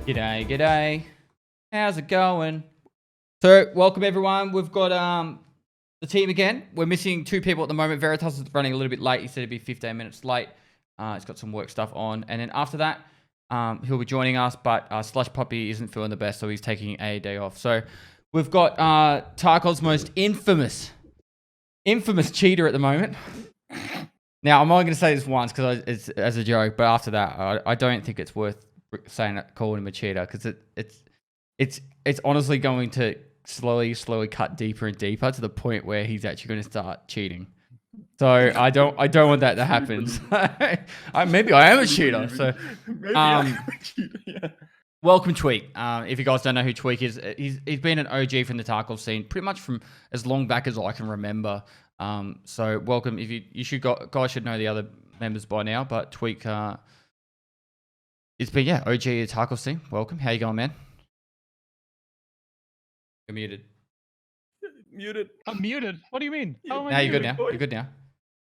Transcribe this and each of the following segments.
G'day, g'day. How's it going? So, welcome everyone. We've got the team again. We're missing 2 people at the moment. Veritas is running a little bit late. He said it'd be 15 minutes late. He's got some work stuff on. And then after that, he'll be joining us. But Slush Puppy isn't feeling the best, so he's taking a day off. So, we've got Tarkov's most infamous cheater at the moment. Now, I'm only going to say this once because it's as a joke. But after that, I don't think it's worth saying that, calling him a cheater, because it's honestly going to slowly cut deeper and deeper to the point where he's actually going to start cheating. So I don't want that to happen. Maybe I am a cheater. So maybe I am a cheater. Yeah. Welcome, Tweak. If you guys don't know who Tweak is, he's been an OG from the Tarkov scene pretty much from as long back as I can remember. So welcome. If you guys should know the other members by now, but Tweak. It's been, OG Tarkov scene. Welcome. How you going, man? You're muted. Muted. I'm muted. What do you mean? Now you're good now. You're good now.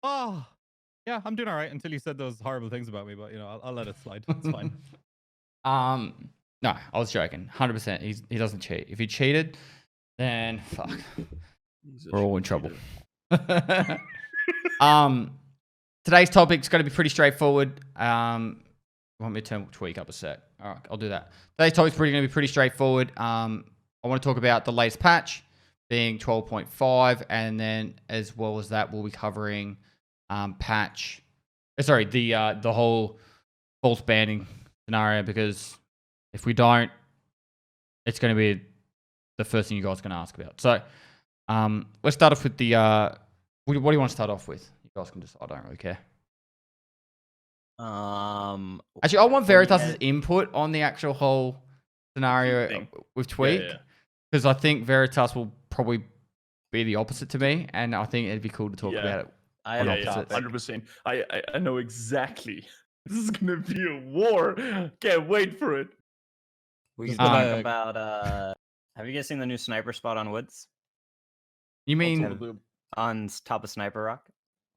Oh, yeah, I'm doing all right until you said those horrible things about me, but, I'll let it slide. It's fine. No, I was joking. 100%. He doesn't cheat. If he cheated, then fuck. We're all in trouble. Today's topic's going to be pretty straightforward. Want me to turn Tweak up a sec? All right, I'll do that. Today's topic's going to be pretty straightforward. I want to talk about the latest patch being 12.5, and then as well as that, we'll be covering the whole false banning scenario, because if we don't, it's going to be the first thing you guys are going to ask about. So let's start off with the what do you want to start off with? You guys can decide. I don't really care. Actually, I want Veritas' input on the actual whole scenario with Tweak, because I think Veritas will probably be the opposite to me, and I think it'd be cool to talk about it. 100%. I know exactly. This is gonna be a war. Can't wait for it. We can talk about. Have you guys seen the new sniper spot on Woods? You mean on top of Sniper Rock?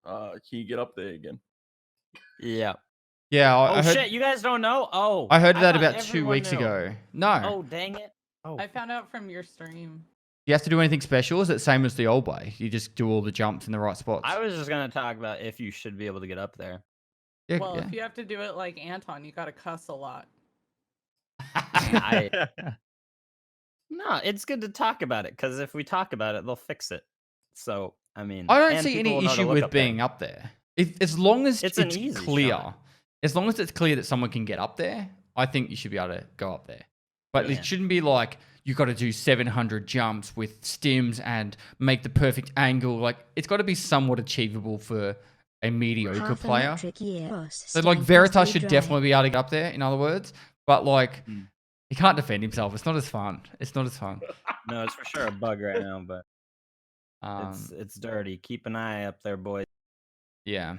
Can you get up there again? Yeah. Yeah. I heard, shit! You guys don't know? Oh, I heard that about 2 weeks ago. No. Oh, dang it! Oh, I found out from your stream. You have to do anything special? Is it same as the old way? You just do all the jumps in the right spots? I was just gonna talk about if you should be able to get up there. Yeah, Well, if you have to do it like Anton, you gotta cuss a lot. No, it's good to talk about it, because if we talk about it, they'll fix it. So, I mean, I don't see any issue with being up there. As long as it's clear. Shot. As long as it's clear that someone can get up there, I think you should be able to go up there. But it shouldn't be like you got to do 700 jumps with stims and make the perfect angle. Like, it's got to be somewhat achievable for a mediocre player. So, like, Veritas should definitely be able to get up there, in other words. But, like, he can't defend himself. It's not as fun. No, it's for sure a bug right now, but it's dirty. Keep an eye up there, boys. Yeah.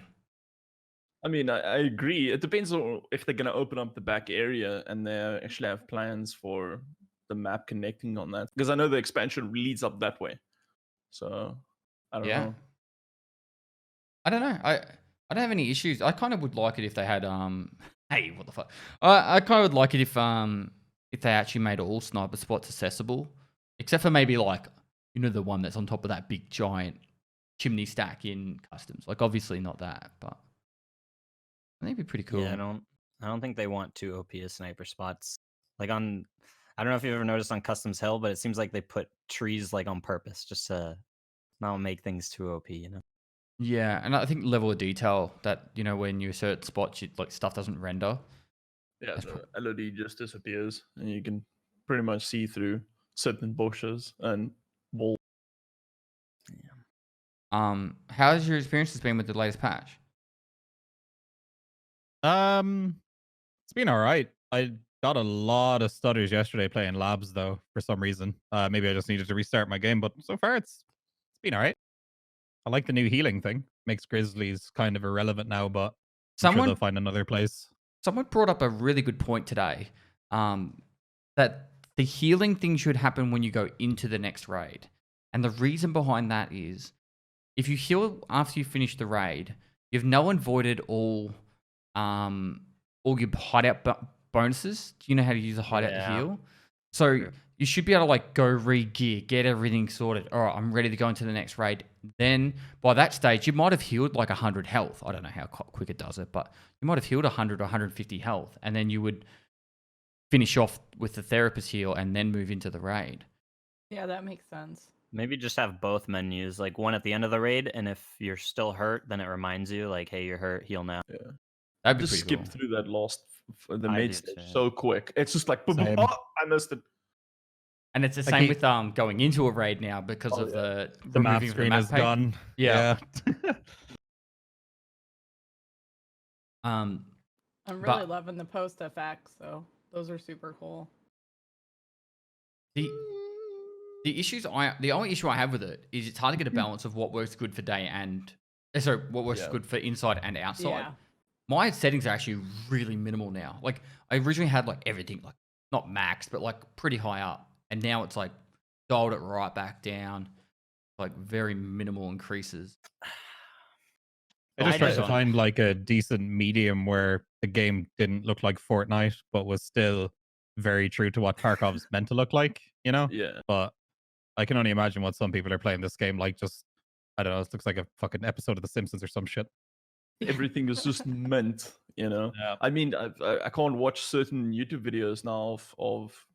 I mean, I agree. It depends on if they're going to open up the back area and they actually have plans for the map connecting on that. Because I know the expansion leads up that way. So, I don't know. I don't know. I don't have any issues. I kind of would like it if they had hey, what the fuck? I kind of would like it if they actually made all sniper spots accessible, except for maybe like the one that's on top of that big giant chimney stack in customs. Like, obviously not that, but I think it'd be pretty cool. Yeah, I don't think they want 2 OP as sniper spots. Like I don't know if you've ever noticed on Customs Hill, but it seems like they put trees like on purpose just to not make things too OP, Yeah, and I think level of detail that, when you assert spots, like stuff doesn't render. Yeah, the LED just disappears, and you can pretty much see through certain bushes and walls. Yeah. How's your experiences been with the latest patch? It's been all right. I got a lot of stutters yesterday playing labs, though, for some reason. Maybe I just needed to restart my game, but so far it's been all right. I like the new healing thing. Makes Grizzlies kind of irrelevant now, but I'm sure they'll find another place. Someone brought up a really good point today, that the healing thing should happen when you go into the next raid. And the reason behind that is, if you heal after you finish the raid, you've null and voided all your hideout bonuses. Do you know how to use a hideout to Yeah. heal? So Sure. you should be able to like go re-gear, get everything sorted. All right, I'm ready to go into the next raid. Then by that stage, you might have healed like 100 health. I don't know how quick it does it, but you might have healed 100 or 150 health, and then you would finish off with the therapist heal and then move into the raid. Yeah, that makes sense. Maybe just have both menus, like one at the end of the raid, and if you're still hurt, then it reminds you, like, hey, you're hurt, heal now. That'd be Just pretty skip cool. through that the I main do stage too. so quick. It's just like, boom, boom, Same. oh, I missed it. And it's the I same keep- with going into a raid now because Oh, of yeah. The map removing screen map is pane. gone. Yeah. Yeah. I'm really But- loving the post effects, so those are super cool. The only issue I have with it is it's hard to get a balance of what works good for day and what works Yeah. good for inside and outside. Yeah. My settings are actually really minimal now. Like I originally had like everything like not maxed, but like pretty high up, and now it's like dialed it right back down, like very minimal increases. I just I tried just to want- find like a decent medium where the game didn't look like Fortnite, but was still very true to what Tarkov's meant to look like, you know? Yeah. But I can only imagine what some people are playing this game like. Just, I don't know, it looks like a fucking episode of The Simpsons or some shit. Everything is just mint, you know. Yeah. I mean, I can't watch certain YouTube videos now of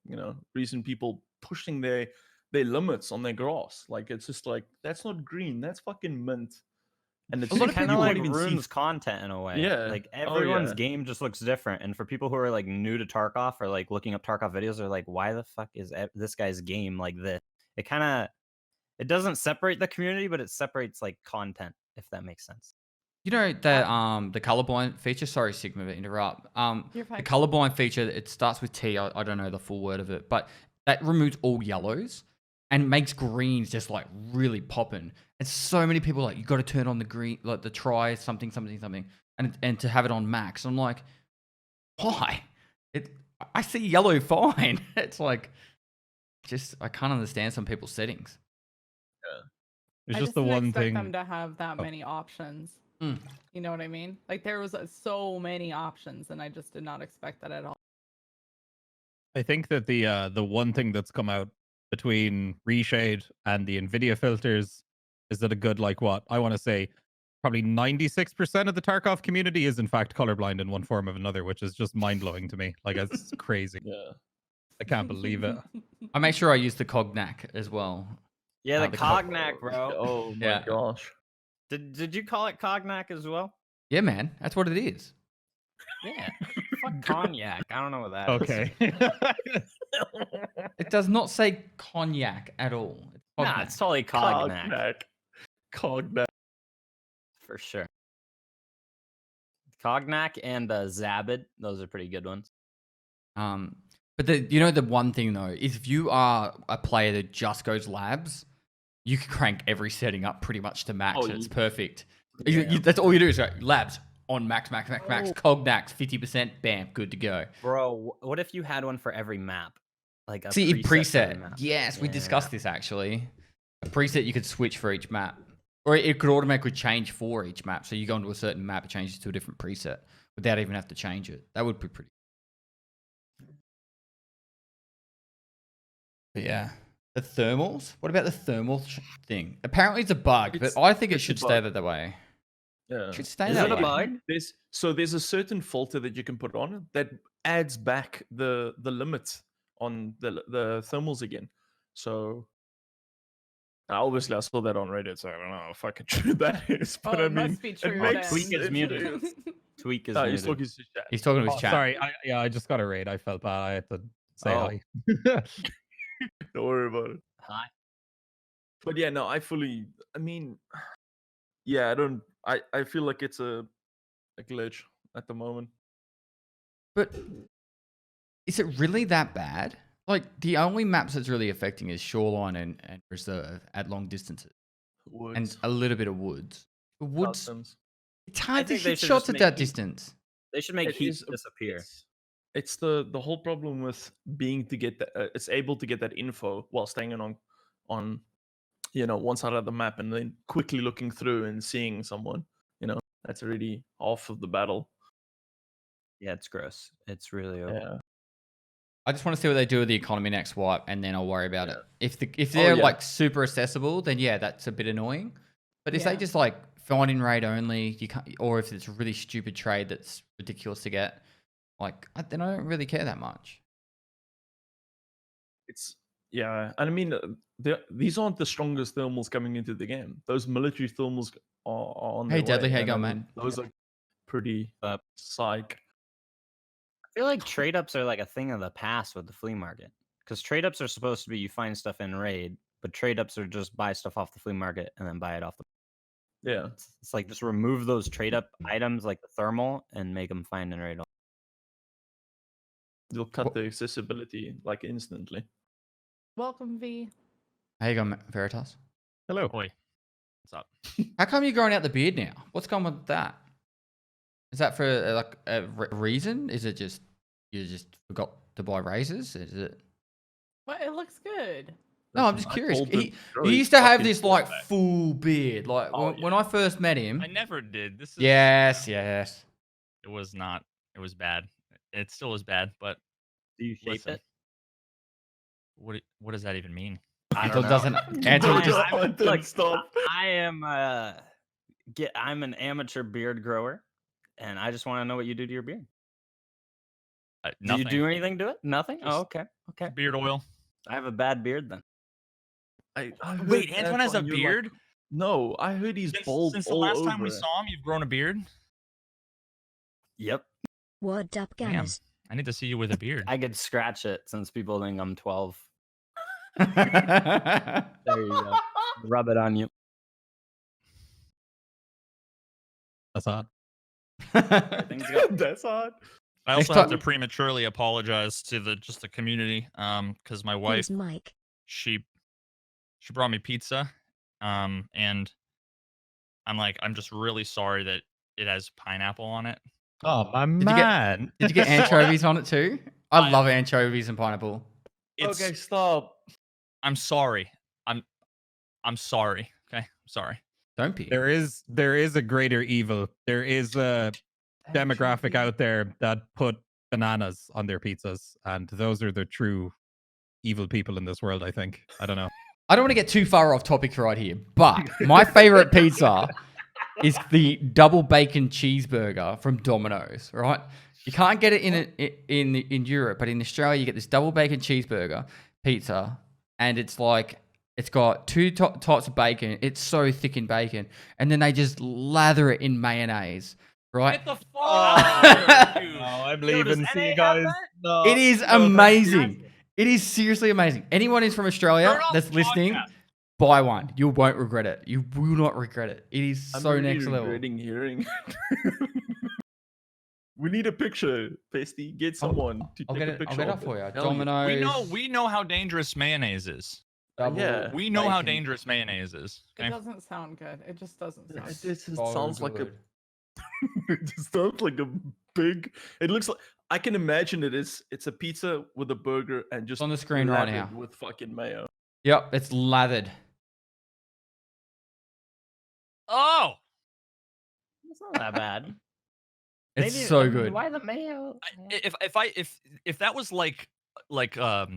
recent people pushing their limits on their grass. Like it's just like that's not green, that's fucking mint. And it's A lot It of kind people of can't like even see ruins content in a way. Yeah. Like Oh, everyone's yeah. game just looks different, and for people who are like new to Tarkov or like looking up Tarkov videos, they're like, "Why the fuck is this guy's game like this?" It doesn't separate the community, but it separates like content, if that makes sense. You know the colorblind feature. Sorry, Sigma, to interrupt. You're The fine. colorblind feature. It starts with T. I don't know the full word of it, but that removes all yellows and makes greens just like really popping. And so many people are like, you got to turn on the green, like the try something, and to have it on max. I'm like, why? I see yellow fine. It's like, just I can't understand some people's settings. It's I just the didn't one expect thing. them to have that Oh. many options. Mm. You know what I mean? Like there was so many options, and I just did not expect that at all. I think that the one thing that's come out between Reshade and the Nvidia filters is that a good like what I want to say probably 96% of the Tarkov community is in fact colorblind in one form or another, which is just mind blowing to me. Like it's crazy. Yeah. I can't believe it. I make sure I use the cognac as well. Yeah, the the cognac, bro. Oh my Yeah. gosh. Did you call it cognac as well? Yeah, man, that's what it is. Yeah. Fuck cognac. I don't know what that is. Okay. It does not say cognac at all. It's Nah, cognac. it's totally cognac. Cognac. For sure. Cognac and Zabid, those are pretty good ones. But the one thing though is if you are a player that just goes labs, you can crank every setting up pretty much to max. Oh, and it's you- perfect. Yeah. That's all you do is go labs on max. Cognacs 50%, bam, good to go. Bro, what if you had one for every map? Like a See, for every preset. map? Yes, we Yeah. discussed this actually. A preset you could switch for each map, or it could automatically change for each map. So you go into a certain map, it changes to a different preset without even have to change it. That would be pretty. But yeah, the thermals. What about the thermal thing? Apparently, it's a bug, It's- but I think it it's a should stay bug. that way. Yeah. It should stay Is that it a way. bug? There's a certain filter that you can put on that adds back the limit on the thermals again. So obviously I saw that on Reddit, so I don't know how fucking true that is. Oh, But it I mean, must be true it then. makes Tweak is it- muted. Tweak is No, he's muted. talking to chat. He's talking to his Oh, chat. sorry, I just got a raid. I felt bad. I had to say Oh. hi. Don't worry about it. Hi. But yeah, no, I mean, yeah, I feel like it's a glitch at the moment. But is it really that bad? Like the only maps that's really affecting is shoreline and reserve at long distances, and Woods, a little bit of woods. Woods. customs. It's hard to think they hit should shots just at make that heat. distance. They should make It heat is a- disappear. It's the whole problem with being to get that. It's able to get that info while staying on one side of the map and then quickly looking through and seeing someone. That's already half of the battle. Yeah, it's gross. It's really over. Yeah. I just want to see what they do with the economy next wipe, and then I'll worry about Yeah. it. If they're yeah. like super accessible, then yeah, that's a bit annoying. But if they Yeah. just like find in raid only, you can't, or if it's a really stupid trade that's ridiculous to get, like then I don't really care that much. It's yeah, and I mean, these aren't the strongest thermals coming into the game. Those military thermals are on Hey, their Deadly, way, how you and going, I man? mean, those are pretty psych. I feel like trade ups are like a thing of the past with the flea market, because trade ups are supposed to be you find stuff in raid, but trade ups are just buy stuff off the flea market and then buy it off the. Yeah, It's like just remove those trade up items like the thermal and make them find in raid. you'll cut the accessibility like instantly. Welcome, V. How you going, Veritas? Hello. Oi, what's up? How come you're growing out the beard now? What's going on with that? Is that for like a reason? Is it just you just forgot to buy razors? Is it? What? It looks good. No, I'm Listen, just I curious. told him He to grow his used to have fucking this beard like back. full beard. Like Oh, when I first met him. I never did. This is Yes, yes. It was not. It was bad. It still is bad. But Do you shape listen, it? what does that even mean? I Until don't it know. doesn't. Until it just. Look, stop. I am I'm an amateur beard grower, and I just want to know what you do to your beard. Do Nothing. you do anything to it? Nothing. Just- Oh, okay. Okay. Beard oil. I have a bad beard then. I heard Wait, Antoine has a you're like- beard. no, I heard he's bald Since the all last time over we it. saw him, you've grown a beard. Yep. What up, Damn. gunners? I need to see you with a beard. I could scratch it since people think I'm 12. That's There you go. Rub it on you. That's hot. Everything's good. That's odd. I Next also have to time- prematurely apologize to the community, because my wife Who's Mike? she brought me pizza, and I'm just really sorry that it has pineapple on it. Oh, my you get- man. Did you get anchovies on it too? I I- love anchovies and pineapple. It's, Okay, stop. I'm sorry. I'm sorry. Okay, I'm sorry. Don't be. There is a greater evil. There is a demographic out there that put bananas on their pizzas, and those are the true evil people in this world, I think. I don't know. I don't want to get too far off topic right here, but my favorite pizza is the double bacon cheeseburger from Domino's. Right? You can't get it in Europe, but in Australia you get this double bacon cheeseburger pizza, and it's like it's got two types of bacon. It's so thick in bacon, and then they just lather it in mayonnaise. Right? Get the fuck Oh. out of here, dude. No, I'm Yo, leaving. does See NA you have guys. that? No, It is no, thank you. amazing. It is seriously amazing. Anyone who's from Australia Turn off that's the listening, podcast. buy one. You won't regret it. You will not regret it. It is I'm so really next level. regretting hearing. We need a picture, Pesty. Get someone to I'll take get a it. picture I'll get it of for you. Hell yeah. Domino's. We know how dangerous mayonnaise is. double Yeah. We know how bacon. dangerous mayonnaise is. It Okay? doesn't sound good. It just doesn't sound. It just So sounds like a. good. It just sounds like a big. It looks like I can imagine it is. It's a pizza with a burger and just on the screen right lathered now. with fucking mayo. Yep, it's lathered. Oh, It's not that bad. It's Maybe- so I mean, good. Why the mayo? if that was like a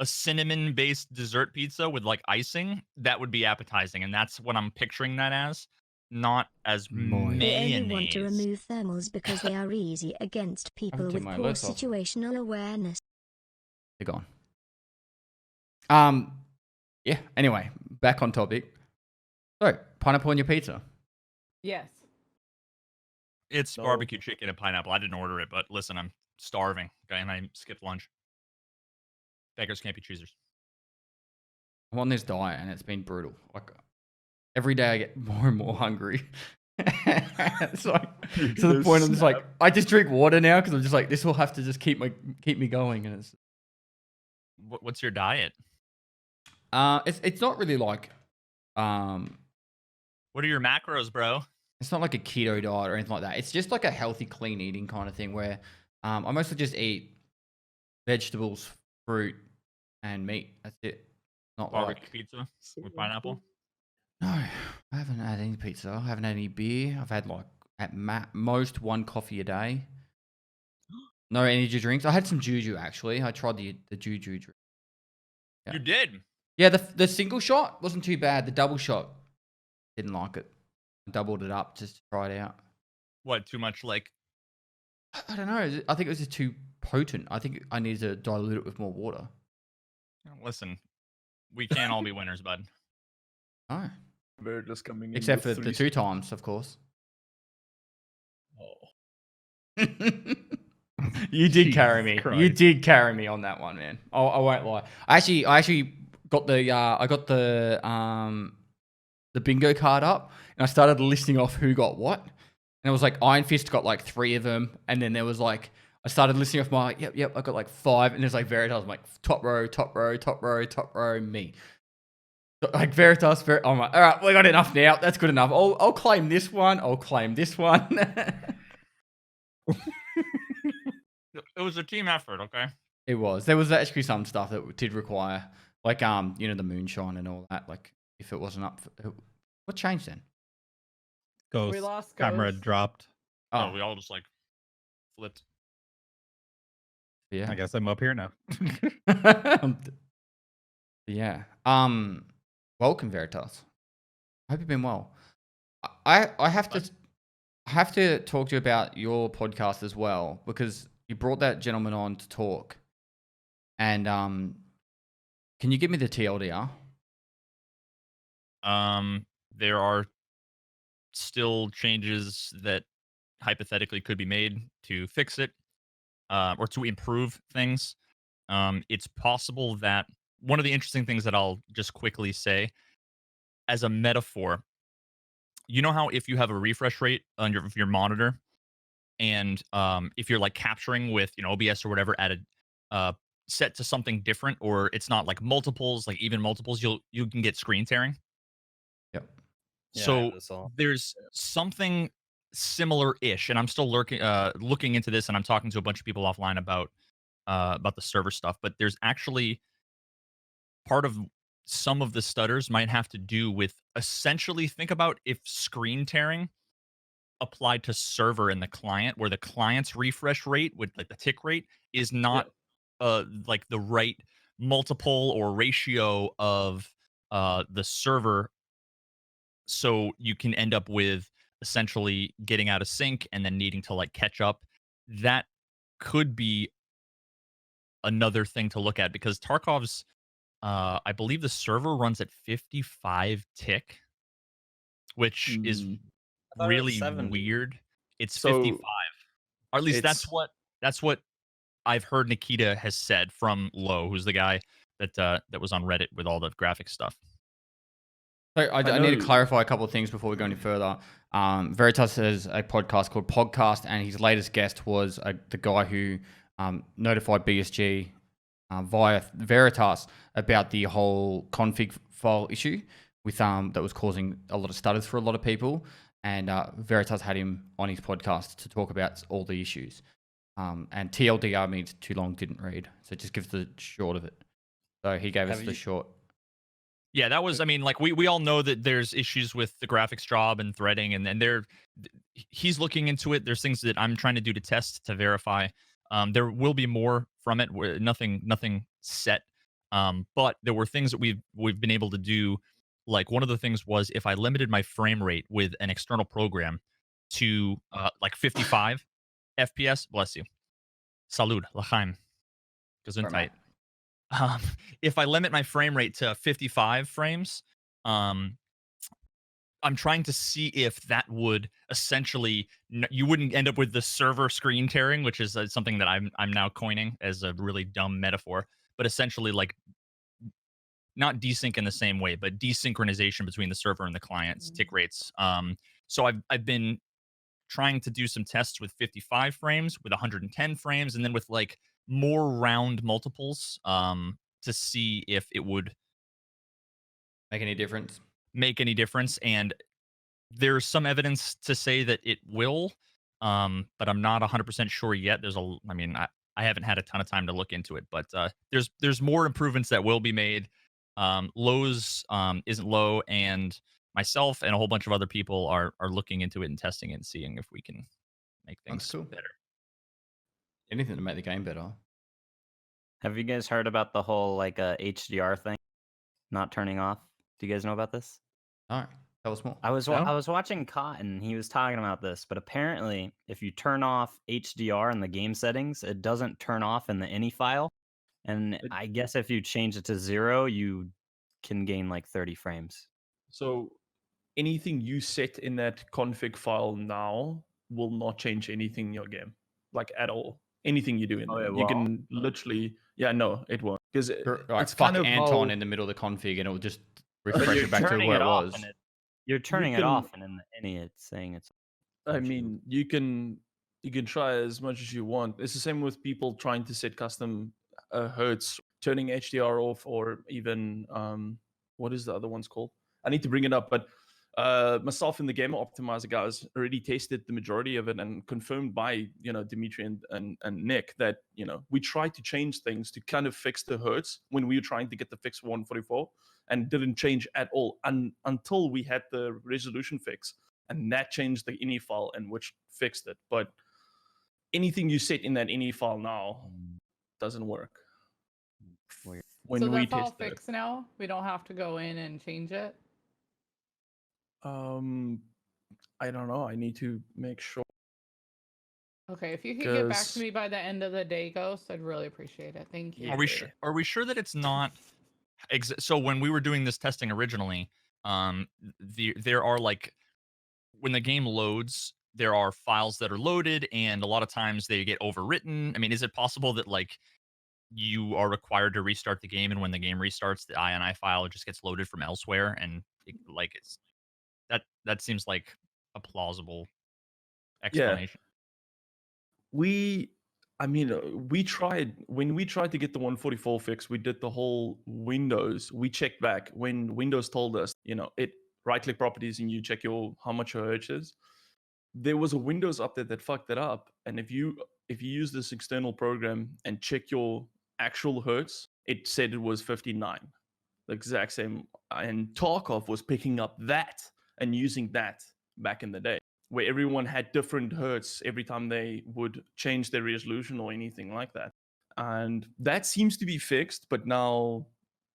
cinnamon based dessert pizza with like icing, that would be appetizing, and that's what I'm picturing that as, not as Moist. They only mayonnaise. want to remove thermals because they are easy against people taken with my poor lips off. situational awareness. They're gone. Yeah. Anyway, back on topic. So, pineapple on your pizza. Yes. It's No. barbecue chicken and pineapple. I didn't order it, but listen, I'm starving. Okay, and I skipped lunch. Beggars can't be choosers. I'm on this diet and it's been brutal. Like every day I get more and more hungry. It's like to the No point I'm just like snap. I just drink water now because I'm just like this will have to just keep me going, and it's What's your diet? it's not really like What are your macros, bro? it's not like a keto diet or anything like that. It's just like a healthy, clean eating kind of thing where I mostly just eat vegetables, fruit, and meat. That's it. Not Barbecue like pizza with pineapple. no, I haven't had any pizza. I haven't had any beer. I've had like at most one coffee a day. No energy drinks. I had some juju actually. I tried the juju drink. Yeah. You did. Yeah, the single shot wasn't too bad. The double shot, didn't like it. I doubled it up just to try it out. What? Too much like. I don't know. I think it was just too potent. I think I needed to dilute it with more water. Listen, we can't all be winners, bud. Oh, We're just coming in. except for with the three 2 times, of course. Oh. You did carry Jesus me. Christ. You did carry me on that one, man. I won't lie. I actually got the bingo card up, and I started listing off who got what. And it was like Iron Fist got like 3 of them, and then there was like I started listing off my yep, I got like 5, and there's like Veritas, I'm like top row, me. Like Veritas, I'm like, all right, we got enough now. That's good enough. I'll claim this one. I'll claim this one. It was a team effort, okay? It was. There was actually some stuff that did require, like, the moonshine and all that. Like, if it wasn't up, what changed then? Ghost. We lost Camera Ghost. dropped. Oh, we all just like flipped. Yeah. I guess I'm up here now. Yeah. Welcome, Veritas. I hope you've been well. I have to talk to you about your podcast as well, because you brought that gentleman on to talk. And can you give me the TLDR? There are still changes that hypothetically could be made to fix it, or to improve things. It's possible that one of the interesting things that I'll just quickly say as a metaphor, you know how if you have a refresh rate on your monitor, and if you're like capturing with OBS or whatever at a set to something different, or it's not like multiples, like even multiples, you can get screen tearing. Yep. Yeah, I So have this all. there's something similar-ish, and I'm still looking into this, and I'm talking to a bunch of people offline about the server stuff. But there's actually part of some of the stutters might have to do with essentially, think about if screen tearing applied to server and the client, where the client's refresh rate with like the tick rate is not like the right multiple or ratio of the server, so you can end up with essentially getting out of sync and then needing to like catch up. That could be another thing to look at, because Tarkov's I believe the server runs at 55 tick, which is Mm. I thought it was really 70. weird. It's So, 55. Or at least that's it's- what I've heard Nikita has said from Low, who's the guy that was on Reddit with all the graphic stuff. So I need to know- clarify a couple of things before we go any further. Veritas has a podcast called Podcast, and his latest guest was the guy who notified BSG via Veritas about the whole config file issue with that was causing a lot of stutters for a lot of people. And Veritas had him on his podcast to talk about all the issues. And TLDR means too long, didn't read. So it just gives the short of it. So he gave us Have the you- short. Yeah, that was, I mean, like we all know that there's issues with the graphics job and threading, and he's looking into it. There's things that I'm trying to do to test to verify. There will be more from it. Nothing set. But there were things that we've been able to do. Like one of the things was if I limited my frame rate with an external program to like 55 FPS. Bless you. Salud, l'chaim. Gesundheit. If I limit my frame rate to 55 frames, I'm trying to see if that would essentially you wouldn't end up with the server screen tearing, which is something that I'm now coining as a really dumb metaphor, but essentially like not desync in the same way, but desynchronization between the server and the client's tick rates. So I've been trying to do some tests with 55 frames, with 110 frames, and then with like more round multiples to see if it would Make any difference? make any difference. And there's some evidence to say that it will, but I'm not 100% sure yet. I haven't had a ton of time to look into it, but there's more improvements that will be made. Lowe's isn't low, and myself and a whole bunch of other people are looking into it and testing it and seeing if we can make things That's cool. better. Anything to make the game better. Have you guys heard about the whole like HDR thing not turning off? Do you guys know about this? No, tell us more. I was No? I was watching Cotton. He was talking about this, but apparently, if you turn off HDR in the game settings, it doesn't turn off in the ini file. And I guess if you change it to 0, you can gain like 30 frames. So anything you set in that config file now will not change anything in your game, like at all. Anything you do in Oh, there, it you won't? can literally, yeah, no, it won't, because Like, it's fuck kind of Anton how, in the middle of the config and it will just But refresh you're it back to turning where it it off, was. and you're turning it can- off, and in the ini, it's saying it's. I Actually- mean, you can try as much as you want. It's the same with people trying to set custom hertz, turning HDR off, or even what is the other one's called? I need to bring it up, but myself and the Gamer Optimizer guys already tested the majority of it and confirmed by Dimitri and Nick that we tried to change things to kind of fix the hertz when we were trying to get the fix for 144, and didn't change at all until we had the resolution fix. And that changed the ini file and which fixed it. But anything you set in that ini file now doesn't work. Weird. When so we that's all tested fixed now. We don't have to go in and change it. it, I don't know. I need to make sure. Okay, if you could get back 'Cause- to me by the end of the day, Ghost, I'd really appreciate it. Thank you. Are we sure? Are we sure that it's not? So when we were doing this testing originally, there are like when the game loads, there are files that are loaded, and a lot of times they get overwritten. I mean, is it possible that like you are required to restart the game, and when the game restarts, the INI file just gets loaded from elsewhere, and it's that seems like a plausible explanation. We tried when we tried to get the 144 fix. We did the whole Windows. We checked back when Windows told us, it right-click properties and you check how much your hertz is. There was a Windows update that fucked it up, and if you use this external program and check your actual hertz, it said it was 59, the exact same. And Tarkov was picking up that and using that back in the day, where everyone had different hertz every time they would change their resolution or anything like that. And that seems to be fixed, but now,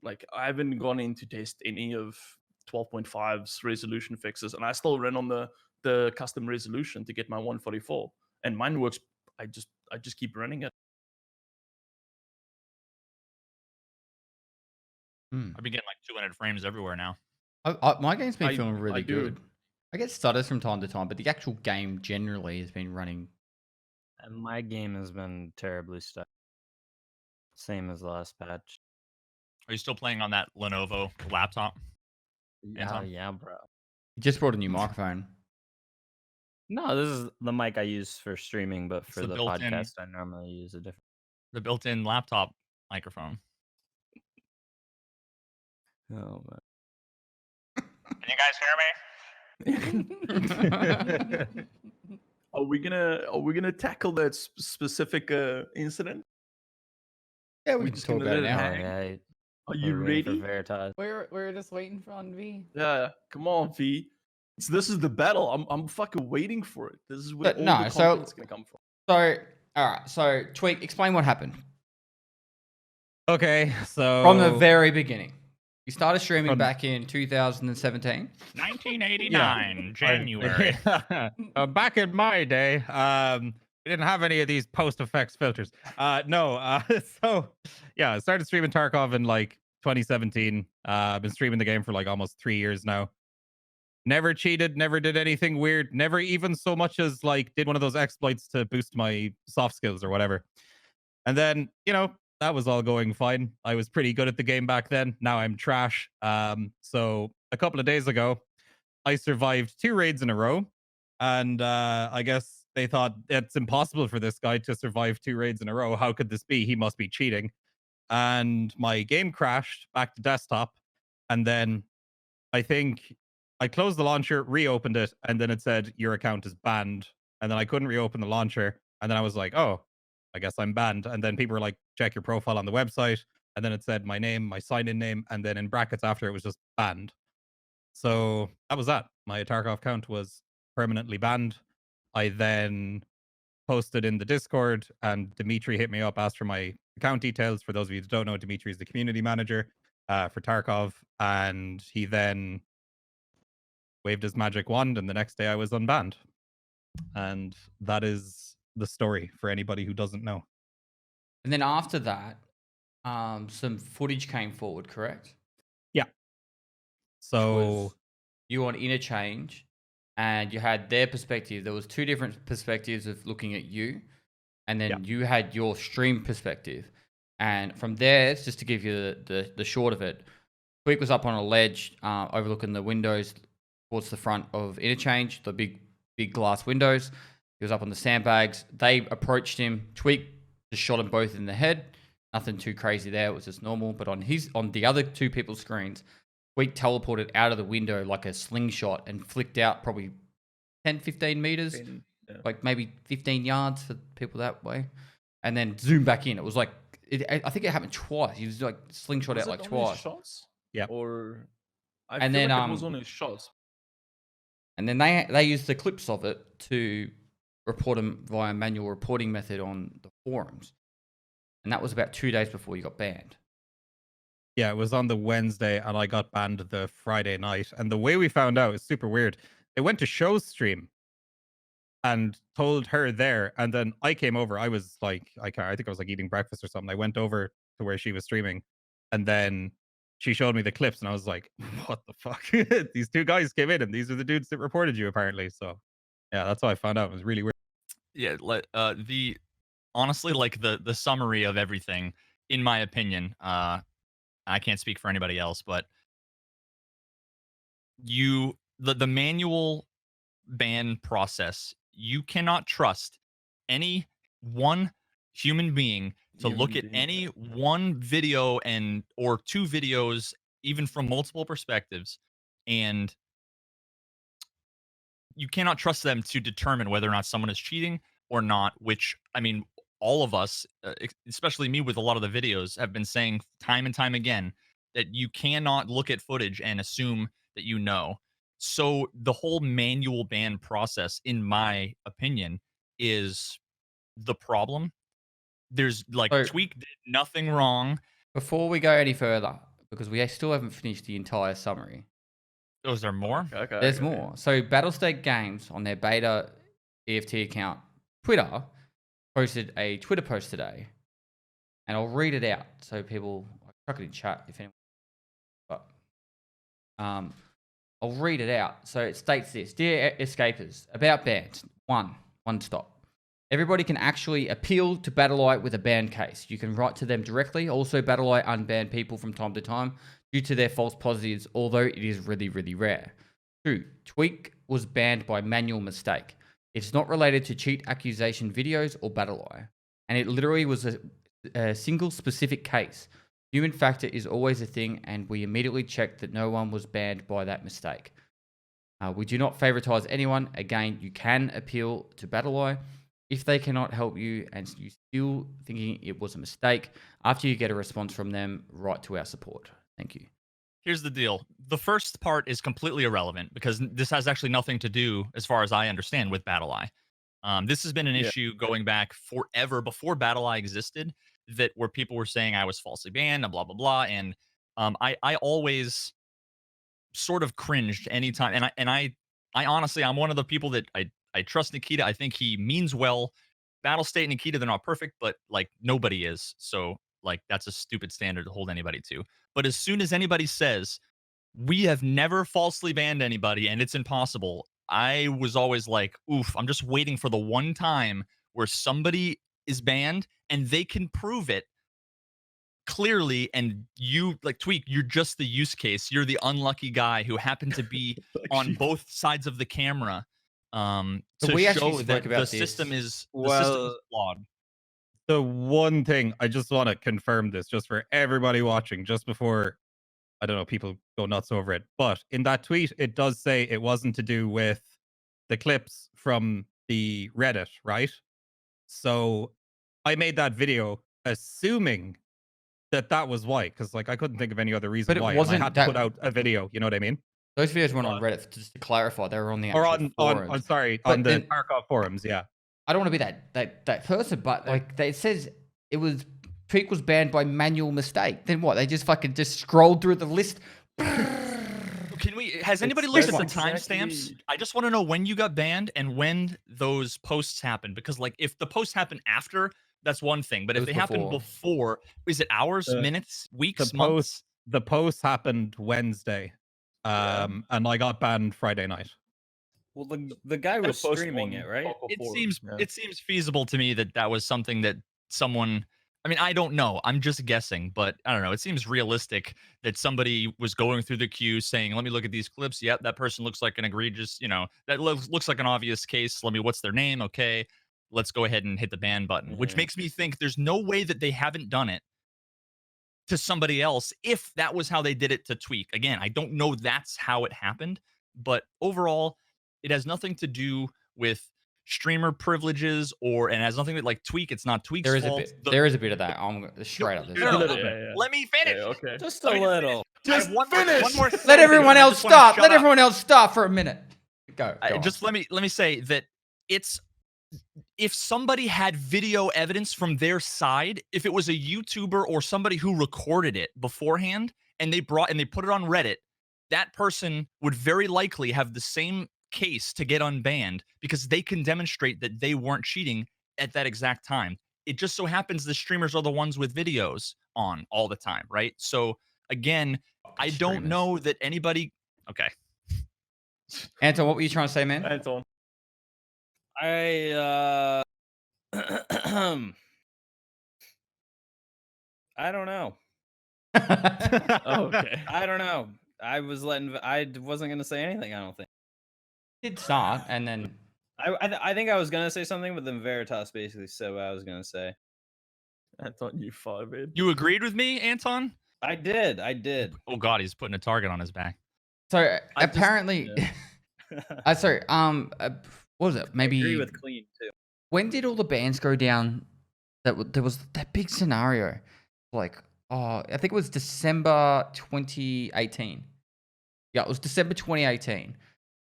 like, I haven't gone in to test any of 12.5's resolution fixes, and I still run on the custom resolution to get my 144, and mine works. I just keep running it. I've been getting like 200 frames everywhere now. My game's been I- feeling I really do. good. I get stutters from time to time, but the actual game generally has been running. And my game has been terribly stuck. Same as the last patch. Are you still playing on that Lenovo laptop? Anton? Yeah, bro. You just brought a new microphone. No, this is the mic I use for streaming, but for the the built-in- podcast, I normally use a different. The built-in laptop microphone. Oh, man. Can you guys hear me? Are we gonna tackle that specific incident? Yeah, We we can just talk gonna about it let it now. hang? Yeah, Are you we're waiting ready? for Veritas? We're just waiting for on V. Yeah, come on, V. This is the battle. I'm fucking waiting for it. This is where But all no, the so- content's gonna come from. So, all right. So, Tweak, explain what happened Okay, so from the very beginning. You started streaming From- back in 2017. 1989, January. Back in my day, we didn't have any of these post effects filters. So yeah, I started streaming Tarkov in like 2017. I've been streaming the game for like almost 3 years now. Never cheated, never did anything weird, never even so much as like did one of those exploits to boost my soft skills or whatever. And then, that was all going fine. I was pretty good at the game back then. Now I'm trash. So a couple of days ago, I survived 2 raids in a row. And I guess they thought it's impossible for this guy to survive 2 raids in a row. How could this be? He must be cheating. And my game crashed back to desktop. And then I think I closed the launcher, reopened it, and then it said, your account is banned. And then I couldn't reopen the launcher. And then I was like, oh, I guess I'm banned. And then people were like, check your profile on the website. And then it said my name, my sign-in name, and then in brackets after it was just banned. So that was that. My Tarkov account was permanently banned. I then posted in the Discord, and Dimitri hit me up, asked for my account details. For those of you that don't know, Dimitri is the community manager for Tarkov, and he then waved his magic wand, and the next day I was unbanned. And that is the story for anybody who doesn't know. And then after that, some footage came forward, correct? So Was you on Interchange, and you had their perspective. There was two different perspectives of looking at you, and then you had your stream perspective. And from there, just to give you the short of it, Tweak was up on a ledge overlooking the windows towards the front of Interchange, the big glass windows. He was up on the sandbags. They approached him. Tweak just shot them both in the head. Nothing too crazy there. It was just normal. But on the other two people's screens, Tweak teleported out of the window like a slingshot and flicked out probably 10, 15 meters, like maybe 15 yards for people that way, and then zoomed back in. It was like, I think it happened twice. He was like slingshot out like twice. Shots? Yeah. Or I And feel then, like it was on his shots. And then they used the clips of it to report him via manual reporting method on the forums. And that was about 2 days before you got banned. yeah, it was on the Wednesday, and I got banned the Friday night. And the way we found out is super weird. They went to Show's stream and told her there, and then I came over. I was like, I think I was like eating breakfast or something. I went over to where she was streaming, and then she showed me the clips, and I was like, what the fuck? These two guys came in, and these are the dudes that reported you, apparently. So yeah, that's how I found out. It was really weird. Yeah, honestly, like the summary of everything, in my opinion, I can't speak for anybody else, but the manual ban process, you cannot trust any one human being to look at any one video or two videos, even from multiple perspectives, and you cannot trust them to determine whether or not someone is cheating or not, which, I mean, all of us, especially me with a lot of the videos, have been saying time and time again that you cannot look at footage and assume that you know. So the whole manual ban process, in my opinion, is the problem. There's like, So- Tweak did nothing wrong. Before we go any further, because we still haven't finished the entire summary, Those are more. Okay, there's more. So Battlestate Games on their beta EFT account, Twitter, posted a Twitter post today, and I'll read it out so people, I'll chuck it in chat if anyone, but I'll read it out. So it states this: Dear escapers, about bans. One stop. Everybody can actually appeal to Battleye with a ban case. You can write to them directly. Also, Battleye unban people from time to time due to their false positives, although it is really, really rare. 2. Tweak was banned by manual mistake. It's not related to cheat accusation videos or Battleye. And it literally was a single specific case. Human factor is always a thing, and we immediately checked that no one was banned by that mistake. We do not favoritize anyone. Again, you can appeal to Battleye. If they cannot help you and you still thinking it was a mistake, after you get a response from them, write to our support. Thank you. Here's the deal. The first part is completely irrelevant because this has actually nothing to do, as far as I understand, with Battleye. This has been an issue going back forever, before Battleye existed, where people were saying I was falsely banned and blah, blah, blah. And I always sort of cringed anytime. And I honestly, I'm one of the people that I trust Nikita. I think he means well. Battlestate and Nikita, they're not perfect, but like nobody is. So like that's a stupid standard to hold anybody to. But as soon as anybody says, we have never falsely banned anybody and it's impossible, I was always like, oof, I'm just waiting for the one time where somebody is banned and they can prove it clearly, and you, like, Tweak, you're just the use case. You're the unlucky guy who happened to be on both sides of the camera So to we actually show spoke that about the this. system is Well- flawed. The one thing I just want to confirm this just for everybody watching, just before, I don't know, people go nuts over it. But in that tweet, it does say it wasn't to do with the clips from the Reddit, right? So I made that video assuming that was why, because like I couldn't think of any other reason But it why. And wasn't I had to that- put out a video. You know what I mean? Those videos weren't on Reddit. Just to clarify, they were on the Or actual on forums. sorry, But on the then- Tarkov forums. Yeah. I don't want to be that person, but like it says it was Tweak was banned by manual mistake. Then what? They just fucking just scrolled through the list. Has anybody looked at the that's timestamps? exactly- I just want to know when you got banned and when those posts happened. Because like if the posts happen after, that's one thing. But It if was they happen before, is it hours, minutes, weeks, months? The post happened Wednesday, Yeah. and I got banned Friday night. Well, the guy was post streaming one it, right? talk It before, seems yeah. it seems feasible to me that was something that someone. I mean, I don't know. I'm just guessing, but I don't know. It seems realistic that somebody was going through the queue saying, "Let me look at these clips. Yep, that person looks like an egregious. That looks like an obvious case. What's their name? Okay, let's go ahead and hit the ban button." Which makes me think there's no way that they haven't done it to somebody else if that was how they did it to Tweak. Again, I don't know that's how it happened, but overall, it has nothing to do with streamer privileges and has nothing to like Tweak. It's not Tweak's There is fault. a bit. There is a bit of that. I'm straight up. No, There's no, a no, little no. bit. Yeah. Let me finish. Yeah, okay. Just a little. Just one finish. More Let sentence, everyone and I else just wanna start. shut Let up. everyone else start for a minute. Go. Just let me say that it's if somebody had video evidence from their side, if it was a YouTuber or somebody who recorded it beforehand and they put it on Reddit, that person would very likely have the same case to get unbanned because they can demonstrate that they weren't cheating at that exact time. It just so happens the streamers are the ones with videos on all the time, right? So again, I don't streamers. know that anybody. Okay. Anton, what were you trying to say, man? Anton. I I don't know. Oh, okay. I don't know. I wasn't gonna say anything. I don't think. Did start and then I think I was gonna say something, but then Veritas basically said what I was gonna say. Anton, you firebeard. You agreed with me, Anton? I did. I did. Oh God, he's putting a target on his back. so I just- apparently, sorry. What was it? Maybe agree with Clean too. when did all the bans go down? There was that big scenario, like I think it was December 2018. Yeah, it was December 2018.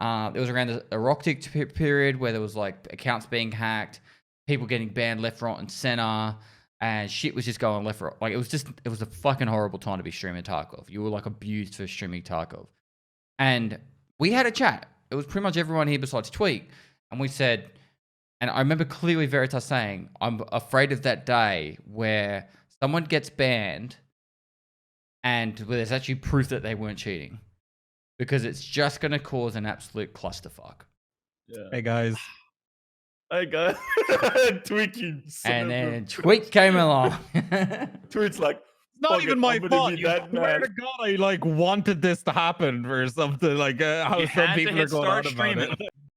It was around the erratic period where there was like accounts being hacked, people getting banned left, right, and center, and shit was just going left, right. Like it was a fucking horrible time to be streaming Tarkov. You were like abused for streaming Tarkov, and we had a chat. It was pretty much everyone here besides Tweak, and we said, and I remember clearly Veritas saying, "I'm afraid of that day where someone gets banned, and where there's actually proof that they weren't cheating." Because it's just going to cause an absolute clusterfuck. Yeah. Hey guys, Hey guys. Tweaking. And then Tweak came along. Tweet's like, it's not "Fuck even it, my I'm gonna fault. be You that swear mad." to God, I like wanted this to happen or something. Like how You some had to people are hit going start on about it. streaming.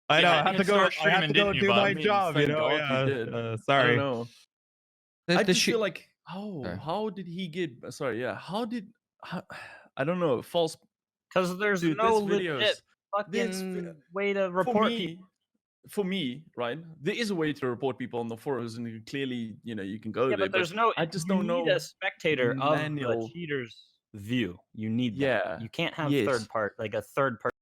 I You know. had I to had to hit go. start I had streaming, to go didn't you, do bud? my I mean, job. You thank know. God you Yeah. did. I Sorry. don't know. The I just shit- feel like, Sorry. how did he get? Sorry, yeah. I don't know. False. Because there's Dude, no there's videos. legit There's fucking way to report people. For me, right? There is a way to report people on the forums, and clearly, you can go Yeah, there. but there's no. I just you don't need know a spectator of the manual. cheater's view. You need that. Yeah, You can't have yes. third part.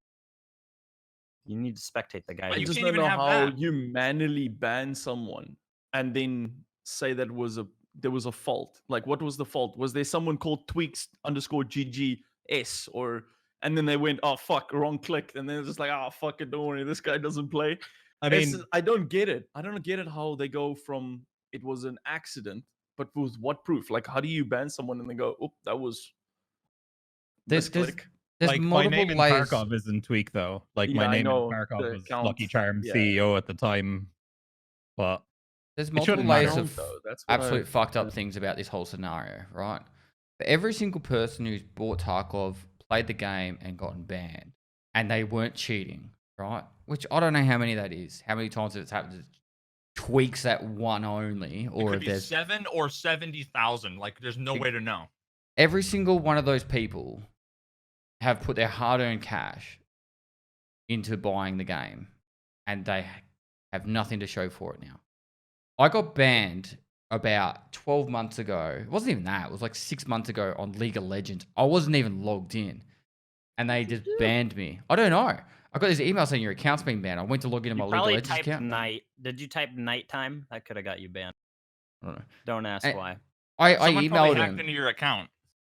You need to spectate the guy. But I you just can't don't even know have how that. you manually ban someone and then say there was a fault. Like, what was the fault? Was there someone called tweaks_GGS and then they went, oh fuck, wrong click, and then it's just like, oh fuck it, don't worry, this guy doesn't play. I mean, I don't get it. I don't get it how they go from it was an accident, but with what proof? Like, how do you ban someone and they go, oh, that was There's- misclick? There's like my multiple name in layers. Tarkov isn't Tweak though. Like my Yeah, I name in know, Tarkov the was account, Lucky Charm yeah. CEO at the time, but There's It multiple shouldn't layers matter. of That's what absolute I- fucked up yeah. things about this whole scenario, right? For every single person who's bought Tarkov, played the game, and gotten banned, and they weren't cheating, right? Which I don't know how many that is. How many times it's happened to Tweaks that one only, It or could if be there's 7 or 70,000. Like, there's no way to know. every single one of those people have put their hard-earned cash into buying the game, and they have nothing to show for it now. I got banned about 12 months ago. It wasn't even that. It was like 6 months ago on League of Legends. I wasn't even logged in, and they just banned me. I don't know. I got this email saying your account's been banned. I went to log into You my League of probably Legends typed account. night. Did you type nighttime? That could have got you banned. I don't know. Don't ask Eh, why. I Someone probably emailed hacked him. into your account.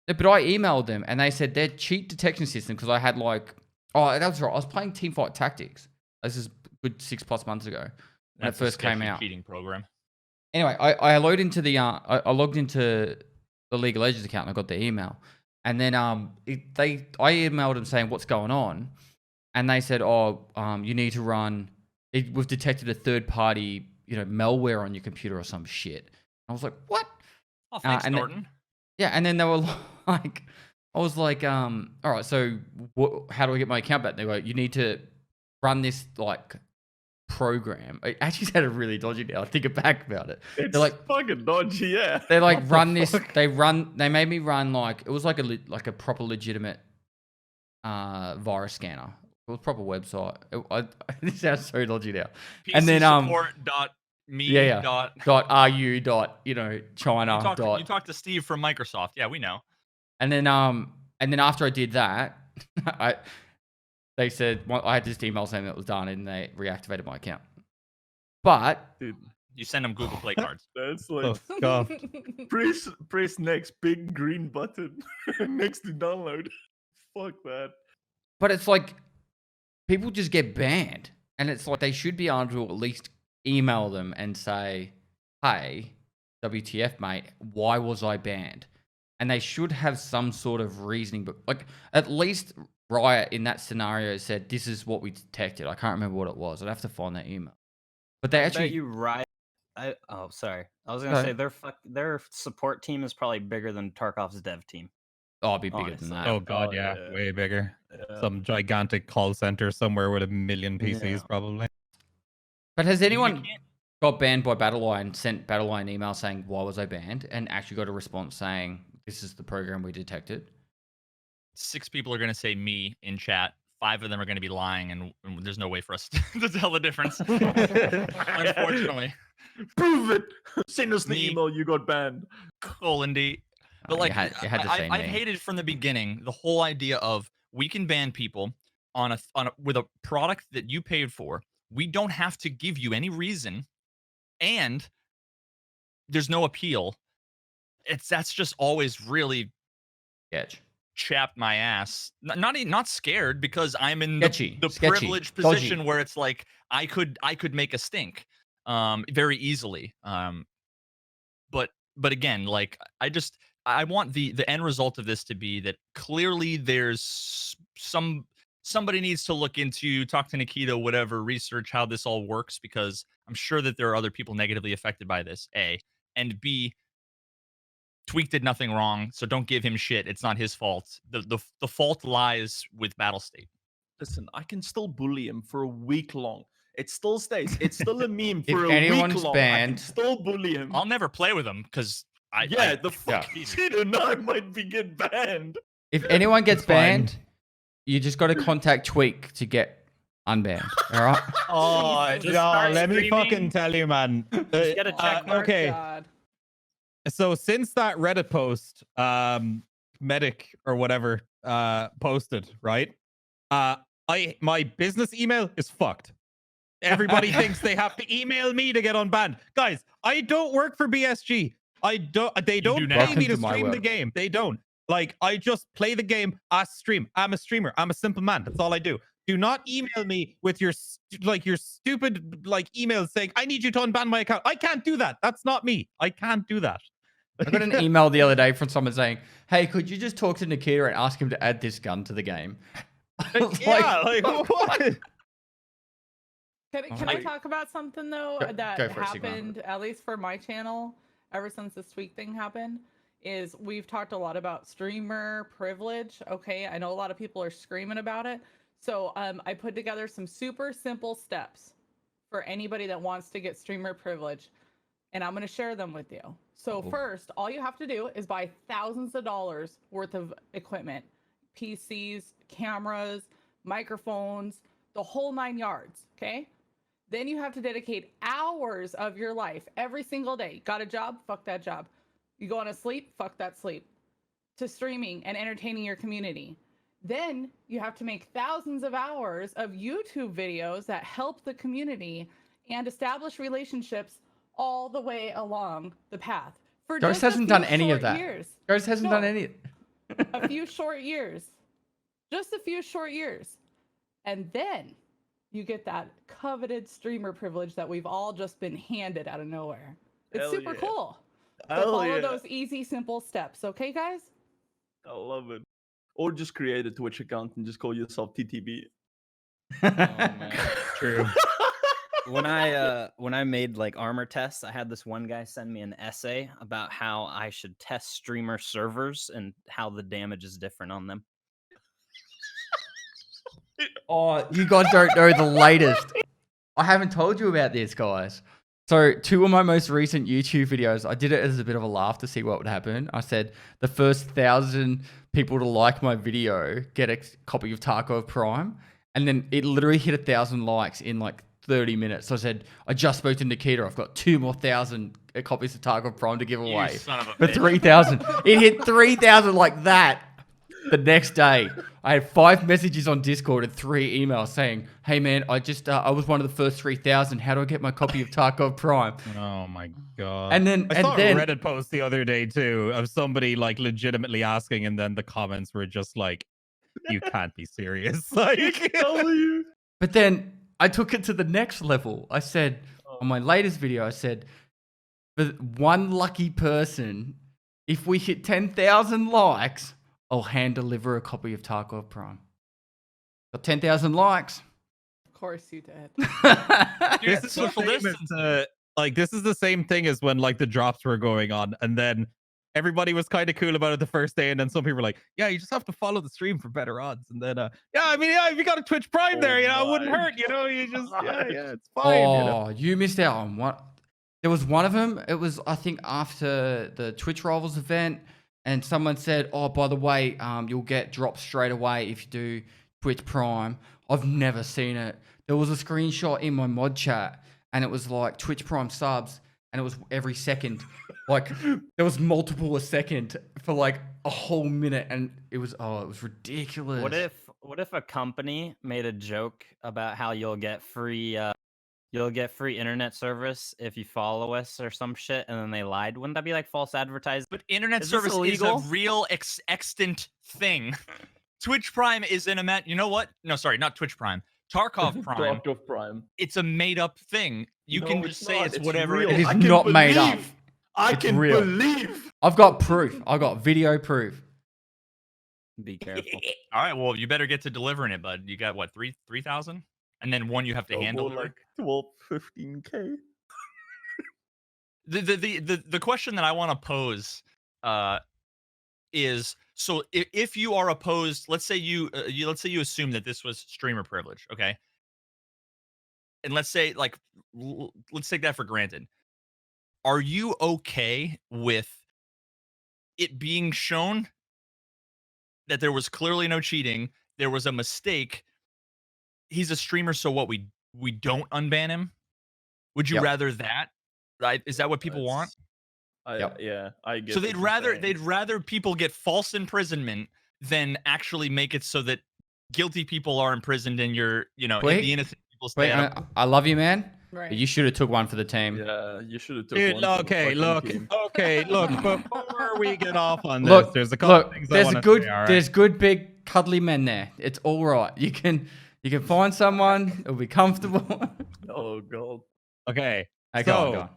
But I emailed them and they said their cheat detection system, because I had like, oh, that's right. I was playing Teamfight Tactics. This is good 6+ months ago when That's it first a came sketchy out. cheating program. Anyway, I logged into the I logged into the League of Legends account and I got the email, and then I emailed them saying what's going on, and they said, oh, you need to run. We've detected a third party, malware on your computer or some shit. I was like, what? Oh, thanks, and Norton. Yeah, and then they were like, I was like, all right, so how do I get my account back? They go, you need to run this like program. It actually sounded really dodgy now. I think back about it. It's They're like fucking dodgy, yeah. they like What the run this. fuck? They made me run like it was like a proper legitimate virus scanner. It was a proper website. This sounds so dodgy now. And then support.me. yeah. Dot, .ru. China. you talked to Steve from Microsoft. Yeah, we know. And then after I did that, they said I had this email saying that it was done, and they reactivated my account. But Dude, You send them Google Play cards. that's Oh, like God. press next big green button next to download. Fuck that. But it's like people just get banned, and it's like they should be able to at least email them and say, "Hey, WTF, mate? Why was I banned?" And they should have some sort of reasoning, but like at least Riot in that scenario said, "This is what we detected." I can't remember what it was. I'd have to find that email. But they I actually, bet you Riot. Oh, sorry. I was Go gonna ahead. say their support team is probably bigger than Tarkov's dev team. I'll be bigger than honestly. that. Oh God, Oh, yeah, yeah. way bigger. Yeah. Some gigantic call center somewhere with 1 million PCs, Yeah. probably. But has You anyone can't- got banned by Battleline, sent Battleline an email saying, "Why was I banned?" and actually got a response saying, "This is the program we detected"? 6 people are going to say me in chat. 5 of them are going to be lying, and there's no way for us to tell the difference. Unfortunately. Prove it. Send us the Me. email you got banned. Colin D. But Oh, like, you had to say I've me. hated from the beginning the whole idea of we can ban people on a with a product that you paid for. We don't have to give you any reason, and there's no appeal. That's just always really Sketch. chapped my ass. Not scared, because I'm in Sketchy, the sketchy, privileged dodgy. position where it's like I could make a stink very easily. But again, like I want the end result of this to be that clearly there's somebody needs to look into, talk to Nikita, whatever, research how this all works, because I'm sure that there are other people negatively affected by this. A, and B, Tweak did nothing wrong, so don't give him shit. It's not his fault. The fault lies with Battlestate. Listen, I can still bully him for a week long. It still stays. It's still a meme for a anyone's week long. I can banned- still bully him. I'll never play with him because The fucking shit and I might be get banned. If anyone gets It's fine. banned, you just got to contact Tweak to get unbanned. All right. Oh, Jesus, no, start let me streaming. fucking tell you, man. Just get a check mark. Okay, God. so since that Reddit post, medic or whatever, posted, right? My business email is fucked. Everybody thinks they have to email me to get unbanned. Guys, I don't work for BSG. They don't do now. pay me to Welcome to my stream the world. game. They don't. Like, I just play the game as stream. I'm a streamer. I'm a simple man. That's all I do. Do not email me with your stupid emails saying I need you to unban my account. I can't do that. That's not me. I can't do that. I got an email the other day from someone saying, "Hey, could you just talk to Nikita and ask him to add this gun to the game?" I was Yeah, like what? Can I talk about something though Go that for it, Sigma. happened, at least for my channel, ever since this Tweak thing happened? Is we've talked a lot about streamer privilege. Okay, I know a lot of people are screaming about it. So I put together some super simple steps for anybody that wants to get streamer privilege, and I'm going to share them with you. So first, all you have to do is buy thousands of dollars worth of equipment, PCs, cameras, microphones, the whole 9 yards. Okay. Then you have to dedicate hours of your life every single day. Got a job? Fuck that job. You go on to sleep? Fuck that sleep. To streaming and entertaining your community. Then you have to make thousands of hours of YouTube videos that help the community and establish relationships all the way along the path. For Ghost just a hasn't few done any of short that. years. Ghost hasn't done No. any. A few short years. Just a few short years. And then you get that coveted streamer privilege that we've all just been handed out of nowhere. It's Hell super yeah. cool. So Hell follow yeah. those easy, simple steps, okay, guys? I love it. Or just create a Twitch account and just call yourself TTB. Oh man. True. When I made like armor tests, I had this one guy send me an essay about how I should test streamer servers and how the damage is different on them. Oh, you guys don't know the latest. I haven't told you about this, guys. So, two of my most recent YouTube videos, I did it as a bit of a laugh to see what would happen. I said the first 1,000 people to like my video get a copy of Tarkov Prime, and then it literally hit 1,000 likes in like 30 minutes. So I said, I just spoke to Nikita. I've got 2 more 1,000 copies of Tarkov Prime to give You away son of a for bitch. 3,000. It hit 3,000 like that. The next day, I had 5 messages on Discord and 3 emails saying, "Hey man, I was one of the first 3,000. How do I get my copy of Tarkov Prime?" Oh my god. And then, I saw then, a Reddit post the other day too of somebody like legitimately asking, and then the comments were just like, "You can't be serious!" Like, but then I took it to the next level. I said on my latest video, I said, for one lucky person, if we hit 10,000 likes, I'll hand deliver a copy of Tarkov Prime. Got 10,000 likes. Of course you did. Dude, this is social the same distance. as, like this is the same thing as when like the drops were going on, and then everybody was kind of cool about it the first day, and then some people were like, "Yeah, you just have to follow the stream for better odds." And then, yeah, I mean, yeah, if you got a Twitch Prime there, you know, it wouldn't my hurt, you know. You just, yeah, God. it's fine. You know? Oh, you missed out on what? There was one of them. It was, I think, after the Twitch Rivals event, and someone said, "Oh, by the way, you'll get drops straight away if you do Twitch Prime." I've never seen it. There was a screenshot in my mod chat, and it was like Twitch Prime subs, and it was every second. Like there was multiple a second for like a whole minute, and it was ridiculous. What if a company made a joke about how you'll get free internet service if you follow us or some shit, and then they lied? Wouldn't that be like false advertising? But internet Is this service is a illegal? real extant thing. Twitch Prime is you know what? No, sorry, not Twitch Prime. Tarkov Prime. Tarkov Prime. It's a made up thing. You No, can it's just say not. it's It's whatever real. it It is. is I can not made up. believe- I It's can real. believe. I've got proof. I got video proof. Be careful. All right, well, you better get to delivering it, bud. You got what, 3,000? And then one you have to hand More deliver? like 12, 15K. The question that I want to pose is, so if you are opposed, let's say you assume that this was streamer privilege, okay? And let's say like let's take that for granted. Are you okay with it being shown that there was clearly no cheating, there was a mistake? He's a streamer, so what, we don't unban him? Would you Yep. rather that? Right? Is that what people want? Yep. Yeah, I get. So what you're saying. they'd rather people get false imprisonment than actually make it so that guilty people are imprisoned and Wait. the innocent people Wait, stay out. I love you, man. Right. But you should have took one for the team. Yeah, you should have took Dude, one. for the okay, fucking look, team. okay, look. Before we get off on this, Look, there's a couple look. things I There's want a to good, say. All right? there's good big cuddly men there. It's all right. You can find someone. It'll be comfortable. Oh god. Okay. Okay, so, go on.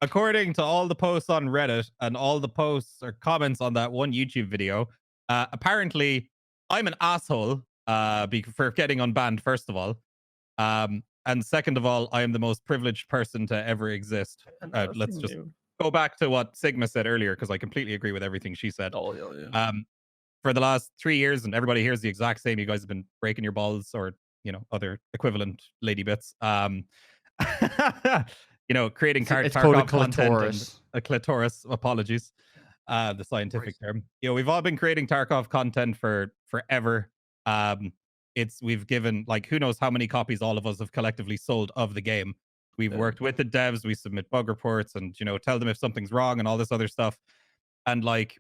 according to all the posts on Reddit and all the posts or comments on that one YouTube video, apparently I'm an asshole for getting unbanned, first of all. And second of all, I am the most privileged person to ever exist. Let's just go back to what Sigma said earlier, because I completely agree with everything she said. Oh yeah. For the last 3 years, and everybody here's the exact same, you guys have been breaking your balls or, other equivalent lady bits. Creating It's called a Tarkov content and clitoris. a clitoris, apologies. The scientific term. We've all been creating Tarkov content for forever. We've given like who knows how many copies all of us have collectively sold of the game. We've Yeah. worked with the devs, we submit bug reports and tell them if something's wrong and all this other stuff. And like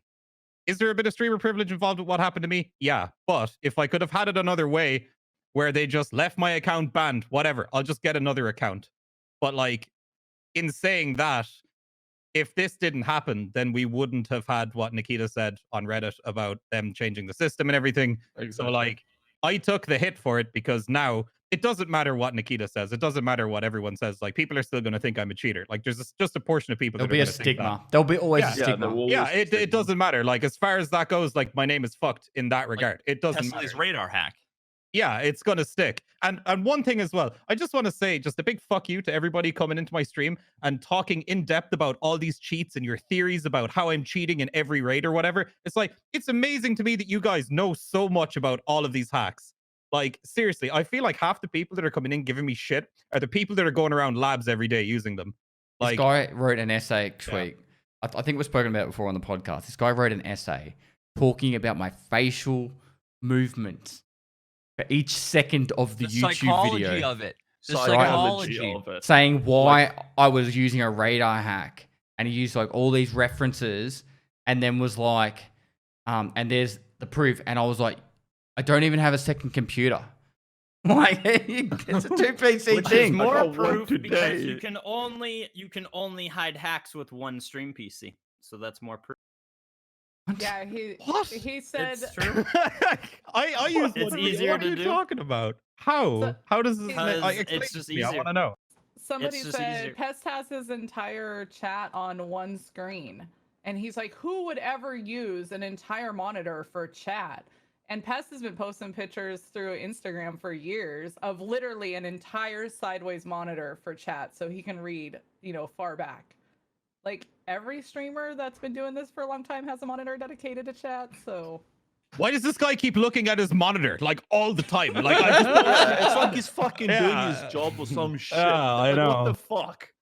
is there a bit of streamer privilege involved with what happened to me? Yeah, but if I could have had it another way, where they just left my account banned, whatever, I'll just get another account. But like, in saying that, if this didn't happen, then we wouldn't have had what Nikita said on Reddit about them changing the system and everything. Exactly. So like, I took the hit for it because now it doesn't matter what Nikita says. It doesn't matter what everyone says. Like, people are still going to think I'm a cheater. Like, there's just a portion of people There'll that are be a gonna think that. stigma. There'll be always a Yeah, stigma. there will Yeah, always be it stigma. doesn't matter. Like, as far as that goes, like, my name is fucked in that regard. It doesn't matter. Pestyly's radar hack. Yeah, it's gonna stick. And one thing as well, I just want to say just a big fuck you to everybody coming into my stream and talking in depth about all these cheats and your theories about how I'm cheating in every raid or whatever. It's like, it's amazing to me that you guys know so much about all of these hacks. Like, seriously, I feel like half the people that are coming in giving me shit are the people that are going around labs every day using them. This Like, guy wrote an essay tweet. I think we've spoken about it before on the podcast. This guy wrote an essay talking about my facial movements for each second of the YouTube psychology video, of it. The Psychology psychology. of it. saying why I was using a radar hack, and he used like all these references, and then was like, and there's the proof, and I was like, I don't even have a second computer. Like, it's a 2 PC Which is thing. more got one proof because today. you can only hide hacks with one stream PC. So that's more proof. Yeah, he What? he said It's true. I use It's one. easier What to are you do. talking about? How? So- How does this? Because Explain it's to just me. I easier. want to know. somebody It's just said easier. Pest has his entire chat on one screen, and he's like, who would ever use an entire monitor for chat? And Pest has been posting pictures through Instagram for years of literally an entire sideways monitor for chat, so he can read, far back. Like, every streamer that's been doing this for a long time has a monitor dedicated to chat, so Why does this guy keep looking at his monitor like all the time? Like, I just, Yeah, it's like he's fucking doing Yeah. his job or some shit. Yeah, I Like, know. What the fuck?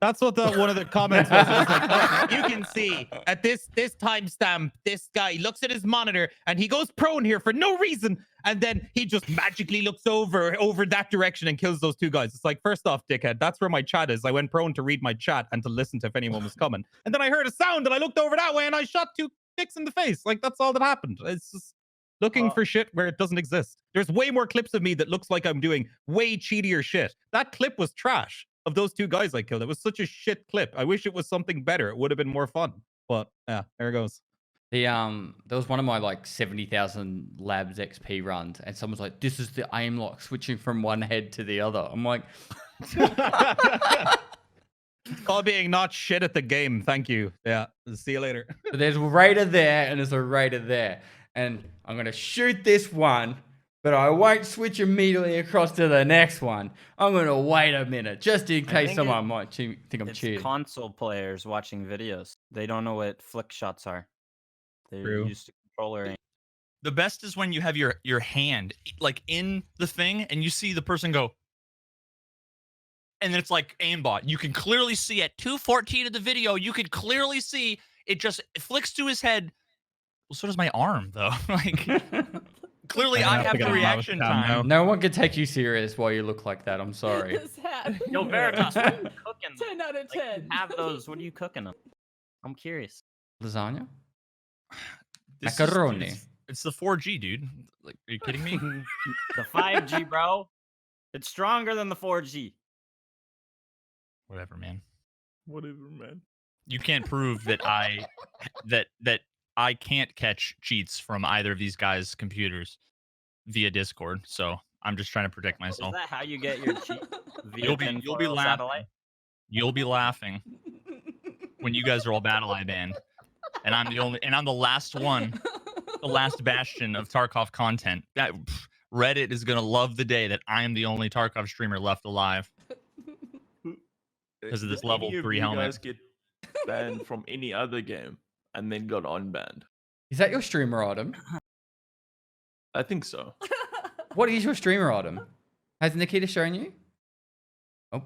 that's what one of the comments was. It was like, "Oh, you can see at this timestamp, this guy looks at his monitor and he goes prone here for no reason, and then he just magically looks over that direction and kills those two guys." It's like, first off, dickhead, that's where my chat is. I went prone to read my chat and to listen to if anyone was coming, and then I heard a sound and I looked over that way and I shot two dicks in the face. Like, that's all that happened. It's just looking for shit where it doesn't exist. There's way more clips of me that looks like I'm doing way cheatier shit. That clip was trash of those two guys I killed. It was such a shit clip. I wish it was something better. It would have been more fun. But yeah, there it goes. There was one of my like 70,000 labs XP runs, and someone's like, "This is the aim lock, switching from one head to the other." I'm like, It's called being not shit at the game. Thank you. Yeah. See you later. there's a raider there and there's a raider there, and I'm gonna shoot this one, but I won't switch immediately across to the next one. I'm gonna wait a minute just in case think someone might think I'm It's cheating. console players watching videos. They don't know what flick shots are. They're True. used to controller aim. The best is when you have your hand like in the thing and you see the person go, and then it's like aimbot. You can clearly see at 2:14 of the video, you can clearly see it just flicks to his head. Well, so does my arm though. Like, clearly I have get the a mouse reaction cam time. now. No one can take you serious while you look like that. I'm sorry. his hat. Yo, Veritas, what are you cooking? 10 out of Like, you 10. have those. What are you cooking them? I'm curious. Lasagna? This is- Macaroni. It's the 4G, dude. Like, are you kidding me? The 5G, bro. It's stronger than the 4G. Whatever, man. Whatever, man. You can't prove that that I can't catch cheats from either of these guys' computers via Discord. So I'm just trying to protect Is myself. that how you get your cheat? Via You'll be tinfoil laughing. satellite? You'll be laughing when you guys are all battle eye banned, and I'm the last one, the last bastion of Tarkov content. Reddit is gonna love the day that I am the only Tarkov streamer left alive. Because of this Did level any of 3 you helmet. guys get banned from any other game and then got unbanned? Is that your streamer item? I think so. What is your streamer item? Has Nikita shown you? Oh.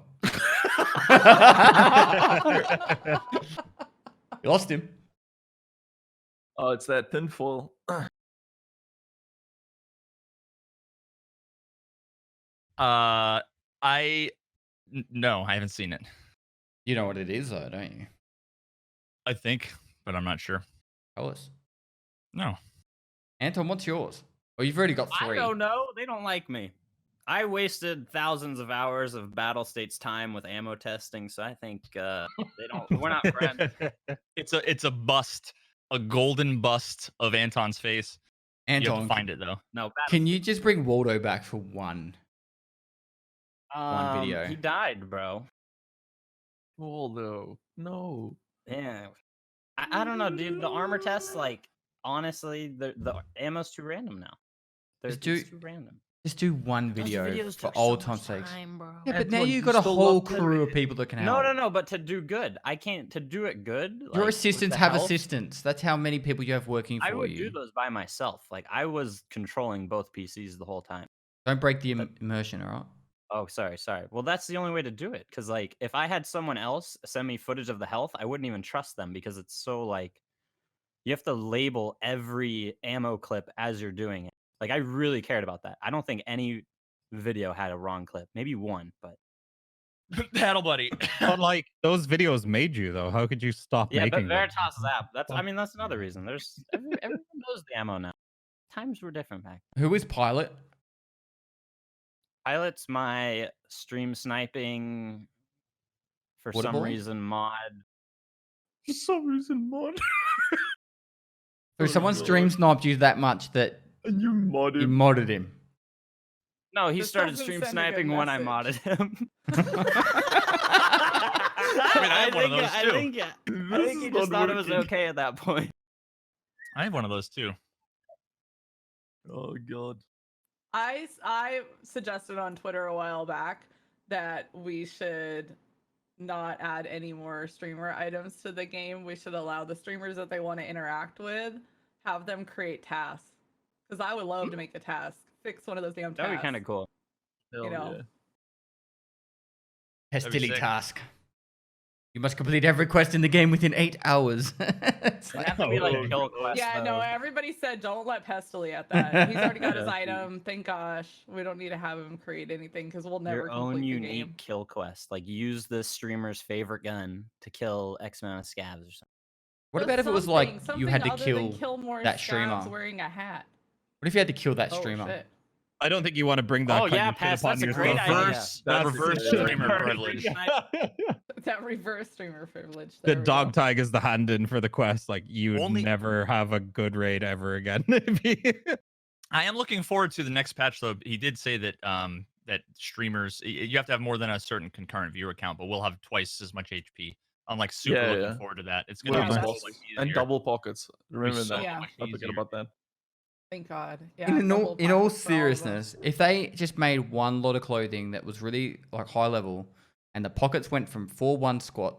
You lost him. Oh, it's that tinfoil. No, I haven't seen it. You know what it is, though, don't you? I think, but I'm not sure. Tell us. No. Anton, what's yours? Oh, you've already got 3. I don't know. They don't like me. I wasted thousands of hours of Battle States time with ammo testing, so I think they don't. We're not friends. It's a bust, a golden bust of Anton's face. You have to Anton, find it though. No. can you just bring Waldo back for one video? He died, bro. Waldo, no. Yeah. I don't know, dude. The armor tests, like, honestly, the ammo's too random now. Just It's too random. Just do one video videos for took so old much time's sake. time, bro. Yeah, but now Anton, you've you got a still whole love crew of people that can help. No, but to do good, I can't. To do it good, Your like, with assistants the have health, assistants. That's how many people you have working I for would you. do those by myself. Like, I was controlling both PCs the whole time. Don't break the immersion, all right? Oh, sorry. Well, that's the only way to do it. Because, like, if I had someone else send me footage of the health, I wouldn't even trust them because it's so, like, you have to label every ammo clip as you're doing it. Like, I really cared about that. I don't think any video had a wrong clip. Maybe one, but Battle buddy. But like those videos made you though. How could you stop yeah. But making them? Veritas' app. That's another reason. There's everyone knows the ammo now. Times were different back then. Who is Pilot? Pilot's my stream sniping for Water some boy? reason mod. For some reason, mod. So someone stream sniped you that much that And you modded. you modded him. No, he This started doesn't stream send a good sniping when I message. modded him. I have one of those, I too. think This he is just not thought it was working. okay at that point. I have one of those too. Oh god. I suggested on Twitter a while back that we should not add any more streamer items to the game. We should allow the streamers that they want to interact with, have them create tasks. Because I would love to make a task, fix one of those damn tasks. That'd be kind of cool. Hell know. yeah. That'd be Pestily sick. task. You must complete every quest in the game within 8 hours. It's It'd like, have to be like Oh, kill God. quest. Yeah, no, though. everybody said don't let Pestily at that. He's already got his Yeah, item. Thank gosh. We don't need to have him create anything because we'll never Your own complete the unique game. kill quest. Like, use this streamer's favorite gun to kill X amount of scabs or something. what But about if it was like something- you had to something other than kill more that scabs streamer? wearing a hat? What if you had to kill that Oh, streamer? shit. I don't think you want to bring that Oh, kind yeah, of shit Paz, upon that's a great yourself. idea. Reverse, That's reverse the streamer perfect privilege. That reverse streamer privilege. The There we dog go. tag is the hand in for the quest. Like you would Only- never have a good raid ever again. I am looking forward to the next patch though. He did say that that streamers you have to have more than a certain concurrent viewer count, but we'll have twice as much HP. I'm like super Yeah, looking yeah. forward to that. It's Well, gonna be Yeah, so that's- much and easier. double pockets. Remember so that. Yeah. much I forget easier. about that. Thank God. Yeah. In all, double in all points for all of us. seriousness, if they just made one lot of clothing that was really like high level, and the pockets went from 4 one squares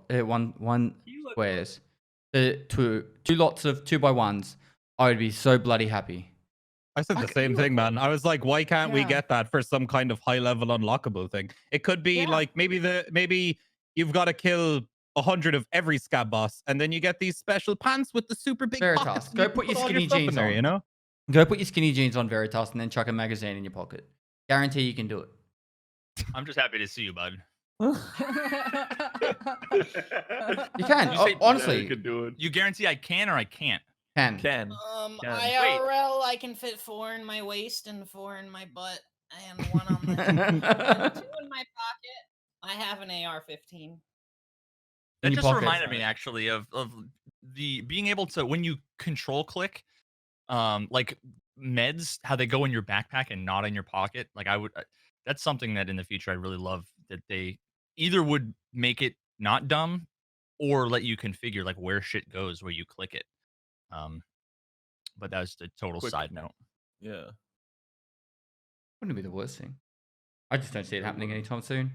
to 2 lots of 2x1s, I would be so bloody happy. I said the Fuck, same you thing, look man. I was like, why can't we Yeah. get that for some kind of high level unlockable thing? It could be Yeah. like maybe you've got to kill 100 of every scab boss, and then you get these special pants with the super big Veritas, pockets. and go you can put your all skinny stuff in jeans there, on. you know? Go put your skinny jeans on, Veritas, and then chuck a magazine in your pocket. Guarantee you can do it. I'm just happy to see you, bud. You can. You say- Honestly, Yeah, you could do it. You guarantee I can or I can't? can. Can. Yeah. IRL, I can fit 4 in my waist and 4 in my butt and 1 on the and 2 in my pocket. I have an AR-15. That In your just pocket. reminded me actually of the being able to when you control click, like meds, how they go in your backpack and not in your pocket. Like that's something that in the future I'd really love that they either would make it not dumb or let you configure like where shit goes where you click it. But that was a total Quick. side note. Yeah. Wouldn't be the worst thing. I just don't see it happening anytime soon.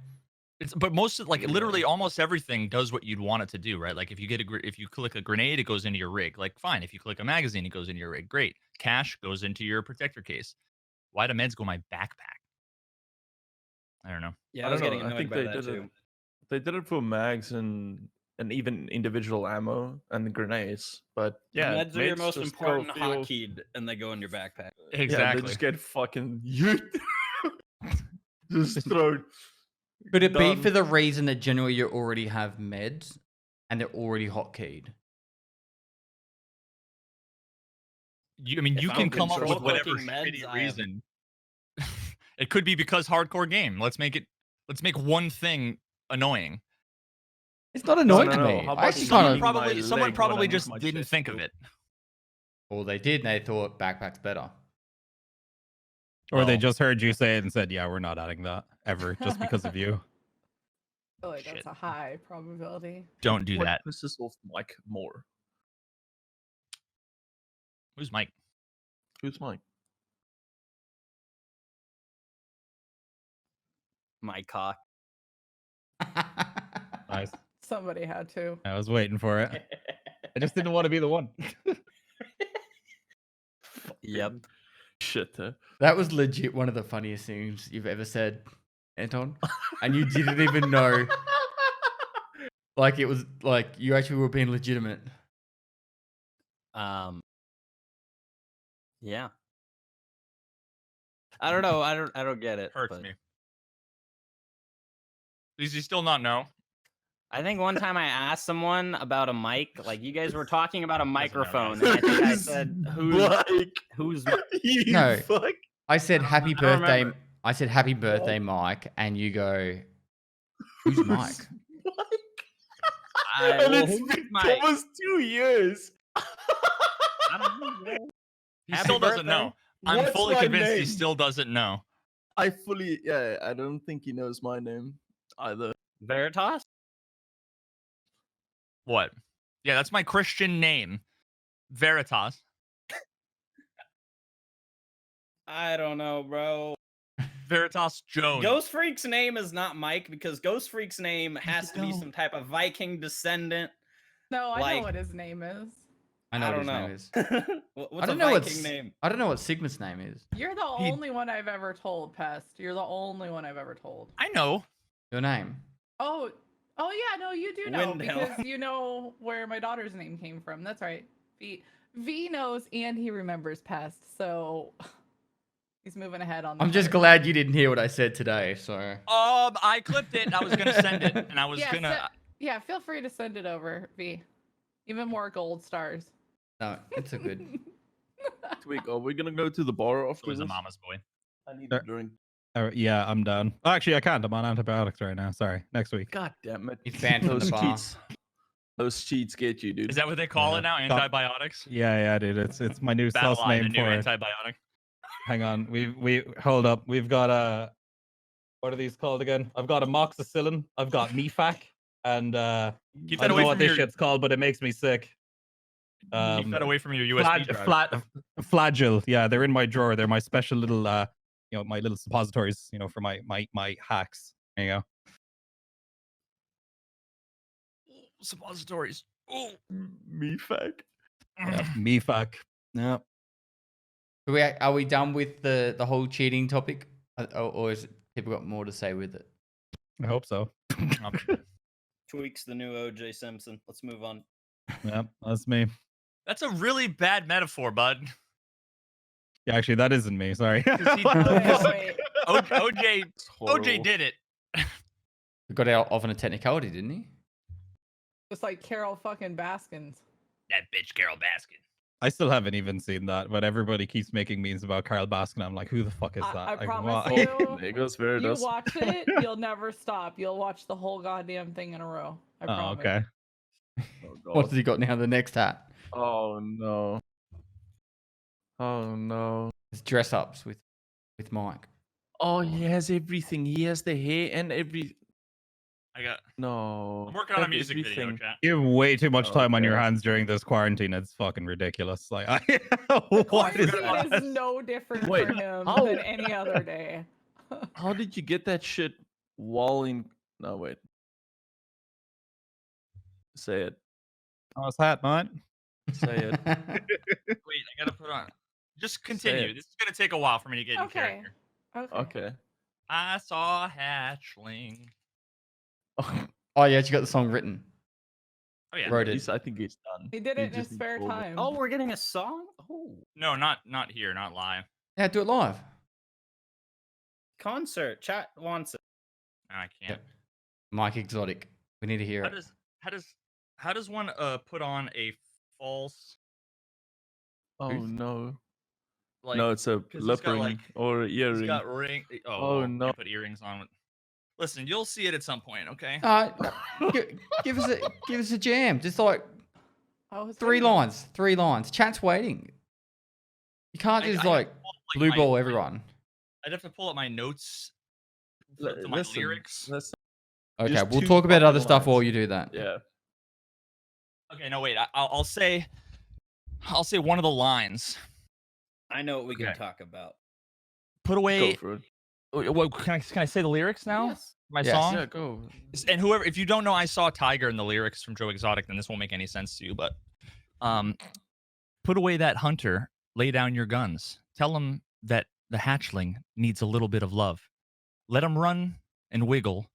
But most of, like Yeah. literally almost everything does what you'd want it to do, right? Like if you get if you click a grenade, it goes into your rig. Like fine, if you click a magazine, it goes into your rig. Great. Cash goes into your protector case. Why do meds go in my backpack? I don't know. Yeah, I I was don't getting know. I annoyed think by they that did too. it. They did it for mags and even individual ammo and grenades. But yeah, Meds are your meds most just go important feel- hotkeyed, and they go in your backpack. Yeah, they Exactly. just get fucking just thrown. Could it be Done. for the reason that generally you already have meds and they're already hotkeyed? I mean, If you I'm can come up with control whatever clicking meds, shitty I am. reason. It could be because hardcore game. Let's make one thing annoying. It's not annoying no, to no. me. How I about actually Someone kind of. my probably leg when I need just my didn't chest think of tube? it. Well, they did, and they thought backpack's better. Or they Well, just heard you say it and said, "Yeah, we're not adding that ever," just because of you. I feel like Shit. that's a high probability. don't do What that. pisses off Mike more? Who's Mike? Who's Mike? My cock. Nice. Somebody had to. I was waiting for it. I just didn't want to be the one. Yep. Fucking Shit. That was legit one of the funniest things you've ever said, Anton. And you didn't even know. Like it was like you actually were being legitimate. Yeah. I don't know. I don't get it. Hurts but me. Does he still not know? I think one time I asked someone about a mic, like you guys were talking about a know, microphone, guys. and I think I said, "Who's Mike?" You No. fuck. I said happy I don't birthday. remember. I said happy birthday, Mike, and you go, "Who's Mike?" And well, it's who's been Mike? almost 2 years. I don't know. He Happy still doesn't birthday. know. I'm What's fully my convinced he name? still doesn't know. I don't think he knows my name either. Veritas? What? Yeah, that's my Christian name. Veritas. I don't know, bro. Veritas Jones. Ghost Freak's name is not Mike because Ghost Freak's name has to be don't. some type of Viking descendant. No, I Like- know what his name is. I know what his don't name know. is. What's I don't a know Viking what's name? I don't know what Sigma's name is. You're the He- only one I've ever told, Pest. You're the only one I've ever told. I know. Your name. Oh yeah, no, you do know Windhelm. because you know where my daughter's name came from. That's right. V knows and he remembers Pest, so he's moving ahead on. I'm just glad you didn't hear what I said today. So I clipped it. I was gonna send it, and I was gonna. Yeah, feel free to send it over, V. Even more gold stars. no, it's a good. Twig, are we gonna go to the bar after Always a this? mama's boy. I need a drink. Yeah, I'm down. Oh, actually, I can't. I'm on antibiotics right now. Sorry. Next week. God damn it. He's banned from the Those bar. cheats. Those cheats get you, dude. Is that what they call Yeah. it now? Antibiotics. Yeah, dude. It's my new Battle sus line, the name new for it. antibiotic. Hang on. We hold up. We've got what are these called again? I've got amoxicillin. I've got Mefac, and Keep I that don't away know what from this your. shit's called, but it makes me sick. Keep that away from your USB drive. Flagell. Yeah, they're in my drawer. They're my special little my little suppositories, for my hacks. There you go. Suppositories. Oh. Me fuck. Yeah, Mefac. Yeah. Are we done with the whole cheating topic, or is people got more to say with it? I hope so. Tweaks the new OJ Simpson. Let's move on. Yeah, that's me. That's a really bad metaphor, bud. Yeah, actually, that isn't me. Sorry. Wait. OJ did it. He got out off on a technicality, didn't he? Just like Carol fucking Baskins. That bitch, Carol Baskin. I still haven't even seen that, but everybody keeps making memes about Carl Baskin. I'm like, who the fuck is that? I Like, promise why? you, There goes you Veritas. watch it, you'll never stop. You'll watch the whole goddamn thing in a row. I Oh, promise. okay. Oh, What's God. he got now? The next hat. Oh no. Oh no. It's dress ups with Mike. Oh, he has everything. He has the hair and every. I'm No. working on a Have music video, everything. chat. You have way too much time on your Okay. hands during this quarantine. It's fucking ridiculous. Like, what Quarantine is that? is no different Wait, for him how- than any other day. How did you get that shit while in? No, wait. Say it. How's that, mate? Say it. Wait, I gotta put on. Just continue. it. This is gonna take a while for me to get in Okay. character. Okay. Okay. I saw a hatchling. Oh yeah, you got the song written. Oh yeah. Wrote it. I think he's done. He did He it in his just spare told me. time. Oh, we're getting a song? Oh. No, not here, not live. Yeah, do it live. Concert. Chat wants it. No, I can't. Mike Exotic. We need to hear How it. does one put on a false Oh Tooth? no. Like, No, it's a 'cause he's lip got, ring like- or he's earring. got ring. Oh, Oh, well, no. can't put earrings on. Listen, you'll see it at some point, okay? Give us a jam. Just like I was 3 waiting. lines. 3 lines. Chat's waiting. You can't I- just I have like to pull up, blue my- ball my- everyone. I'd have to pull up my notes to my Listen, lyrics. listen. Okay, Just we'll 2 talk about other fucking stuff while lines. you do that. Yeah. Okay, no, wait. I'll say one of the lines. I know what we can Okay. talk about. Put away. Go for it. What can I say the lyrics now? Yes. My Yes. song. Yeah, go. And whoever, if you don't know, I saw Tiger in the lyrics from Joe Exotic, then this won't make any sense to you. But, put away that hunter. Lay down your guns. Tell him that the hatchling needs a little bit of love. Let him run and wiggle.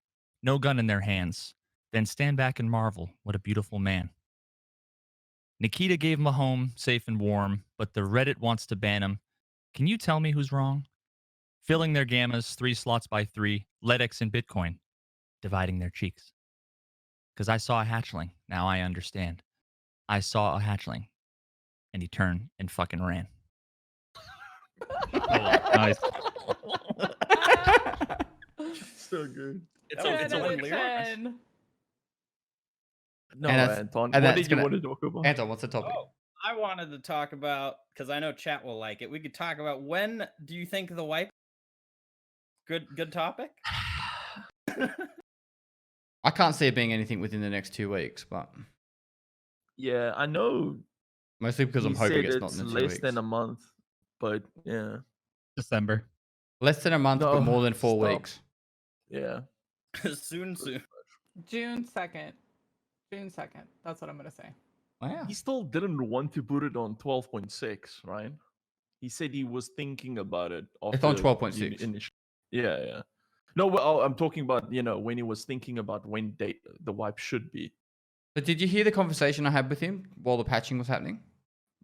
No gun in their hands. Then stand back and marvel. What a beautiful man. Nikita gave him a home, safe and warm, but the Reddit wants to ban him. Can you tell me who's wrong? Filling their gammas 3 slots by 3, LEDX and Bitcoin, dividing their cheeks. Because I saw a hatchling. Now I understand. I saw a hatchling. And he turned and fucking ran. Nice. So good. It's That a, was it's a 10 out win. of lyrics. 10. No, And that's- Anton. and What that's did you gonna- want to talk about? Anton, what's the topic? Oh, I wanted to talk about, because I know chat will like it. We could talk about, when do you think the wipe? Good topic. I can't see it being anything within the next 2 weeks, but Yeah, I know. mostly because I'm he hoping said it's not in the 2 less weeks. than a month, but yeah, December. Less than a month, but No, more than 4 stop. weeks. yeah. soon. June 2nd. June 2nd. That's what I'm going to say. Wow. He still didn't want to put it on 12.6, right? He said he was thinking about it. It's on after 12.6. Yeah, yeah. No, well, I'm talking about, when he was thinking about when the wipe should be. But did you hear the conversation I had with him while the patching was happening?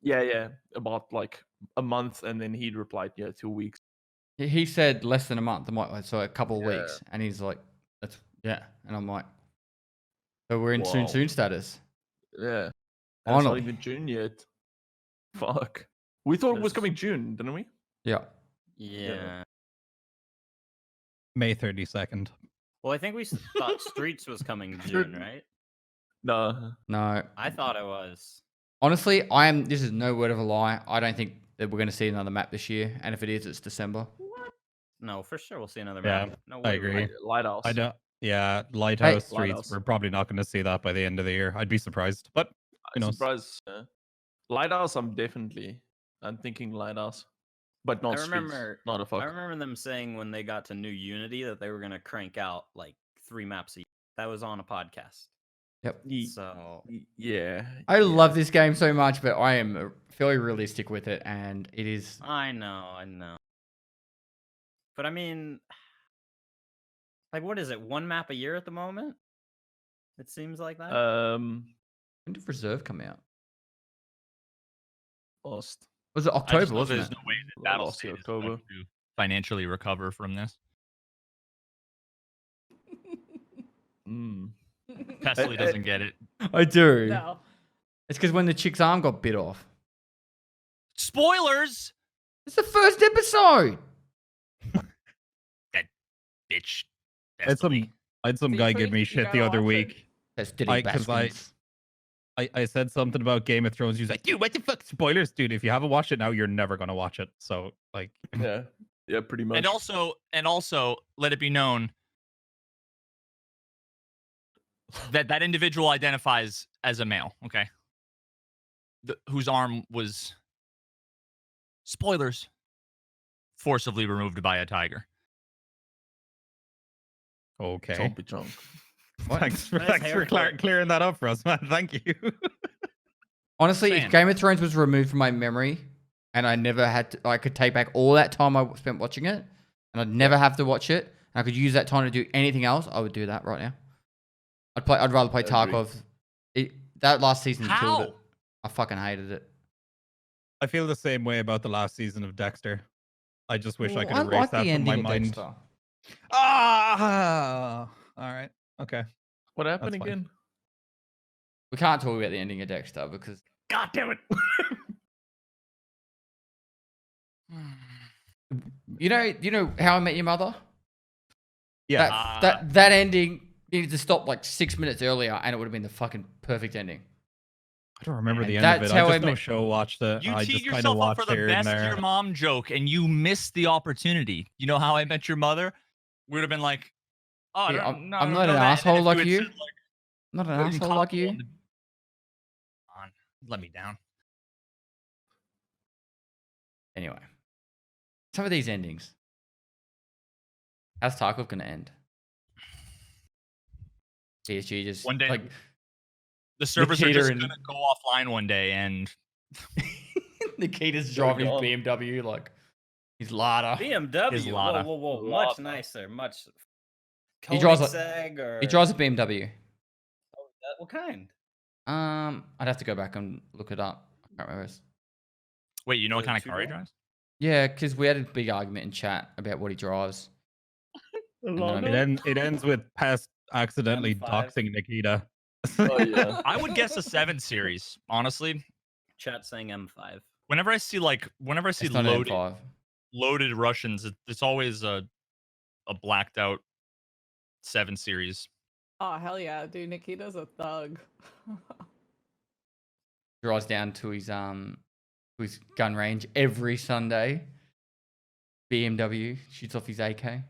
Yeah, yeah. About like a month, and then he replied, 2 weeks. He said less than a month, so a couple of Yeah. weeks, and he's like, "That's yeah," and I'm like, "So we're in Wow. soon status." Yeah. And it's not Finally. even June yet. Fuck. We thought it was There's- coming June, didn't we? Yeah. Yeah. May 32nd. Well, I think we thought Streets was coming June, right? No. No. I thought it was. Honestly, this is no word of a lie. I don't think that we're going to see another map this year, and if it is, it's December. No, for sure we'll see another Yeah, map. No I way, agree. right? Lighthouse. I don't. Yeah, Lighthouse Streets. Lighthouse. We're probably not going to see that by the end of the year. I'd be surprised, but who I'm knows? surprised. Lighthouse, I'm thinking Lighthouse. But not Streets. remember- Not a fuck. I remember them saying when they got to New Unity that they were going to crank out like 3 maps a year. That was on a podcast. Yep. So Yeah. I love this game so much, but I am fairly realistic with it, and it is. I know. But I mean, like, what is it? 1 map a year at the moment? It seems like that. Um, When did Reserve come out? Lost. Was it I just October? know Wasn't there's it? no way that I Battle lost State in is going October. to financially recover from this. Mm. Pestily doesn't get it. I do. No. It's because when the chick's arm got bit off. Spoilers, It's the first episode. bitch. I had Pestily. some See, guy Tweak, give me you shit gotta the other watch it. week. That's Diddy Because Baskins. I said something about Game of Thrones. He was like, dude, what the fuck? Spoilers, dude. If you haven't watched it now, you're never going to watch it. So, like, Yeah. Yeah, pretty much. And also, let it be known that individual identifies as a male. Okay, whose arm was, spoilers, forcibly removed by a tiger. okay. Chompy chomp. Thanks for, Nice thanks hair for for it. clearing that up for us, man. Thank you. Honestly, Fan. if Game of Thrones was removed from my memory, and I never had to, I could take back all that time I spent watching it, and I'd never have to watch it, and I could use that time to do anything else, I would do that right now. I'd rather play I agree. Tarkov. That last season killed How? it. I fucking hated it. I feel the same way about the last season of Dexter. I just wish I Well, could erase like that the from my ending of mind. Dexter. Ah, all right. Okay. What happened That's fine. again? We can't talk about the ending of Dexter because God damn it. You know How I Met Your Mother? Yeah. That ending needed to stop like 6 minutes earlier, and it would have been the fucking perfect ending. I don't remember the And end of that's it. how I I just know met- show watched it. You I teed just kind of yourself up watched for the here and best there. your mom joke, and you missed the opportunity. You know How I Met Your Mother? We would have been like, oh, I Yeah, don't, no, I'm I not don't know an that. And then asshole if like had you. said, Not an William asshole like Conwell you. on the- on, let me down. Anyway, some of these endings. How's Tarkov gonna end? PSG just One day, like the servers are Nikita just and- gonna go offline one day, and Nikita's They're driving his gone. BMW like his Lada. BMW. Whoa, Lada. whoa, whoa! Lada. Much nicer. Much. He drives a- Koenigsegg or He drives a BMW. what kind? I'd have to go back and look it up. I can't remember. wait, you know what The kind of car he two-door? drives? Yeah, because we had a big argument in chat about what he drives. then I mean- It ends with Pest accidentally M5. doxing Nikita. Oh yeah. I would guess a 7 Series, honestly. Chat saying M5. Whenever I see It's not an M5. loaded Russians, it's always a blacked out 7 Series. Oh hell yeah, dude! Nikita's a thug. Drives down to his gun range every Sunday. BMW shoots off his AK.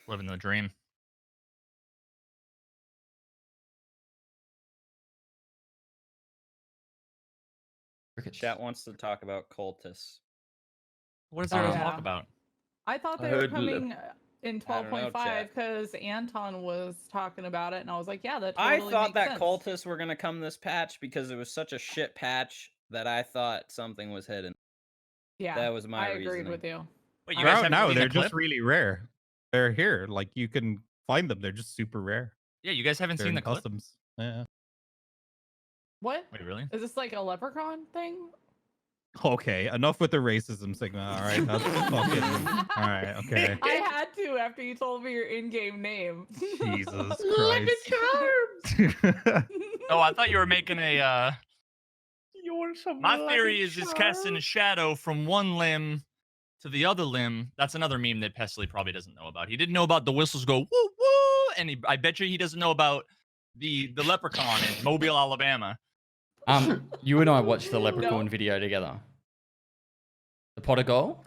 Living the dream. Crickets. Chat wants to talk about cultists. What is there to Yeah. talk about? I thought I they were heard coming in I don't know, 12.5 chat. because Anton was talking about it, and I was like, yeah, that I totally thought makes that sense. cultists were gonna come this patch because it was such a shit patch that I thought something was hidden. Yeah, That was my I agreed reasoning. with you. Wait, They're you guys out haven't now. seen They're the clip? just really rare. They're here. Like you can find them. They're just super rare. Yeah, you guys haven't They're seen in the clip? customs. Yeah. What? Wait, really? Is this like a leprechaun thing? Okay, enough with the racism, Sigma. All right, that's fucking. All right, okay. I had to after you told me your in-game name. Jesus Lucky Christ. Oh, I thought you were making a. You're some My lucky theory is it's casting charm. a shadow from one limb to the other limb. That's another meme that Pestily probably doesn't know about. He didn't know about the whistles go woo woo, and I bet you he doesn't know about the leprechaun in Mobile, Alabama. You and I watched the leprechaun video together. The pot of gold.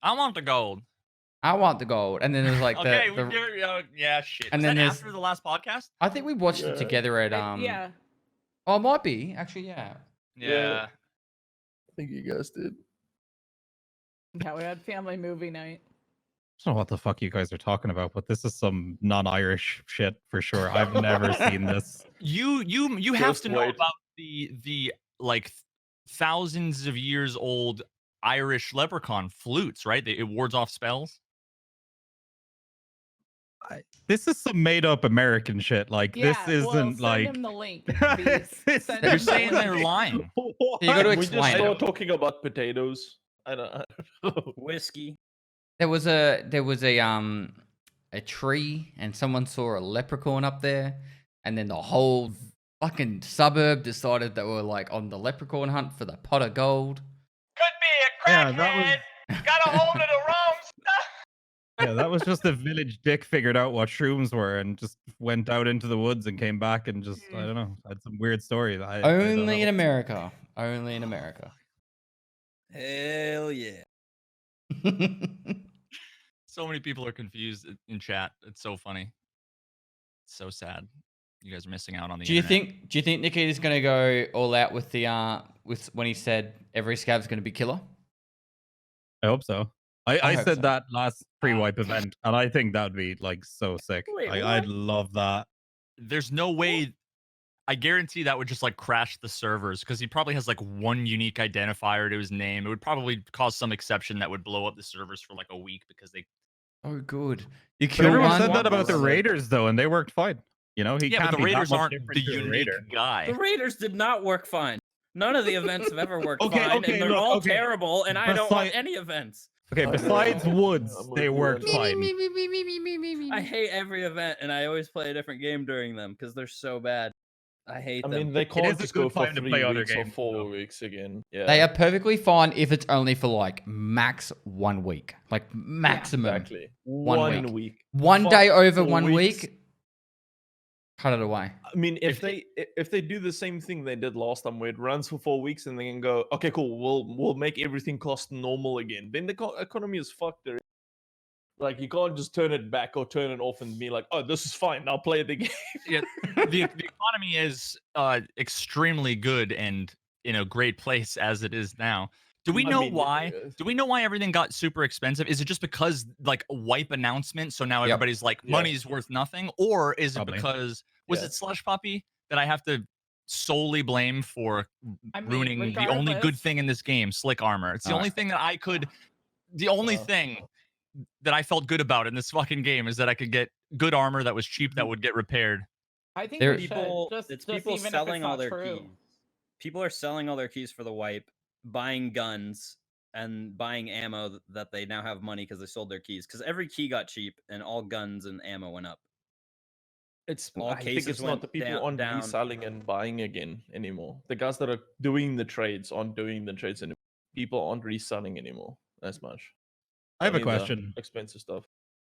I want the gold. I want the gold, and then there's like Okay, yeah, shit. and Was then that there's- after the last podcast? I think we watched it Yeah. together at Yeah. Oh, it might be actually. Yeah. Yeah. I think you guys did. Yeah, we had family movie night. I don't know what the fuck you guys are talking about, but this is some non-Irish shit for sure. I've never seen this. You have Just to know wait. about the like thousands of years old Irish leprechaun flutes, right? It wards off spells. This is some made-up American shit. Like Yeah, this isn't well, send like. him the link. It's- Please. Send You're him the saying link. they're lying. You gotta We just explain it. started talking about potatoes. I don't know. Whiskey. There was a tree, and someone saw a leprechaun up there, and then the whole fucking suburb decided they were like on the leprechaun hunt for the pot of gold. Could be a Yeah, that Got a hold of the wrong stuff. Yeah, that was just a village dick figured out what shrooms were and just went out into the woods and came back and just I don't know, had some weird story. I don't Only in know. America. Only in America. Hell yeah. So many people are confused in chat. It's so funny. It's so sad. You guys are missing out on the Do you internet. think Nikita's gonna go all out with the with when he said every scab's gonna be killer? I hope so. I hope said so. that last pre-wipe event, and I think that'd be like so sick. Wait, I'd what? love that. There's no way. I guarantee that would just like crash the servers because he probably has like one unique identifier to his name. It would probably cause some exception that would blow up the servers for like a week because they. Oh, good. You But kill everyone one. said that about the Wonder. Raiders though, and they worked fine. You know, he Yeah, can't but the be that Raiders much aren't different the to a unique Raider. guy. The Raiders did not work fine. None of the events have ever worked Okay, fine, okay, and they're look, all okay. terrible, and I don't want Beside- any events. Okay, I besides know. Woods, I'm they with you worked on fine. I hate every event, and I always play a different game during them because they're so bad. I hate I them. mean, they is can't a just good go for time to 3 play other weeks or games, 4 though. weeks again. Yeah, They are perfectly fine if it's only for like max 1 week, like maximum exactly. 1 week. week. One Fuck day over 4 1 weeks. week, cut it away. I mean, If if they do the same thing they did last time, where it runs for 4 weeks and they can go, okay, cool, we'll make everything cost normal again. Then the economy is fucked. Like, you can't just turn it back or turn it off and be like, oh, this is fine. I'll play the game. Yeah, the economy is extremely good and in a great place as it is now. Do we I know mean, why? Do we know why everything got super expensive? Is it just because like a wipe announcement, so now Yep. everybody's like Yeah. money's worth nothing, or is it Probably. because was Yeah. it Slush Puppy that I have to solely blame for I mean, ruining the only good regardless- thing in this game, Slick Armor? It's the only Alright. thing that I could. The only thing that I felt good about in this fucking game is that I could get good armor that was cheap that would get repaired. I think There- we should. People, Just, it's just people even if selling it's all not their true. keys. People are selling all their keys for the wipe, buying guns, and buying ammo that they now have money because they sold their keys. Because every key got cheap, and all guns and ammo went up. It's All I think cases it's not went the people down- aren't down. reselling and buying again anymore. The guys that are doing the trades aren't doing the trades anymore. People aren't reselling anymore as much. I have a Only the question. Expensive stuff.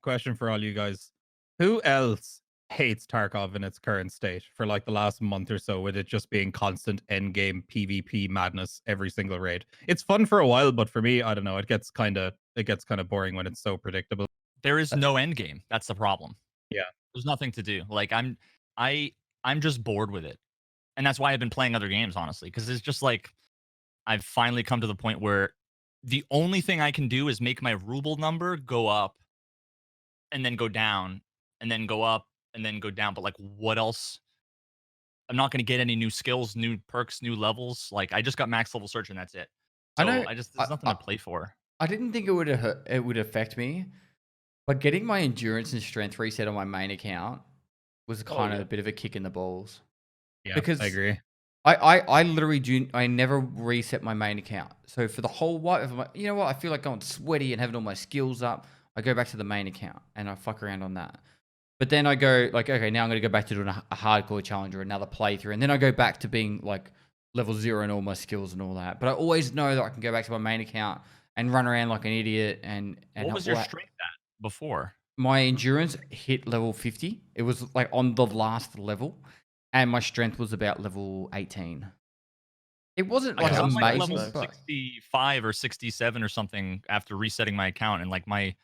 Question for all you guys. Who else hates Tarkov in its current state for like the last month or so, with it just being constant endgame PvP madness every single raid? It's fun for a while, but for me, I don't know, it gets kind of boring when it's so predictable. There is no end game. That's the problem. Yeah. There's nothing to do. Like I'm just bored with it. And that's why I've been playing other games, honestly, because it's just like I've finally come to the point where the only thing I can do is make my ruble number go up and then go down and then go up and then go down. But like, what else? I'm not going to get any new skills, new perks, new levels. Like, I just got max level search and that's it. I So know- there's nothing to play for. I didn't think it would affect me, but getting my endurance and strength reset on my main account was kind of yeah. a bit of a kick in the balls. Yeah, Because I agree. I literally do. I never reset my main account. So for the whole while, if I'm like, you know what, I feel like going sweaty and having all my skills up, I go back to the main account and I fuck around on that. But then I go like, okay, now I'm going to go back to doing a hardcore challenge or another playthrough, and then I go back to being like level 0 and all my skills and all that. But I always know that I can go back to my main account and run around like an idiot. And What was your strength at before? My endurance hit level 50. It was like on the last level. And my strength was about level 18. It wasn't like I'm like amazing. level but 65 or 67 or something after resetting my account, and like my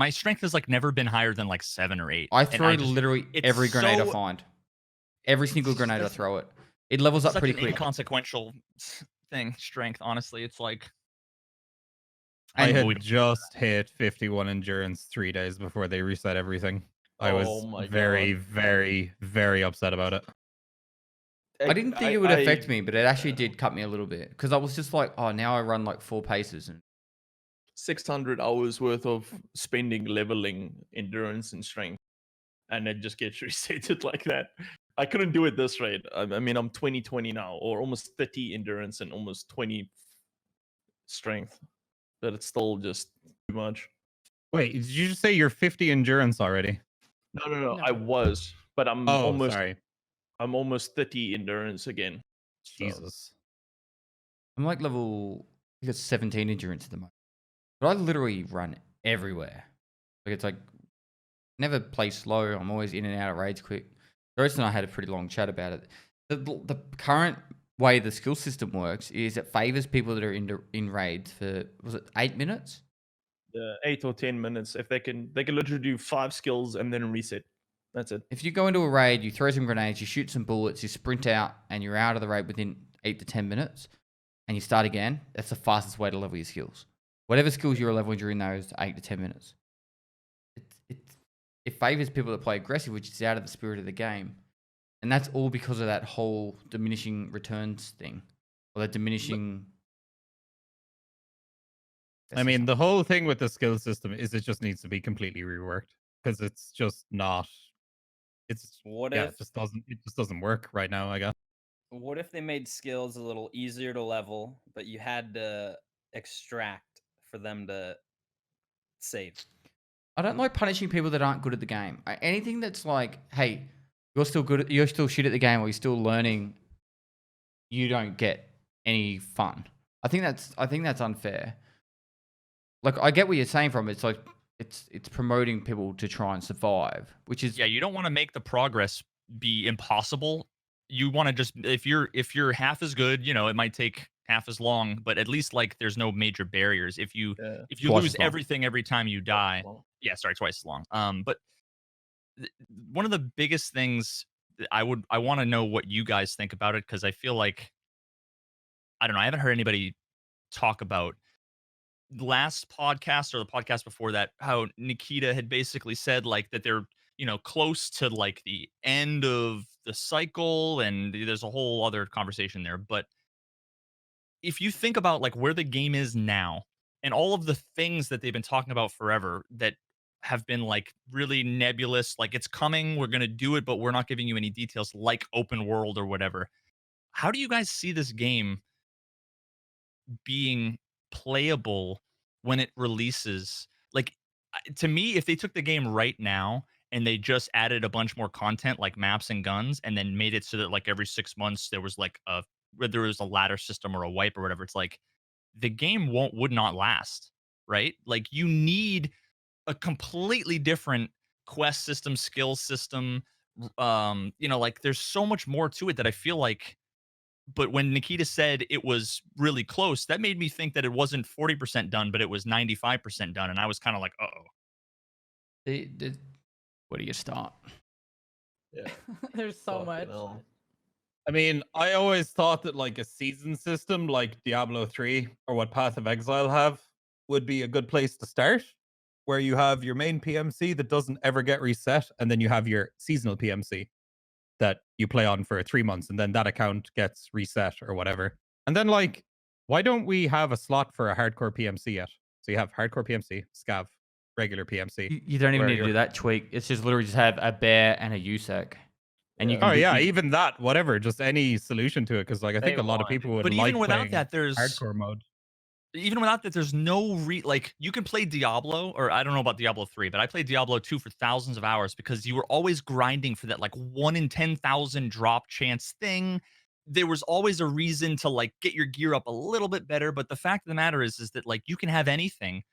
strength has like never been higher than like 7 or 8. I And throw just- literally it's every grenade I so- find. Every single grenade I throw it. It levels up such pretty an quick. inconsequential thing. Strength, honestly, it's like I And had we- just hit 51 endurance 3 days before they reset everything. I was Oh my very, God. very, very upset about it. I didn't think it would affect me, but it actually did cut me a little bit. Because I was just like, oh, now I run like 4 paces. And 600 hours worth of spending leveling endurance and strength, and it just gets resetted like that. I couldn't do it this rate. I mean, I'm 20 now, or almost 30 endurance and almost 20 strength, but it's still just too much. Wait, did you just say you're 50 endurance already? No. I was, but I'm Sorry. I'm almost 30 endurance again. So, Jesus. I'm like level, I think it's 17 endurance at the moment. But I literally run everywhere. Like it's like, never play slow. I'm always in and out of raids quick. Ghost and I had a pretty long chat about it. The current way the skill system works is it favors people that are in raids for, was it 8 minutes? 8 or 10 minutes. If they can literally do 5 skills and then reset. That's it. If you go into a raid, you throw some grenades, you shoot some bullets, you sprint out, and you're out of the raid within 8 to 10 minutes, and you start again, that's the fastest way to level your skills. Whatever skills you're leveling during those 8 to 10 minutes. It favors people that play aggressive, which is out of the spirit of the game. And that's all because of that whole diminishing returns thing. Or that diminishing... I mean, the whole thing with the skill system is it just needs to be completely reworked, because it's just not. It's What yeah, if it just doesn't work right now, I guess. what if they made skills a little easier to level, but you had to extract for them to save? I don't like punishing people that aren't good at the game. Anything that's like, hey, you're still good. You're still shit at the game, or you're still learning. You don't get any fun. I think that's unfair. Like, I get what you're saying from it. It's like it's promoting people to try and survive, which is Yeah, you don't want to make the progress be impossible. You want to just if you're half as good, it might take half as long, but at least like there's no major barriers. If you Yeah. if you Twice lose as long. everything every time you die, Well, yeah, sorry, twice as long. But one of the biggest things that I want to know what you guys think about it, because I feel like I don't know, I haven't heard anybody talk about last podcast or the podcast before that, how Nikita had basically said like that they're close to like the end of the cycle, and there's a whole other conversation there. But if you think about like where the game is now and all of the things that they've been talking about forever that have been like really nebulous, like it's coming, we're going to do it, but we're not giving you any details, like open world or whatever. How do you guys see this game being playable when it releases? Like, to me, if they took the game right now and they just added a bunch more content like maps and guns, and then made it so that like every 6 months there was like whether it was a ladder system or a wipe or whatever, it's like the game would not last, right? Like, you need a completely different quest system, skill system. Like there's so much more to it that I feel like. But when Nikita said it was really close, that made me think that it wasn't 40% done, but it was 95% done. And I was kind of like, uh-oh. Where do you start? yeah. There's so Fucking much. hell. I mean, I always thought that like a season system like Diablo 3 or what Path of Exile have would be a good place to start, where you have your main PMC that doesn't ever get reset, and then you have your seasonal PMC that you play on for 3 months, and then that account gets reset or whatever. And then like, why don't we have a slot for a hardcore PMC yet? So you have hardcore PMC, scav, regular PMC. You don't even where need to you're- do that tweak. It's just literally just have a bear and a USEC. And you Yeah. can Oh do, yeah, you- even that, whatever, just any solution to it, because like I think They a lot of want it. people would But like even without playing that, there's hardcore mode. even without that, there's no like you can play Diablo, or I don't know about Diablo 3, but I played Diablo 2 for thousands of hours because you were always grinding for that like 1 in 10,000 drop chance thing. There was always a reason to like get your gear up a little bit better. But the fact of the matter is that like you can have anything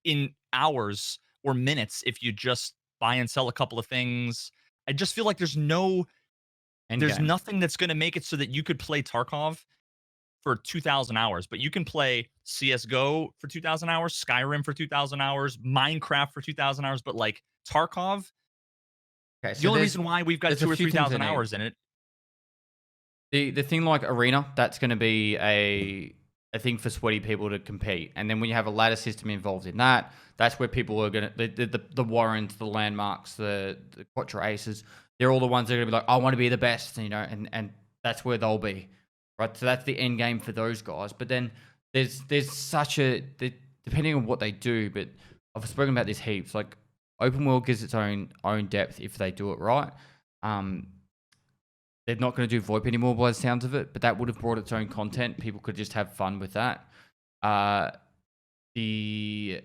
in hours or minutes if you just buy and sell a couple of things. I just feel like there's Endgame. nothing that's going to make it so that you could play Tarkov for 2,000 hours, but you can play CSGO for 2,000 hours, Skyrim for 2,000 hours, Minecraft for 2,000 hours, but like Tarkov, Okay, the only reason why we've got there's a 2 or few things 3,000 I need. hours in it. The thing like Arena, that's going to be a thing for sweaty people to compete. And then when you have a ladder system involved in that, that's where people are going to, the Warrens, the Landmarks, the Quattro Aces, they're all the ones that are going to be like, I want to be the best, and that's where they'll be. Right? So that's the end game for those guys. But then there's such depending on what they do, but I've spoken about this heaps, like open world gives its own depth if they do it right. They're not going to do VoIP anymore by the sounds of it, but that would have brought its own content. People could just have fun with that. The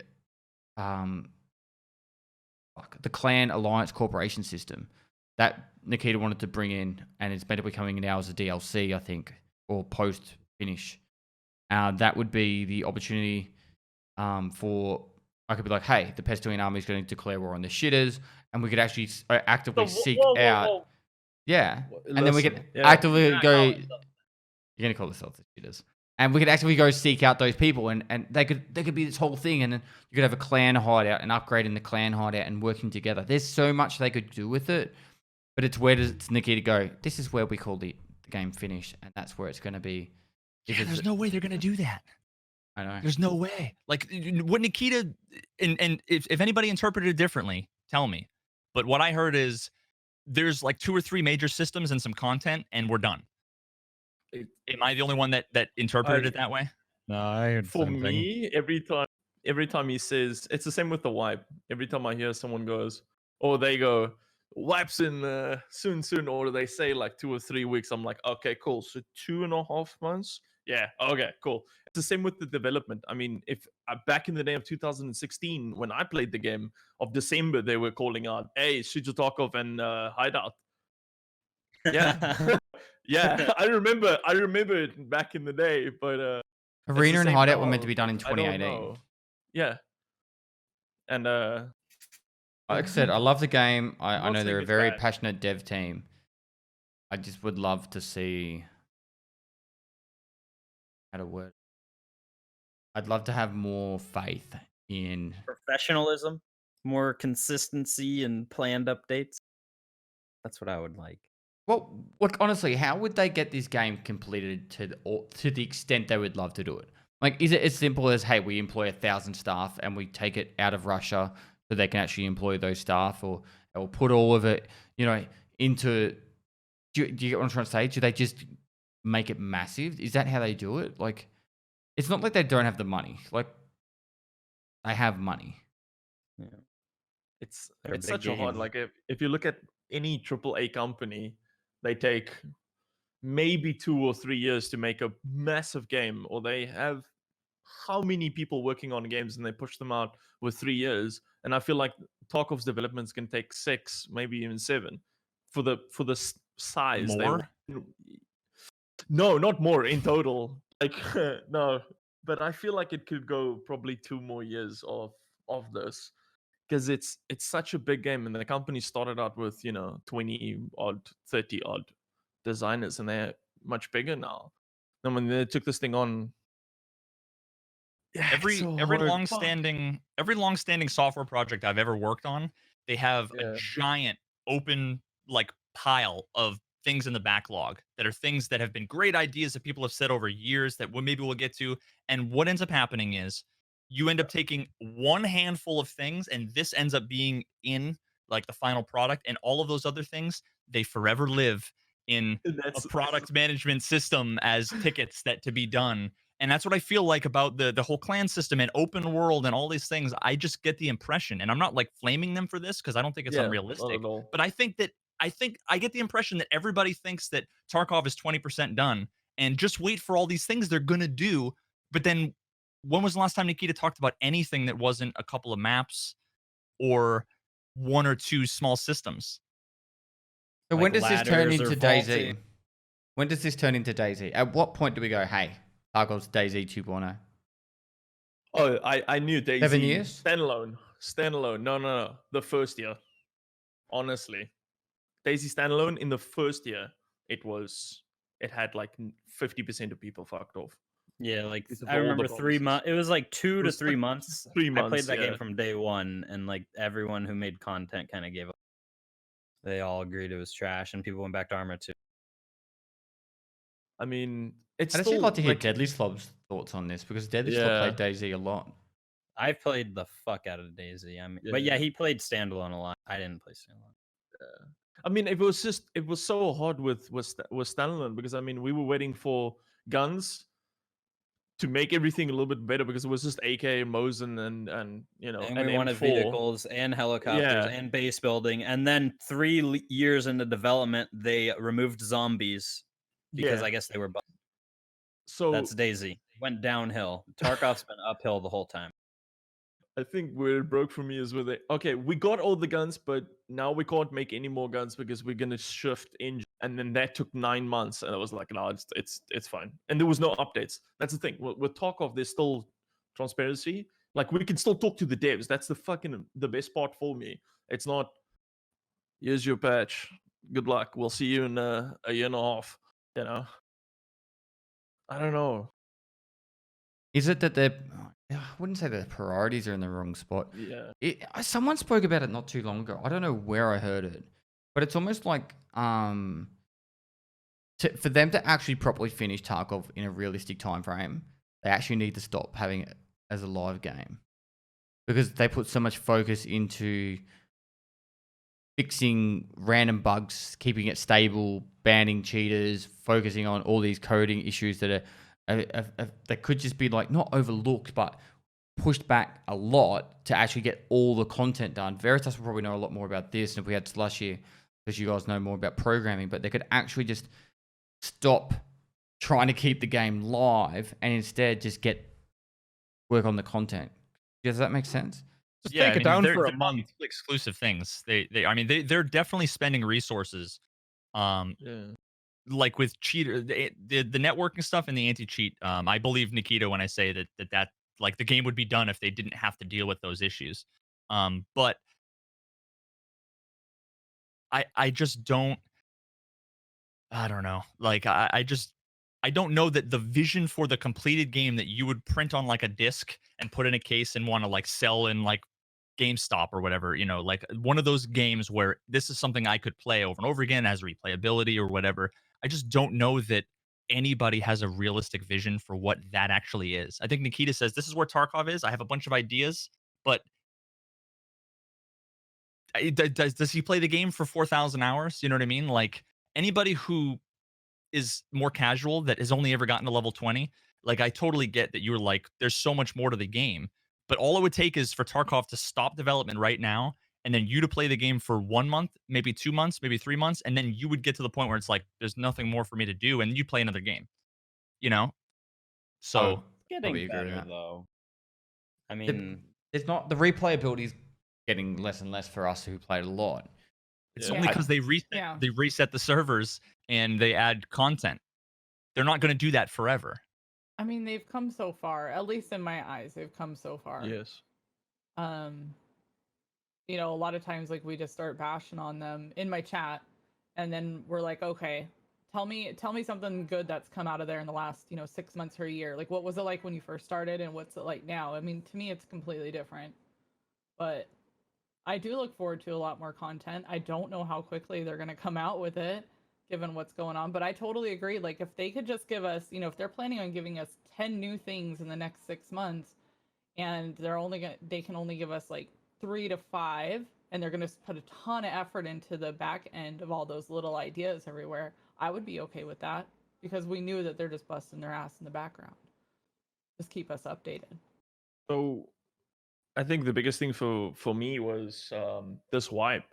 clan alliance corporation system that Nikita wanted to bring in, and it's meant to be coming now as a DLC, I think, or post finish. That would be the opportunity for I could be like, hey, the Pestily army is going to declare war on the shitters, and we could actually actively seek out. Yeah, and then we could actively go. You're gonna call yourself the cheaters, and we could actively go seek out those people, and they could be this whole thing, and then you could have a clan hideout and upgrading the clan hideout and working together. There's so much they could do with it, but it's where does Nikita go? This is where we call the game finished, and that's where it's going to be. Yeah, there's no way they're gonna do that. I know. There's no way. Like what Nikita and if anybody interpreted it differently, tell me. But what I heard is there's like 2 or 3 major systems and some content, and we're done. Am I the only one that interpreted it that way? No, I heard the For same thing. me, every time he says, it's the same with the wipe. Every time I hear someone goes, or they go, wipes in soon, or they say like 2 or 3 weeks, I'm like, okay, cool. So 2.5 months, Yeah. Okay. Cool. It's the same with the development. I mean, if back in the day of 2016, when I played the game of December, they were calling out, "Hey, Shujo Tarkov and Hideout." Yeah. Yeah. I remember it back in the day, but it's the Arena and same Hideout were now. meant to be done in I don't 2018. know. Yeah. And Like I said, I love the game. I not know they're saying a it's very bad. passionate dev team. I just would love to see how to word. I'd love to have more faith in. Professionalism, more consistency, and planned updates. That's what I would like. Well, look, honestly, how would they get this game completed to the extent they would love to do it? Like, is it as simple as, hey, we employ 1,000 staff and we take it out of Russia so they can actually employ those staff, or put all of it, into? Do you get what I'm trying to say? Do they just make it massive? Is that how they do it? Like, it's not like they don't have the money. Like, they have money. Yeah. It's They're a it's big such a hard, game. like, if you look at any AAA company, they take maybe 2 or 3 years to make a massive game, or they have how many people working on games and they push them out with 3 years. And I feel like Tarkov's developments can take 6, maybe even 7 for the size they More? No, not more in total. Like no, but I feel like it could go probably 2 more years of this, because it's such a big game, and the company started out with 20 odd, 30 odd designers, and they're much bigger now. And when they took this thing on, yeah, it's every so every hard. long-standing software project I've ever worked on, they have a Yeah. giant open like pile of things in the backlog that are things that have been great ideas that people have said over years that maybe we'll get to. And what ends up happening is you end up taking one handful of things, and this ends up being in like the final product, and all of those other things, they forever live in a That's product management system as tickets that to be done. And that's what I feel like about the whole clan system and open world and all these things. I just get the impression, and I'm not like flaming them for this because I don't think it's yeah, not unrealistic, at all. but I think I get the impression that everybody thinks that Tarkov is 20% done, and just wait for all these things they're gonna do. But then, when was the last time Nikita talked about anything that wasn't a couple of maps or one or two small systems? So Like when does this turn ladders or into vaulting. DayZ? When does this turn into DayZ? At what point do we go, hey, Tarkov's DayZ 2.0? Oh, I knew DayZ 7 years? standalone. No, the first year. Honestly, DayZ standalone in the first year, it had like 50% of people fucked off. Yeah, like Because of I all the remember 3 promises. months. It was like 2 It to was 3 like months. 3 I played months, that game yeah. from day one, and like everyone who made content kind of gave up. They all agreed it was trash, and people went back to Arma 2. I mean, it's I'd actually still like to hear like, Deadly Slob's thoughts on this, because Deadly Slob yeah, played DayZ a lot. I've played the fuck out of DayZ. But yeah, yeah. he played standalone a lot. I didn't play standalone. I mean, it was so hard with standalone, because I mean, we were waiting for guns to make everything a little bit better, because it was just AK, Mosin, and And an we wanted M4. vehicles and helicopters Yeah. and base building. And then 3 years into development, they removed zombies because Yeah. I guess they were bugged. So That's DayZ. Went downhill. Tarkov's been uphill the whole time. I think where it broke for me is with it. Okay, we got all the guns, but now we can't make any more guns because we're gonna shift engine. And then that took 9 months, and I was like, no, it's fine. And there was no updates. That's the thing. With Tarkov, there's still transparency. Like, we can still talk to the devs. That's the best part for me. It's not, here's your patch. Good luck. We'll see you in a year and a half. I don't know. Is it that I wouldn't say their priorities are in the wrong spot. Yeah. Someone spoke about it not too long ago. I don't know where I heard it, but it's almost like for them to actually properly finish Tarkov in a realistic time frame, they actually need to stop having it as a live game, because they put so much focus into fixing random bugs, keeping it stable, banning cheaters, focusing on all these coding issues that that could just be like not overlooked, but pushed back a lot to actually get all the content done. Veritas will probably know a lot more about this, and if we had Slush here, because you guys know more about programming, but they could actually just stop trying to keep the game live and instead just work on the content. Does that make sense? Just Yeah, take I it mean, down they're for a not month. mutually exclusive things. I mean, they're definitely spending resources. Yeah. Like with cheater, the networking stuff and the anti-cheat. I believe Nikita when I say that like the game would be done if they didn't have to deal with those issues. But I just don't. I don't know. Like I don't know that the vision for the completed game that you would print on like a disc and put in a case and want to like sell in like GameStop or whatever, like one of those games where this is something I could play over and over again as replayability or whatever. I just don't know that anybody has a realistic vision for what that actually is. I think Nikita says this is where Tarkov is. I have a bunch of ideas, but does he play the game for 4,000 hours? You know what I mean? Like anybody who is more casual that has only ever gotten to level 20, like I totally get that you were like, there's so much more to the game. But all it would take is for Tarkov to stop development right now, and then you to play the game for 1 month, maybe 2 months, maybe 3 months, and then you would get to the point where it's like, there's nothing more for me to do, and you play another game, you know? So Probably Getting agree with better that. though. I The- mean, It's not the replayability is getting less and less for us who played a lot. it's Yeah. only Yeah. because they Yeah. reset the servers and they add content. They're not going to do that forever. I mean, they've come so far. At least in my eyes, they've come so far. Yes. A lot of times like we just start bashing on them in my chat, and then we're like, okay, tell me something good that's come out of there in the last 6 months or a year. Like, what was it like when you first started, and what's it like now? I mean, to me, it's completely different. But I do look forward to a lot more content. I don't know how quickly they're going to come out with it, given what's going on. But I totally agree. Like, if they could just give us, if they're planning on giving us 10 new things in the next 6 months, and they can only give us like 3 to 5, and they're going to put a ton of effort into the back end of all those little ideas everywhere, I would be okay with that, because we knew that they're just busting their ass in the background. Just keep us updated. So I think the biggest thing for me was this wipe.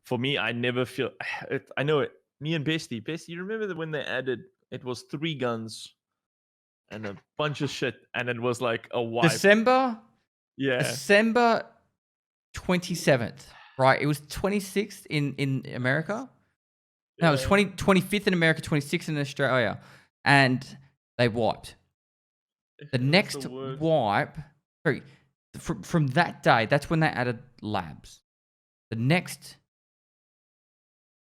For me, I never feel it. I know it. Me and Bestie, you remember that when they added it was 3 guns and a bunch of shit, and it was like a wipe. December Yeah. 27th, right? It was 26th in America. No, it was Yeah. 25th in America, 26th in Australia, and they wiped. The It was next worst. wipe, sorry, from that day, that's when they added labs. The next,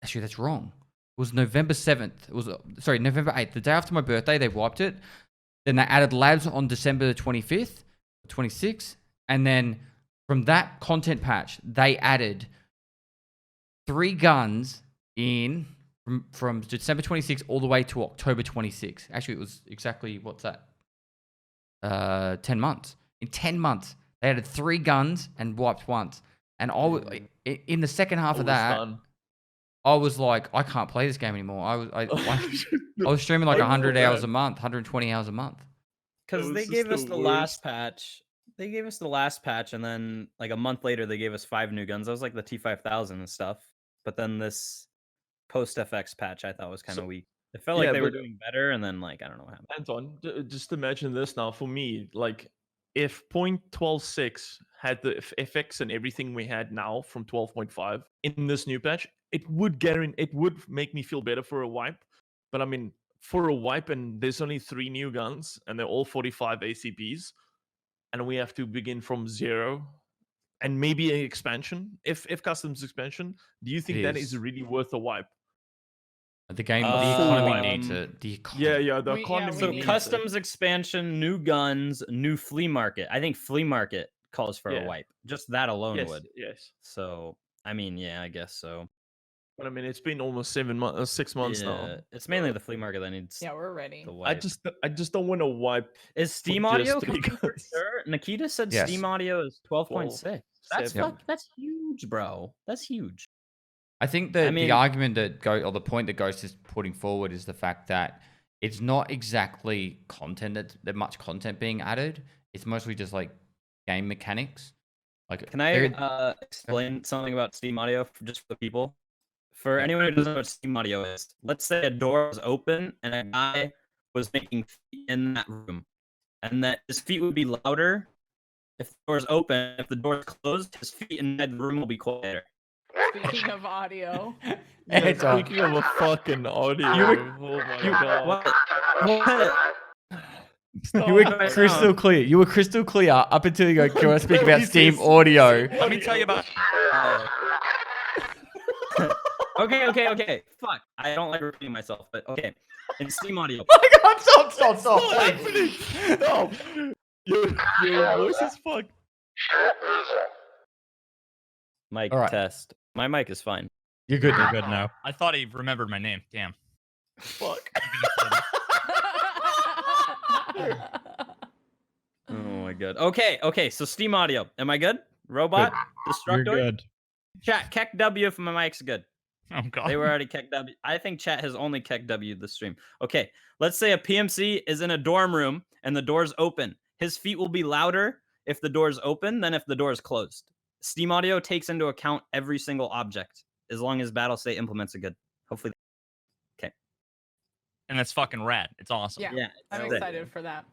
actually, that's wrong. It was November 7th. It was November 8th. The day after my birthday, they wiped it. Then they added labs on December the 25th, 26th, and then from that content patch, they added 3 guns in from December 26th all the way to October 26th. Actually, it was exactly, what's that? 10 months. In 10 months, they added 3 guns and wiped once. And in the second half of that, Done. I was like, I can't play this game anymore. I was streaming like I 100 know hours that. a month, 120 hours a month. because That they was gave just us the the last worst. patch. They gave us the last patch, and then like a month later, they gave us 5 new guns. That was like the T5000 and stuff. But then this post FX patch, I thought was kind of So- weak. It felt like yeah, they were but- doing better, and then like I don't know what happened. Anton, just imagine this now. For me, like, if 0.12.6 had the FX and everything we had now from 12.5 in this new patch, it would make me feel better for a wipe. But I mean, for a wipe, and there's only 3 new guns, and they're all 45 ACPs, and we have to begin from 0, and maybe an expansion, if customs expansion. Do you think that is is. really worth a wipe? The game, The the full economy wipe. needs it. The economy. Yeah, the We- yeah, economy we So need needs it. it. customs expansion, new guns, new flea market. I think flea market calls for Yeah. a wipe. Just that alone Yes, would. yes. So I mean, yeah, I guess so. But I mean, it's been almost 6 months now. It's mainly the flea market that needs Yeah, we're ready. the I wipe. just don't want to wipe. Is Steam just Audio 3 coming for guns. sure? Nikita said Yes. Steam Audio is 12.6. That's 7. that's huge, bro. That's huge. I think that I mean- the argument the point that Ghost is putting forward is the fact that it's not exactly content that much content being added. It's mostly just like game mechanics. Like, Can I explain something about Steam Audio just for the people? For Yeah. anyone who doesn't know what Steam Audio is, let's say a door is open and a guy was making feet in that room, and that his feet would be louder if the door's open. If the door's closed, his feet inside the room will be quieter. Speaking of audio, Yeah, Enter. speaking of a fucking audio, You were- oh my god. What? You were Stop right crystal now. clear. You were crystal clear up until you go, can I speak about He Steam says- audio? Let me tell you about. Okay. Fuck. I don't like repeating myself, but okay. In Steam audio. Oh my god, stop. What's happening? Stop. Your voice is fucked. Mic All right. test. My mic is fine. You're good. You're good now. I thought he remembered my name. Damn. Fuck. Oh my god. Okay. So Steam audio. Am I good? Robot? You're Destructoid? good. Chat, Keck W if my mic's good. Oh god. They were already Keck W. I think chat has only Keck W the stream. Okay. Let's say a PMC is in a dorm room and the door's open. His feet will be louder if the door's open than if the door is closed. Steam audio takes into account every single object as long as battle state implements it good. Hopefully. And that's fucking rad. It's awesome. Yeah. Yeah. I'm it's sick. excited for that.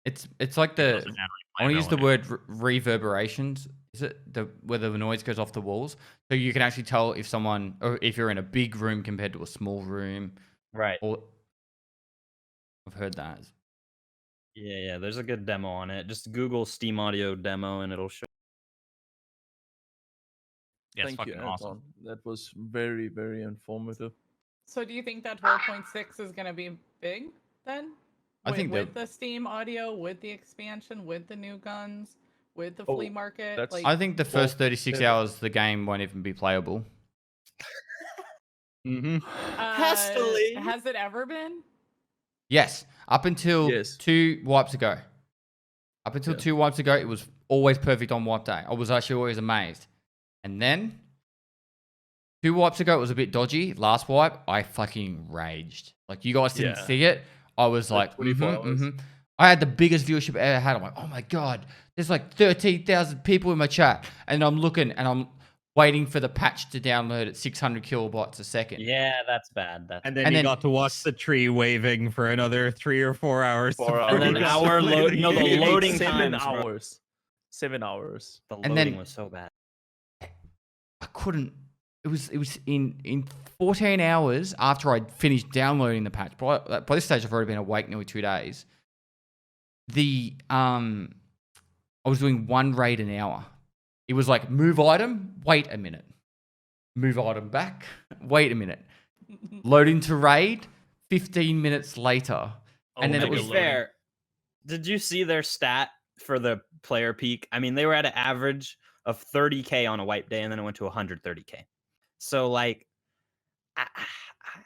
It's like Doesn't the. matter I want to use the playability. word reverberations. Is it where the noise goes off the walls? So you can actually tell if someone, or if you're in a big room compared to a small room. Right. Or I've heard that. Yeah. There's a good demo on it. Just Google Steam audio demo and it'll show. Yeah, it's Thank you, fucking awesome. Anton. That was very, very informative. So do you think that 12.6 is going to be big then? I think with the Steam audio, with the expansion, with the new guns, with the flea market. that's- Like, I think the first 36 yeah. hours the game won't even be playable. Mm-hmm. Pestily. has it ever been? Yes, up until Yes. 2 wipes ago. Up until Yeah. 2 wipes ago, it was always perfect on wipe day. I was actually always amazed. And then 2 wipes ago, it was a bit dodgy. Last wipe, I fucking raged. Like, you guys didn't Yeah. see it. I was Like like, 24 hours. I had the biggest viewership I ever had. I'm like, oh my God, there's like 13,000 people in my chat. And I'm looking and I'm waiting for the patch to download at 600 kilobytes a second. Yeah, that's bad. That's And then And you then- got to watch the tree waving for another 3 or 4 hours. 4 before And then you hours. got to hour play load- the no, the game. loading 7 times, bro. hours. 7 hours. the and loading then- was so bad. I couldn't. It was in 14 hours after I'd finished downloading the patch. By this stage, I've already been awake nearly 2 days. I was doing 1 raid an hour. It was like move item, wait a minute, move item back, wait a minute, load into raid. 15 minutes later, and then To it be was fair, did you see their stat for the player peak? I mean, they were at an average of 30K on a wipe day, and then it went to 130K. So, like,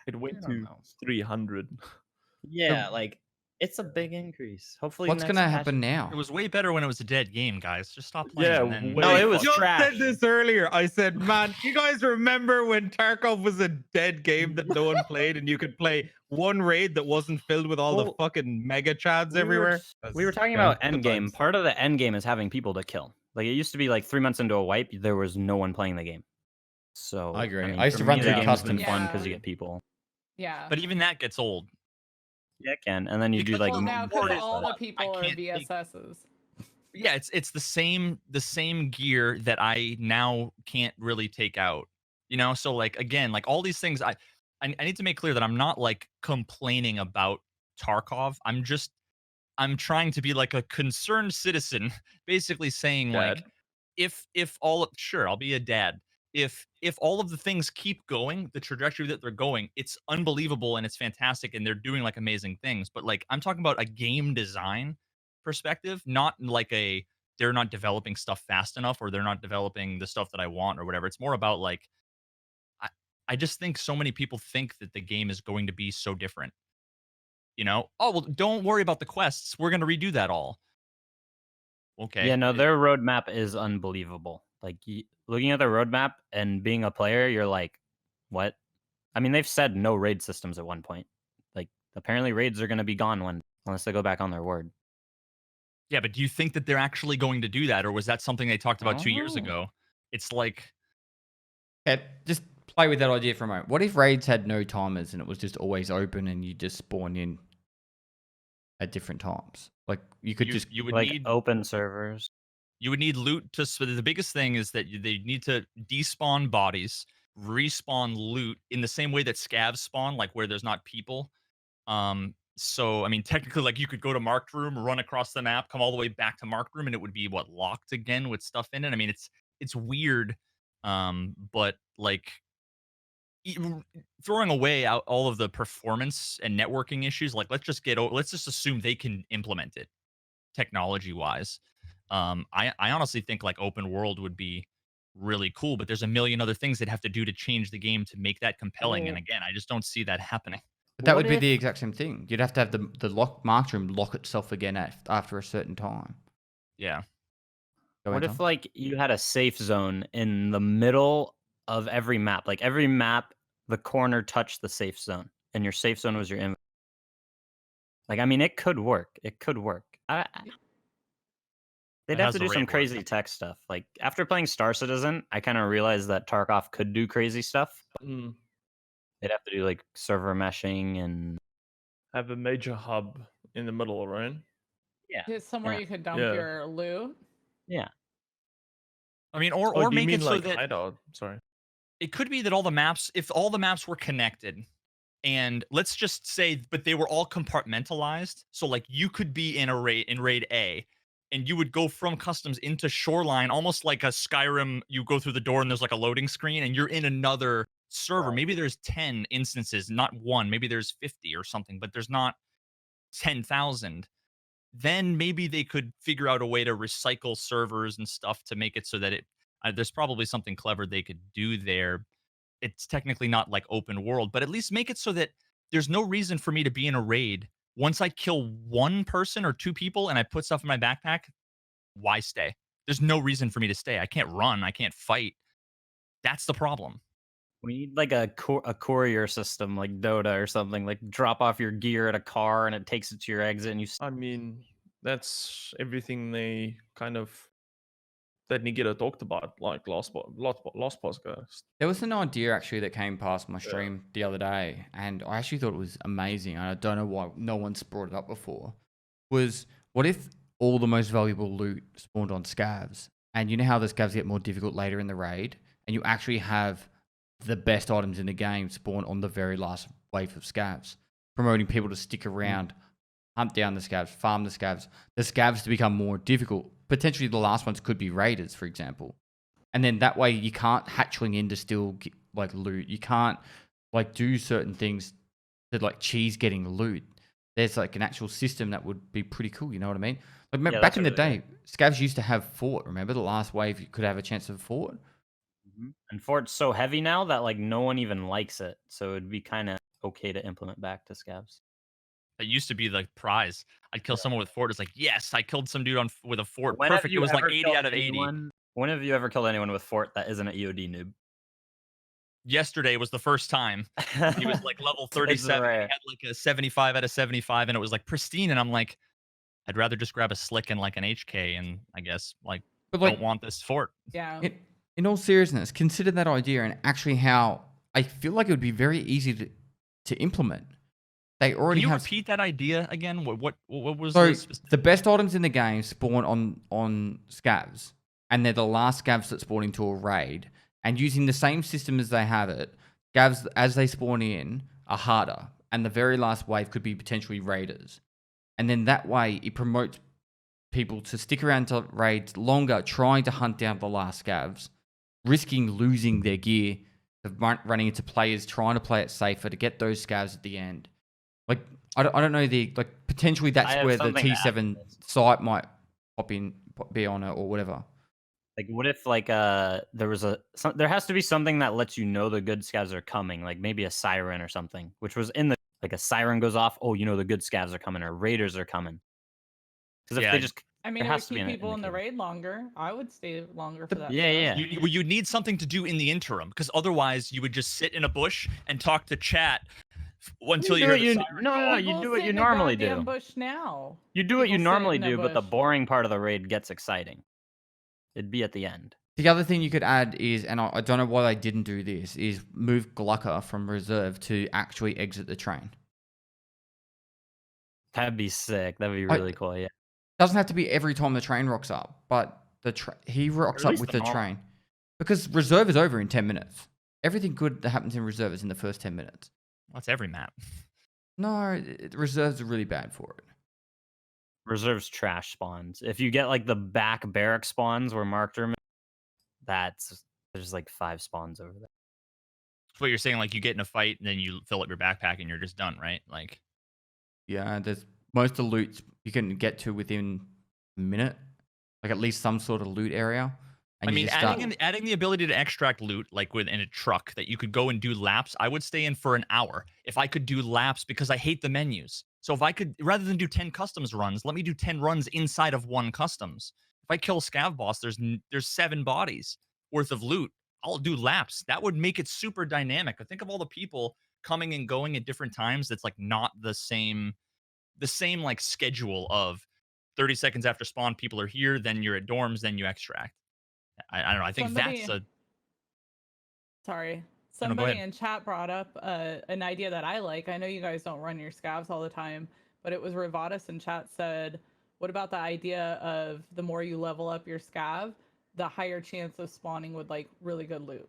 It went I don't to know. 300. Yeah, like, it's a big increase. Hopefully, what's next gonna patch- happen now? It was way better when it was a dead game, guys. Just stop playing. Yeah, and then... way No, it was I just trash. said this earlier. I said, man, you guys remember when Tarkov was a dead game that no one played and you could play one raid that wasn't filled with all the Well, fucking mega chads we were- everywhere? We were talking about endgame. Part of the endgame is having people to kill. Like, it used to be like 3 months into a wipe, there was no one playing the game. So I agree. mean, I used for to run me, through the game's been customs. fun because you Yeah. get people. Yeah. But even that gets old. Yeah, it can. And then you do Because- like well, now more because is all the that people I are can't take- VSSs. Yeah, it's the same gear that I now can't really take out. You know, so like again, like all these things I need to make clear that I'm not like complaining about Tarkov. I'm trying to be like a concerned citizen, basically saying like Dad. if all of, sure, I'll be a dad. If all of the things keep going the trajectory that they're going, it's unbelievable and it's fantastic and they're doing like amazing things. But like I'm talking about a game design perspective, not like they're not developing stuff fast enough or they're not developing the stuff that I want or whatever. It's more about like I just think so many people think that the game is going to be so different. You know, oh well, don't worry about the quests. We're gonna redo that all. Okay. Yeah, no, their roadmap is unbelievable. Like looking at their roadmap and being a player, you're like, what? I mean, they've said no raid systems at one point. Like, apparently raids are going to be gone unless they go back on their word. Yeah, but do you think that they're actually going to do that, or was that something they talked about 2 years Oh. ago? It's like, Okay, just play with that idea for a moment. What if raids had no timers and it was just always open and you just spawn in? at different times. Like you could just you would like need open servers. you would need loot to. So the biggest thing is that they need to despawn bodies, respawn loot in the same way that scavs spawn, like where there's not people. So I mean, technically, like you could go to marked room, run across the map, come all the way back to marked room, and it would be locked again with stuff in it. I mean, it's weird, but like throwing away out all of the performance and networking issues, like let's just assume they can implement it technology wise. I honestly think like open world would be really cool, but there's a million other things they'd have to do to change the game to make that compelling. And Well, again, I just don't see that happening. But that What would be the if- exact same thing. You'd have to have the marked room lock itself again after a certain time. Yeah. Go What ahead, if Tom. like you had a safe zone in the middle of every map? Like every map, the corner touched the safe zone, and your safe zone was your inventory. Like, I mean, it could work. It could work. They'd But have how's to the do some rate work? crazy tech stuff. Like after playing Star Citizen, I kind of realized that Tarkov could do crazy stuff. Mm, They'd have to do like server meshing and have a major hub in the middle, right? yeah, Just somewhere Yeah. you could dump Yeah. your loot. yeah. I mean, Oh, or do you make mean it so like that hideout? Sorry. it could be that all the maps, if all the maps were connected, and let's just say, but they were all compartmentalized. So like you could be in raid A, and you would go from customs into shoreline, almost like a Skyrim. You go through the door and there's like a loading screen, and you're in another server. Right. Maybe there's 10 instances, not one. Maybe there's 50 or something, but there's not 10,000. Then maybe they could figure out a way to recycle servers and stuff to make it so that there's probably something clever they could do there. It's technically not like open world, but at least make it so that there's no reason for me to be in a raid. Once I kill one person or two people and I put stuff in my backpack, why stay? There's no reason for me to stay. I can't run. I can't fight. That's the problem. We need like a courier system like Dota or something. Like drop off your gear at a car and it takes it to your exit and you. I mean, that's everything they kind of that Nigita talked about, like last podcast. There was an idea actually that came past my stream the other day, and I actually thought it was amazing. And I don't know why no one's brought it up before. Was what if all the most valuable loot spawned on scavs? And you know how the scavs get more difficult later in the raid, and you actually have the best items in the game spawn on the very last wave of scavs, promoting people to stick around, hunt down the scavs, farm the scavs to become more difficult. Potentially the last ones could be raiders, for example. And then that way you can't hatchling in to still get, like loot. You can't like do certain things to like cheese getting loot. There's like an actual system that would be pretty cool. You know what I mean? Like Yeah, back that's in the really day, scavs used to have fort. Remember the last wave you could have a chance of fort? And Fort's so heavy now that like no one even likes it. So it'd be kind of okay to implement back to scavs. It used to be the prize. I'd kill someone with fort. It's like, yes, I killed some dude with a fort. When have Perfect. It you was like ever 80 killed out of 80. When have you ever killed anyone with Fort that isn't an EOD noob? Yesterday was the first time. He was like level It's 37. He rare. had like a 75 out of 75, and it was like pristine. And I'm like, I'd rather just grab a slick and like an HK, and I guess like But like don't want this fort. Yeah. in all seriousness, consider that idea and actually how I feel like it would be very easy to implement. They Can already you have repeat that idea again? What was so the specific? the best items in the game spawn on scavs, and they're the last scavs that spawn into a raid. And using the same system as they have it, scavs as they spawn in are harder, and the very last wave could be potentially raiders. And then that way it promotes people to stick around to raids longer, trying to hunt down the last scavs, risking losing their gear, of running into players trying to play it safer to get those scavs at the end. Like I don't know potentially I that's have where the something to add to T7 this. site might be on it or whatever. Like, what if like there was there has to be something that lets you know the good scavs are coming, like maybe a siren or something, which was in the like a siren goes off. Oh, you know the good scavs are coming or raiders are coming. Because if Yeah, they just I mean, there it has would to be keep an people in the indicator. raid longer. I would stay longer for that. Yeah, stuff. yeah. You need something to do in the interim, because otherwise you would just sit in a bush and talk to chat until you do hear what the you siren. no, People you do what sit you in a normally goddamn do. Bush now. You do what you People sit normally in a do, but the bush. boring part of the raid gets exciting. It'd be at the end. The other thing you could add is, and I don't know why they didn't do this, is move Glucker from reserve to actually exit the train. That'd be sick. That'd be I- really cool. Yeah. Doesn't have to be every time the train rocks up, but he rocks Or at up least with the the normal. train. Because reserve is over in 10 minutes. Everything good that happens in reserve is in the first 10 minutes. That's every map. No, reserves are really bad for it. Reserves trash spawns. If you get like the back barrack spawns where marked are, there's like 5 spawns over there. What you're saying, like you get in a fight and then you fill up your backpack and you're just done, right? Like, Yeah, there's most of the loot you can get to within a minute. Like at least some sort of loot area. And I you mean, just start... adding the ability to extract loot, like within a truck that you could go and do laps, I would stay in for an hour if I could do laps because I hate the menus. So if I could, rather than do 10 customs runs, let me do 10 runs inside of one customs. If I kill Scav boss, there's 7 bodies worth of loot. I'll do laps. That would make it super dynamic. But think of all the people coming and going at different times. That's like not the same like schedule of 30 seconds after spawn, people are here, then you're at dorms, then you extract. I don't know. I think that's a. Sorry. No, go Somebody ahead. in chat brought up an idea that I like. I know you guys don't run your scavs all the time, but it was Revatus in chat said, what about the idea of the more you level up your scav, the higher chance of spawning with like really good loot?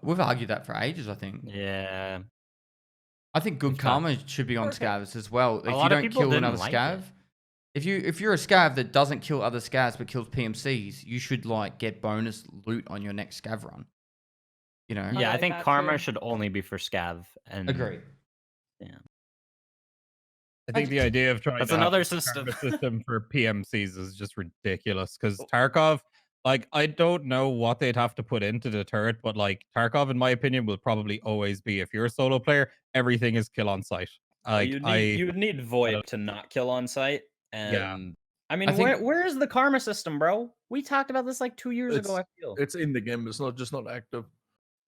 We've argued that for ages, I think. Yeah. I think good We've karma should be on Perfect. scavs as well. If you lot of don't people kill didn't another like scav, it. if you're a scav that doesn't kill other scavs but kills PMCs, you should like get bonus loot on your next scav run. You know? Yeah, I like think that karma too. should only be for scav. And Agree. Yeah. I think the idea of trying That's to have another a system. karma system for PMCs is just ridiculous. Because Oh. Tarkov, like, I don't know what they'd have to put into deter it, but like Mm-hmm. Tarkov, in my opinion, will probably always be, if you're a solo player, everything is kill on site. Like, you would need VoIP to not kill on site. And I mean, think- where is the karma system, bro? We talked about this like 2 years ago, I feel. It's in the game. It's not just not active.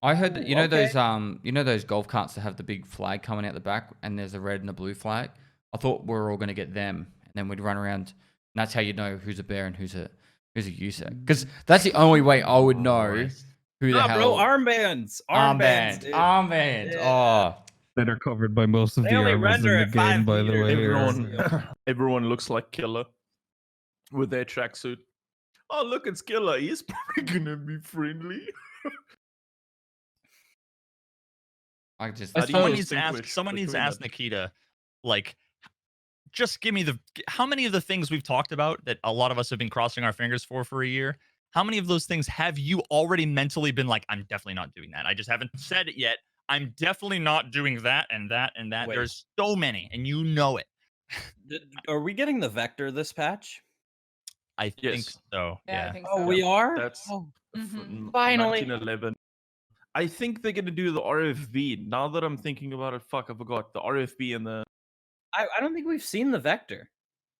I heard that, you know okay. those golf carts that have the big flag coming out the back and there's a red and a blue flag. I thought we were all going to get them, and then we'd run around, and that's how you know who's a bear and who's a USEC. Because that's the only way I would know who the hell. Bro, armbands, dude. Armband. Yeah. Oh, that are covered by most of They the only armors in render the at 5 game, by the meters. way. Everyone looks like Killer with their tracksuit. Oh, look, it's Killer. He's probably gonna be friendly. I just. How do you Someone needs to distinguish ask between Nikita, like, just give me how many of the things we've talked about that a lot of us have been crossing our fingers for a year. How many of those things have you already mentally been like, I'm definitely not doing that. I just haven't said it yet. I'm definitely not doing that and that and that. Wait. There's so many, and you know it. Are we getting the vector this patch? I think Yes. so. Yeah, I Yeah. think Oh, so. we are. That's Mhm. Finally. 1911. I think they're gonna do the RFB. Now that I'm thinking about it, fuck, I forgot the RFB and the. I don't think we've seen the vector.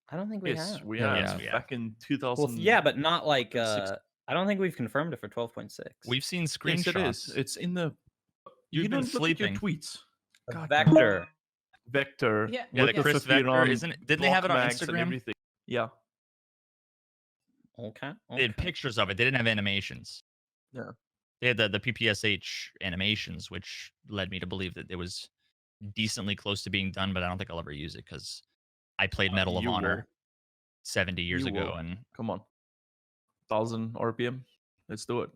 I don't think we Yes, have. we Yeah, have. we have. Back in Well, 2000. yeah, but not like. 6. I don't think we've confirmed it for 12.6. We've seen screenshots. Yes, it is. It's in the. You've you been don't look at your sleeping. tweets. The God, vector. Vector. Yeah, Yeah, with the Chris 50 Vector, round isn't it? Didn't they have it on block mags and Instagram? everything. Yeah. Okay. They had okay. pictures of it. They didn't have animations. Yeah. They had the PPSH animations, which led me to believe that it was decently close to being done, but I don't think I'll ever use it because I played Medal of you Honor will. 70 years You ago, will. and Come on. 1000 RPM. Let's do it.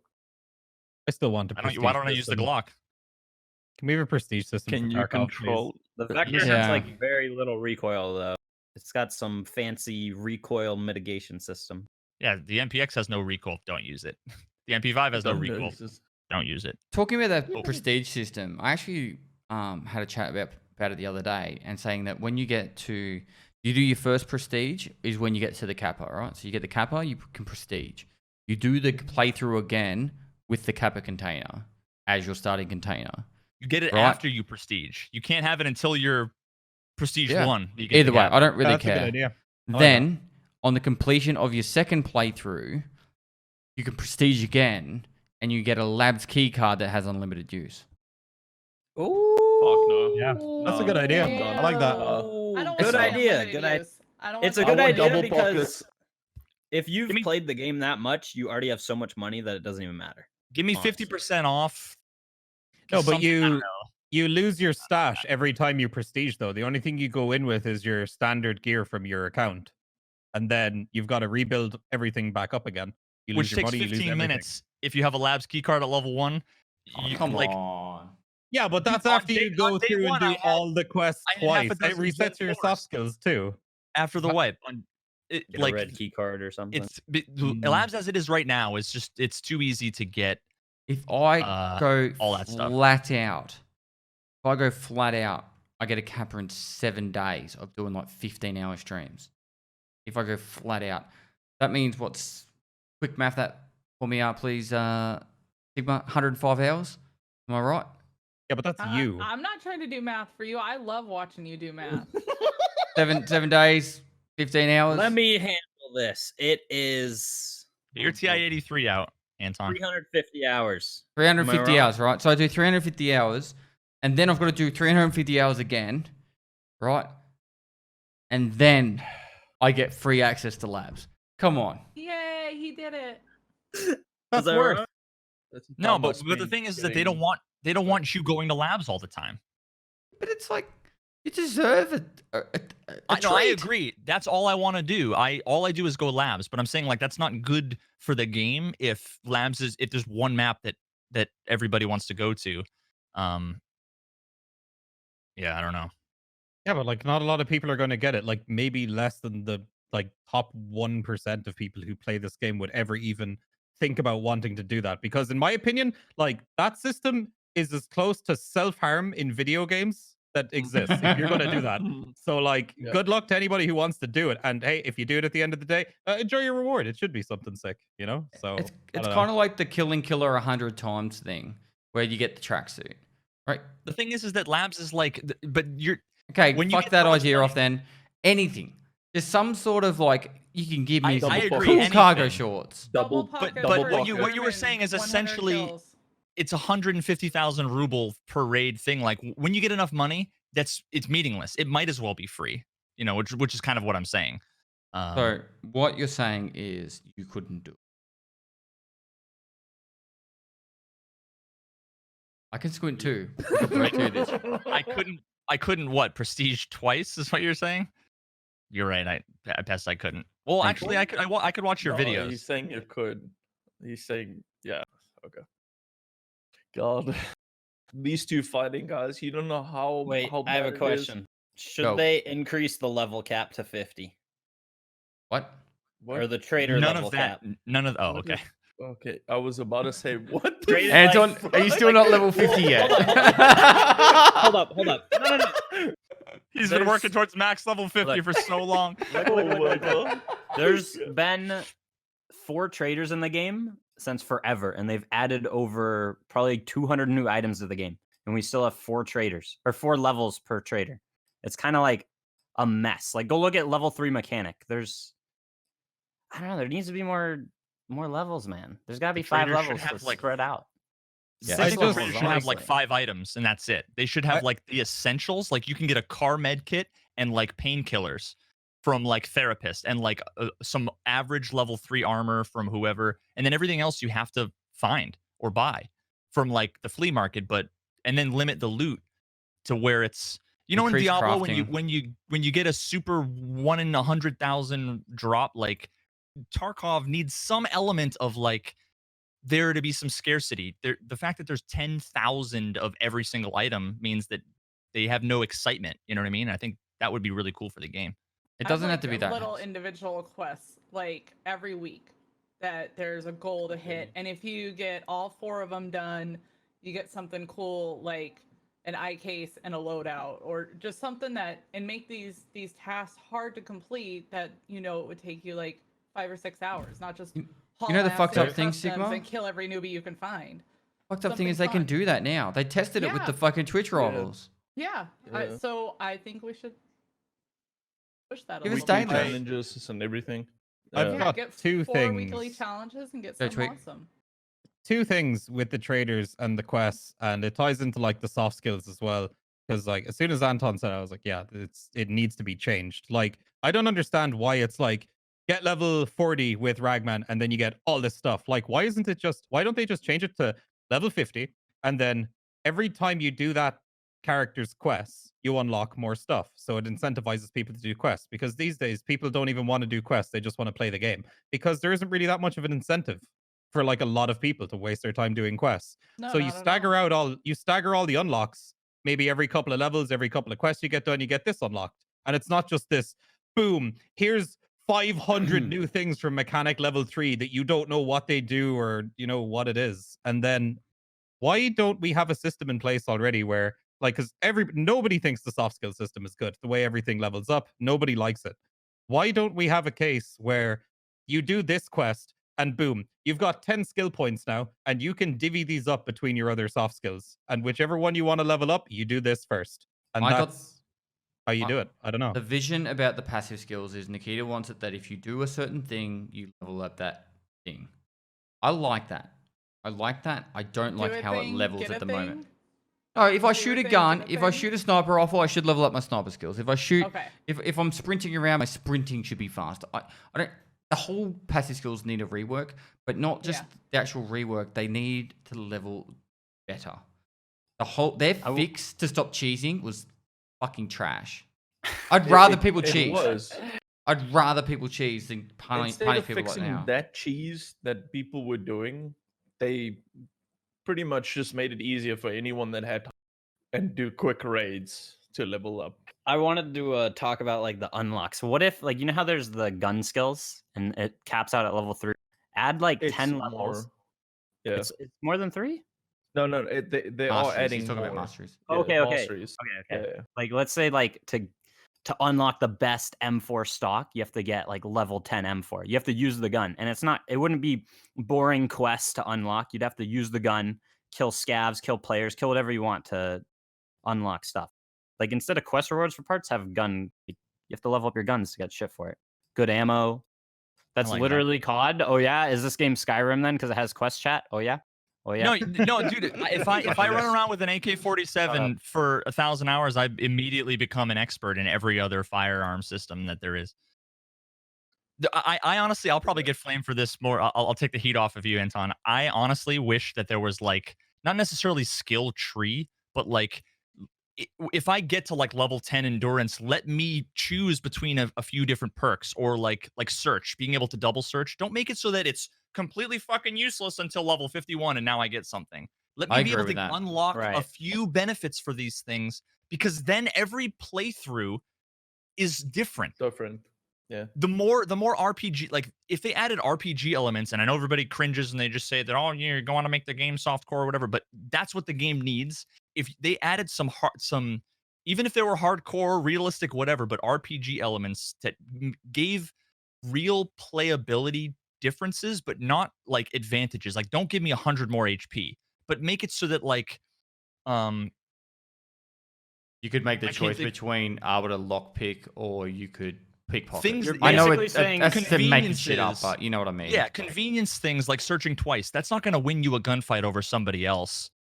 I still want a why prestige don't I use the system. Glock? Can we have a prestige system Can for you Tarkov, control? The vector Yeah. has like very little recoil though. It's got some fancy recoil mitigation system. Yeah, the MPX has no recoil. Don't use it. The MP5 has no Don't recoil. notice. Don't use it. Talking about that prestige system, I actually had a chat about it the other day and saying that when you get to, you do your first prestige is when you get to the Kappa, right? So you get the Kappa, you can prestige. You do the playthrough again with the Kappa container as your starting container. You get it Right. after you prestige. You can't have it until you're prestige Yeah. 1. You get Either the way, gap. I don't really That's a good care. idea. I like Then, on the completion of your second playthrough, you can prestige again and you get a labs key card that has unlimited use. Ooh. Fuck no. Yeah, that's a good idea. I like that. I don't Good want idea. unlimited Good idea. use. I don't It's a want good I want idea double because pockets. if you've Give me- played the game that much, you already have so much money that it doesn't even matter. Give me Honestly. 50% off. No, but Something- I don't you know. You lose your stash every time you prestige, though. The only thing you go in with is your standard gear from your account. And then you've got to rebuild everything back up again. You lose Which your takes money, you lose 15 everything. minutes if you have a labs keycard at level 1. Oh, You, come like, on. Yeah, but Dude, that's on after day- you go on day through and one, do I had- all the quests I had half a twice. It dozen resets your soft cores. skills too. After the wipe. Get a Like, red key card or something. labs as it is right now is just, it's too easy to get. If I go all that stuff. flat out, I get a capper in 7 days of doing like 15-hour streams. If I go flat out, that means what's quick math that for me out, please, Sigma, 105 hours. Am I right? Yeah, but that's you. I'm not trying to do math for you. I love watching you do math. 7 days, 15 hours. Let me handle this. It is Get your TI-83 out, Anton. 350 hours. 350 hours, right? So I do 350 hours, and then I've got to do 350 hours again, right? And then I get free access to labs. Come on. Yay, he did it. That's that worth. right? No, but the thing is that they don't want you going to labs all the time. But it's like, you deserve a I treat. agree. That's all I want to do. All I do is go labs, but I'm saying like that's not good for the game if labs is if there's one map that everybody wants to go to. Yeah, I don't know. Yeah, but like not a lot of people are going to get it. Like maybe less than the like top 1% of people who play this game would ever even think about wanting to do that. Because in my opinion, like that system is as close to self-harm in video games that exists if you're going to do that. So like good luck to anybody who wants to do it. And hey, if you do it at the end of the day, enjoy your reward. It should be something sick, you know? So It's kind of like the killing killer 100 times thing where you get the tracksuit, right? The thing is that labs is like, but you're Okay, when you fuck get that so much idea money- off then. Anything. There's some sort of like, you can give me I some agree, cool cargo anything. shorts. Double pocket but for what you were German, saying is 100 essentially kills. it's 150,000 ruble per raid thing. Like when you get enough money, it's meaningless. It might as well be free, you know, which is kind of what I'm saying. So what you're saying is you couldn't do it. I can squint too. I can do this. I couldn't what prestige twice is what you're saying. You're right. I best I couldn't. Well, Thank actually, you. I could watch your No, videos. He's saying you could. He's saying, yeah. Okay. God. These two fighting guys, you don't know how. Wait, how I have a bad it is. question. Should Go. they increase the level cap to 50? What? Or the trader None level of that. cap? None of. Oh, What okay. is- Okay, I was about to say what. the Traded Anton, fuck? are you still not level 50 yet? Hold up. No. He's been There's- working towards max level 50 Look. for so long. Oh my god. There's been 4 traders in the game since forever, and they've added over probably 200 new items to the game, and we still have 4 traders or 4 levels per trader. It's kind of like a mess. Like go look at level 3 mechanic. I don't know. There needs to be more levels, man. There's got to be 5 trader should levels have, to like, spread out. Yeah, I I think the just- trader should have like honestly. 5 items and that's it. They should have like the essentials. Like you can get a car med kit and like painkillers from like therapist and like some average level 3 armor from whoever, and then everything else you have to find or buy from like the flea market. And then limit the loot to where it's, you know, in Increase Diablo crafting. when you get a super 1 in 100,000 drop, like Tarkov needs some element of like there to be some scarcity. The fact that there's 10,000 of every single item means that they have no excitement. You know what I mean? I think that would be really cool for the game. It I'd doesn't have like to be that. little individual quests, like every week, that there's a goal to hit, and if you get all 4 of them done, you get something cool like an eye case and a loadout, or just something that, and make these tasks hard to complete. That it would take you like 5 or 6 hours, not just You know the fucked up thing, Sigma? and kill every newbie you can find. Fucked up thing something is they can fun. do that now. They tested it with Yeah. the fucking Twitch rivals. Yeah. Yeah. So I think we should push that a Give us little bit. daily. Challenges and everything. I've Yeah. got Get 2 4 weekly things. challenges and get Go, some Twig. awesome. 2 things with the traders and the quests, and it ties into like the soft skills as well. Because like as soon as Anton said, I was like, yeah, it needs to be changed. Like I don't understand why it's like get level 40 with Ragman and then you get all this stuff. Like why don't they just change it to level 50, and then every time you do that characters' quests, you unlock more stuff. So it incentivizes people to do quests, because these days people don't even want to do quests. They just want to play the game, because there isn't really that much of an incentive for like a lot of people to waste their time doing quests. No, So you not at stagger all. out all the unlocks. Maybe every couple of levels, every couple of quests you get done, you get this unlocked. And it's not just this, boom, here's 500 new things from mechanic level 3 that you don't know what they do or what it is. And then why don't we have a system in place already where, like, because nobody thinks the soft skill system is good, the way everything levels up, nobody likes it. Why don't we have a case where you do this quest and boom, you've got 10 skill points now, and you can divvy these up between your other soft skills, and whichever one you want to level up, you do this first, and that's how you do it. I don't know. The vision about the passive skills is Nikita wants it that if you do a certain thing, you level up that thing. I like that. I don't like how it levels at the moment. No, if I shoot a gun, if I shoot a sniper rifle, I should level up my sniper skills. If I shoot, if I'm sprinting around, my sprinting should be fast. I don't. The whole passive skills need a rework, but not just the actual rework. They need to level better. Their fix to stop cheesing was fucking trash. I'd rather people cheese. I'd rather people cheese than punish people like now. That cheese that people were doing, they pretty much just made it easier for anyone that had and do quick raids to level up. I wanted to talk about like the unlocks. What if, like, how there's the gun skills and it caps out at level 3? Add like 10 levels. Yeah, it's more than 3. No, they are adding. He's talking more. about masteries. Yeah, Okay. masteries. Yeah. Like, let's say like to unlock the best M4 stock, you have to get like level 10 M4. You have to use the gun, and it wouldn't be boring quests to unlock. You'd have to use the gun, kill scavs, kill players, kill whatever you want to unlock stuff. Like, instead of quest rewards for parts, have gun. You have to level up your guns to get shit for it. Good ammo. That's like literally COD. Oh yeah, is this game Skyrim then? Because it has quest chat. Oh yeah. No, dude. If I run around with an AK-47 for 1,000 hours, I immediately become an expert in every other firearm system that there is. I honestly, I'll probably get flamed for this more. I'll take the heat off of you, Anton. I honestly wish that there was like not necessarily skill tree, but like if I get to like level 10 endurance, let me choose between a few different perks, or like search, being able to double search. Don't make it so that it's completely fucking useless until level 51 and now I get something. Let me be able to unlock a few benefits for these things, because then every playthrough is different. Yeah. The more RPG, like if they added RPG elements, and I know everybody cringes and they just say that, oh, you're going to make the game softcore or whatever, but that's what the game needs. If they added some even if they were hardcore, realistic, whatever, but RPG elements that gave real playability differences, but not like advantages. Like, don't give me 100 more HP, but make it so that like, you could make the choice between able to lockpick, or you could pickpocket. Things, I know it's saying that's to make shit up, but you know what I mean. Yeah, convenience things like searching twice. That's not going to win you a gunfight over somebody else.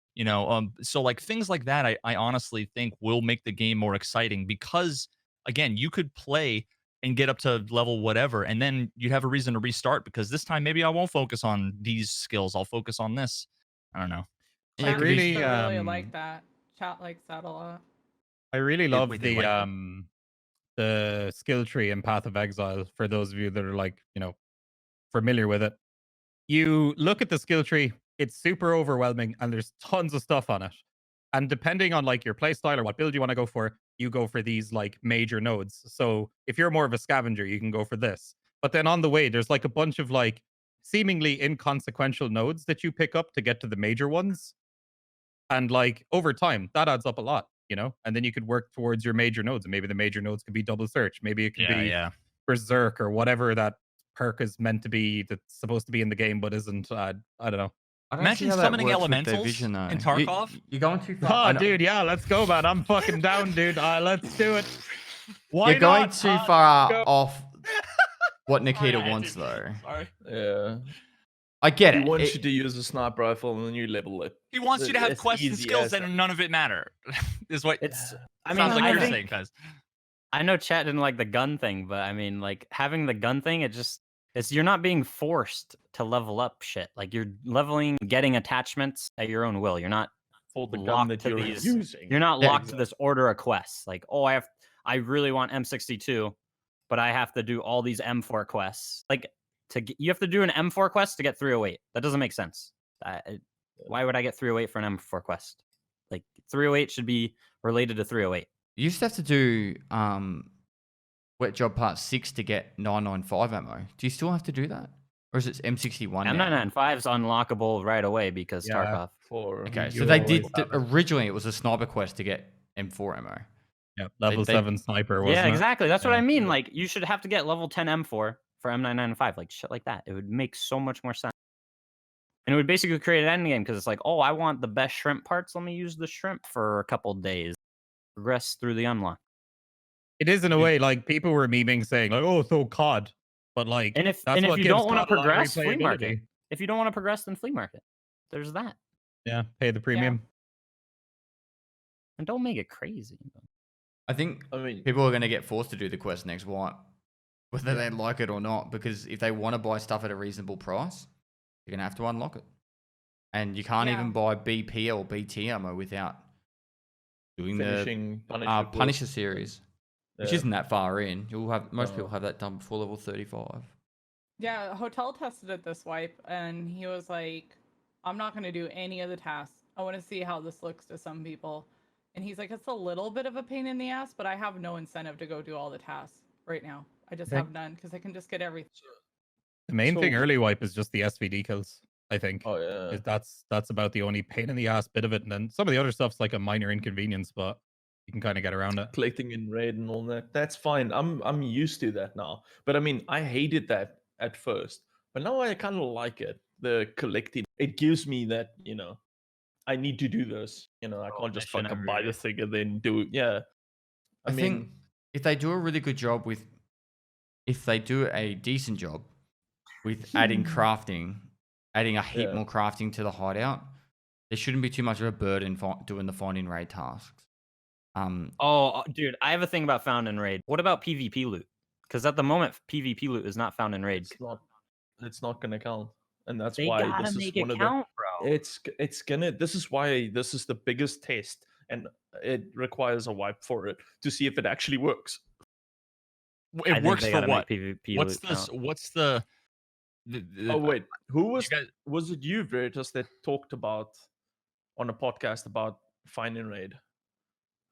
So like things like that, I honestly think will make the game more exciting, because again, you could play and get up to level whatever, and then you'd have a reason to restart, because this time maybe I won't focus on these skills. I'll focus on this. I don't know. Chat really like that. Chat likes that a lot. I really love the skill tree in Path of Exile. For those of you that are like, familiar with it, you look at the skill tree, it's super overwhelming and there's tons of stuff on it. And depending on like your playstyle or what build you want to go for, you go for these like major nodes. So if you're more of a scavenger, you can go for this. But then on the way, there's like a bunch of like seemingly inconsequential nodes that you pick up to get to the major ones. And like over time, that adds up a lot, and then you could work towards your major nodes. And maybe the major nodes could be double search. Maybe it could be berserk or whatever that perk is meant to be, that's supposed to be in the game, but isn't. I don't know. Imagine summoning elementals in Tarkov. You're going too far. Oh, dude, yeah, let's go, man. I'm fucking down, dude. Let's do it. You're going too far off what Nikita wants, though. Sorry. Yeah. I get it. He wants you to use a sniper rifle and then you level it. He wants you to have quests and skills and none of it matter. Is what it's. I mean, like you're saying, guys. I know chat didn't like the gun thing, but I mean, like having the gun thing, you're not being forced to level up shit. Like you're leveling, getting attachments at your own will. You're not for the gun locked that to you're these. using. You're not Yeah, locked to this order of quests. Like, oh, I really want M62, but I have to do all these M4 quests. Like, you have to do an M4 quest to get 308. That doesn't make sense. Why would I get 308 for an M4 quest? Like, 308 should be related to 308. You used to have to do Wet Job Part 6 to get 995 ammo. Do you still have to do that? Or is it M61 now? M995 is unlockable right away because Yeah. Tarkov. For Okay, so You they always did. have it. Originally, it was a sniper quest to get M4 ammo. Yeah, level they- 7 sniper, wasn't Yeah, it? exactly. That's what Yeah. I mean. Like, you should have to get level 10 M4 for M995, like shit like that. It would make so much more sense. And it would basically create an endgame because it's like, oh, I want the best shrimp parts. Let me use the shrimp for a couple days. Progress through the unlock. It is in a way like people were memeing saying like, "Oh, so COD," but like And if that's and what if you gives don't want to COD a lot of progress, flea market. replayability. If you don't want to progress, then flea market. There's that. Yeah, pay the premium. And don't make it crazy. I think I mean, people are going to get forced to do the quest next wipe, whether they like it or not, because if they want to buy stuff at a reasonable price, you're going to have to unlock it. And you can't Yeah. even buy BP or BT ammo without doing finishing the Punisher series, which Yeah. isn't that far in. You'll have most No. people have that done before level 35. Yeah, Hotel tested it this wipe, and he was like, I'm not going to do any of the tasks. I want to see how this looks to some people. And he's like, it's a little bit of a pain in the ass, but I have no incentive to go do all the tasks right now. I just Okay. have none because I can just get everything. The main thing So- early wipe is just the SVD kills. I think Oh yeah. that's about the only pain in the ass bit of it, and then some of the other stuff's like a minor inconvenience, but you can kind of get around it. Collecting in raid and all that. That's fine. I'm used to that now. But I mean, I hated that at first, but now I kind of like it. The collecting, it gives me that, I need to do this. I can't just mission fucking every buy the raid. thing and then do it. Yeah. I think if they do a really good job with, if they do a decent job with adding crafting, adding a heap Yeah. more crafting to the hideout, there shouldn't be too much of a burden doing the finding raid tasks. Oh, dude, I have a thing about found in raid. What about PvP loot? Because at the moment, PvP loot is not found in raid. it's not gonna count, and that's They why gotta this is make one it of count, bro. it's gonna. This is why this is the biggest test, and it requires a wipe for it to see if it actually works. I It think works they for gotta what? make PvP What's loot this? count. What's the Oh wait, who was guys- was it you, Veritas, that talked about on a podcast about finding raid?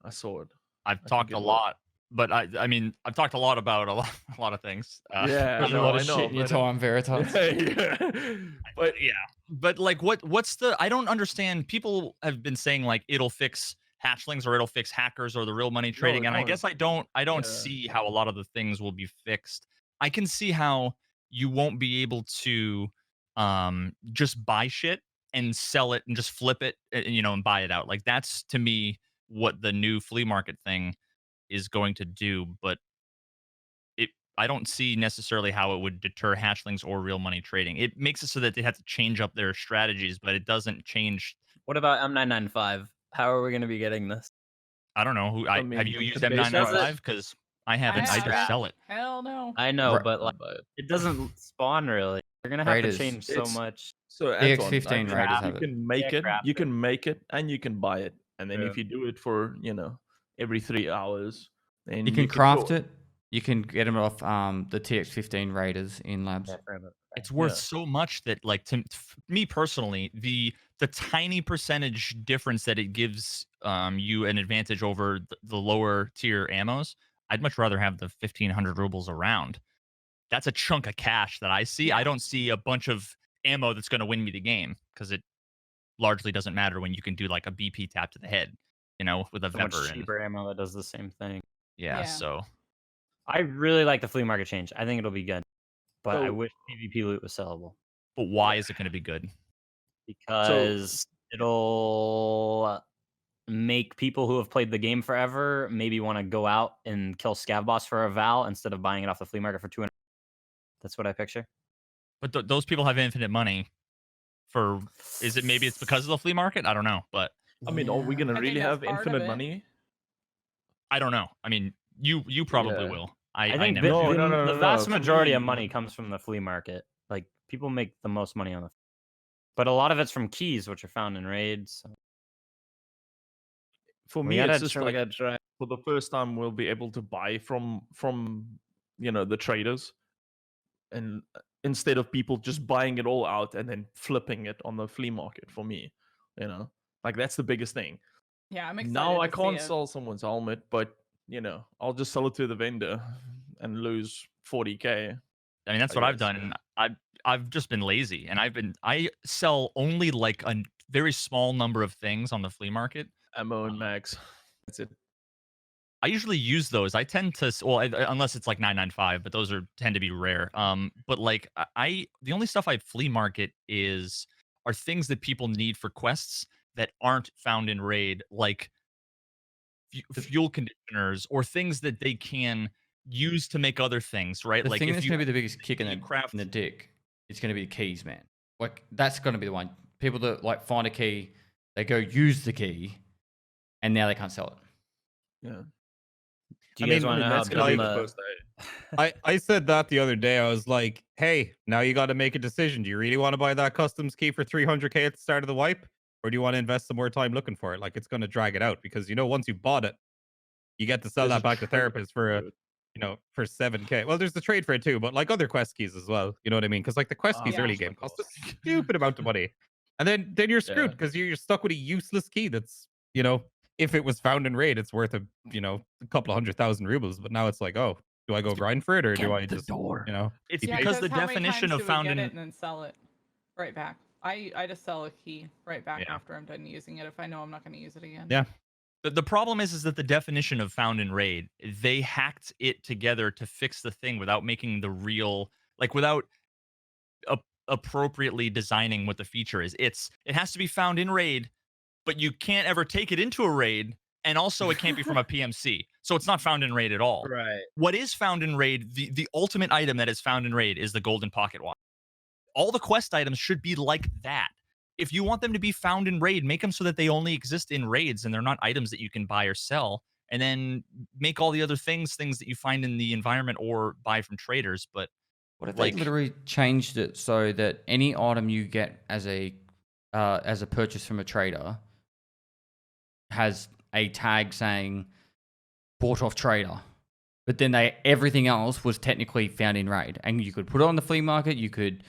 I saw it. I've think talked it a was- lot, but I mean, I've talked a lot about a lot of things. Yeah, There's a lot of shit in your time, Veritas. yeah. But yeah, but like, what's the? I don't understand. People have been saying like it'll fix hatchlings or it'll fix hackers or the real money trading, and I no, guess I don't yeah. see how a lot of the things will be fixed. I can see how you won't be able to just buy shit and sell it and just flip it, and buy it out. Like that's to me what the new flea market thing is going to do, but I don't see necessarily how it would deter hatchlings or real money trading. It makes it so that they have to change up their strategies, but it doesn't change. What about M995? How are we going to be getting this? I don't know who I have mean, you used the base M995? price- Because I haven't. I haven't. just sell it. Hell no. I know, Right. but like, it doesn't spawn really. You're gonna have Raiders. to change so It's- much. So The Anton, X15 I mean, Raiders have you it. can make Yeah, it, craft you it. can make it, and you can buy it. And then True. if you do it for every 3 hours, then You can do craft it. You can get them off the TX15 Raiders in labs. It's worth Yeah. so much that, like, to me personally, the tiny percentage difference that it gives you an advantage over the lower tier ammos, I'd much rather have the 1,500 rubles around. That's a chunk of cash that I see. I don't see a bunch of ammo that's going to win me the game because it largely doesn't matter when you can do like a BP tap to the head, with a So much Vepr. And, cheaper ammo that does the same thing. yeah, Yeah. so I really like the flea market change. I think it'll be good, but I So- wish PvP loot was sellable but why is it going to be good? because it'll make people who have played the game forever maybe want to go out and kill scav boss for a val instead of buying it off the flea market for 200. That's what I picture. But those people have infinite money. Is it maybe it's because of the flea market? I don't know, but I mean, are we gonna I think really that's have part of infinite it. money? I don't know. I mean, you probably Yeah. will. I I think never. No, the, no, no, the no, vast no, for majority of me- money comes from the flea market. Like people make the most money on the, but a lot of it's from keys, which are found in raids. For We me, gotta it's just try, we like gotta try. for the first time we'll be able to buy from the traders, and instead of people just buying it all out and then flipping it on the flea market. For me, like that's the biggest thing. Yeah, I'm excited. Now I to see can't it. sell someone's helmet, but I'll just sell it to the vendor and lose 40K. I mean, that's I what I've guess, done. I've just been lazy, and I sell only like a very small number of things on the flea market. Ammo and mags. That's it. I usually use those. I tend to, unless it's like 995, but those tend to be rare. But like the only stuff I flea market are things that people need for quests that aren't found in raid, like fuel conditioners or things that they can use to make other things, right? The Like thing if that's you going to be the biggest kick in you craft the dick, it's going to be the keys, man. Like that's going to be the one. People that like find a key, they go use the key, and now they can't sell it. Yeah. Do you guys want to know how that's gonna be dumb the the first day. I said that the other day. I was like, hey, now you got to make a decision. Do you really want to buy that customs key for 300K at the start of the wipe? Or do you want to invest some more time looking for it? Like, it's going to drag it out because, once you bought it, you get to sell There's that a back to trade therapists for, for it. for 7K. Well, there's the trade for it too, but like other quest keys as well. You know what I mean? Because like the quest keys Yeah. early game cost a stupid amount of money. And then you're screwed because you're stuck with a useless key that's, if it was found in raid, it's worth a couple of 100,000 rubles. But now it's like, oh, do I go grind for it or do I just, it's be Yeah, because patient? the how many definition times of do we found get in it and then sell it right back. I just sell a key right back Yeah. after I'm done using it if I know I'm not going to use it again. Yeah. The problem is that the definition of found in raid, they hacked it together to fix the thing without making the real, like without appropriately designing what the feature is. It has to be found in raid, but you can't ever take it into a raid, and also it can't be from a PMC. So it's not found in raid at all. right? What is found in raid, the ultimate item that is found in raid is the golden pocket watch. All the quest items should be like that. If you want them to be found in raid, make them so that they only exist in raids and they're not items that you can buy or sell. And then make all the other things that you find in the environment or buy from traders. But What if like, they literally changed it so that any item you get as a purchase from a trader has a tag saying bought off trader, but then everything else was technically found in raid, and you could put it on the flea market, you could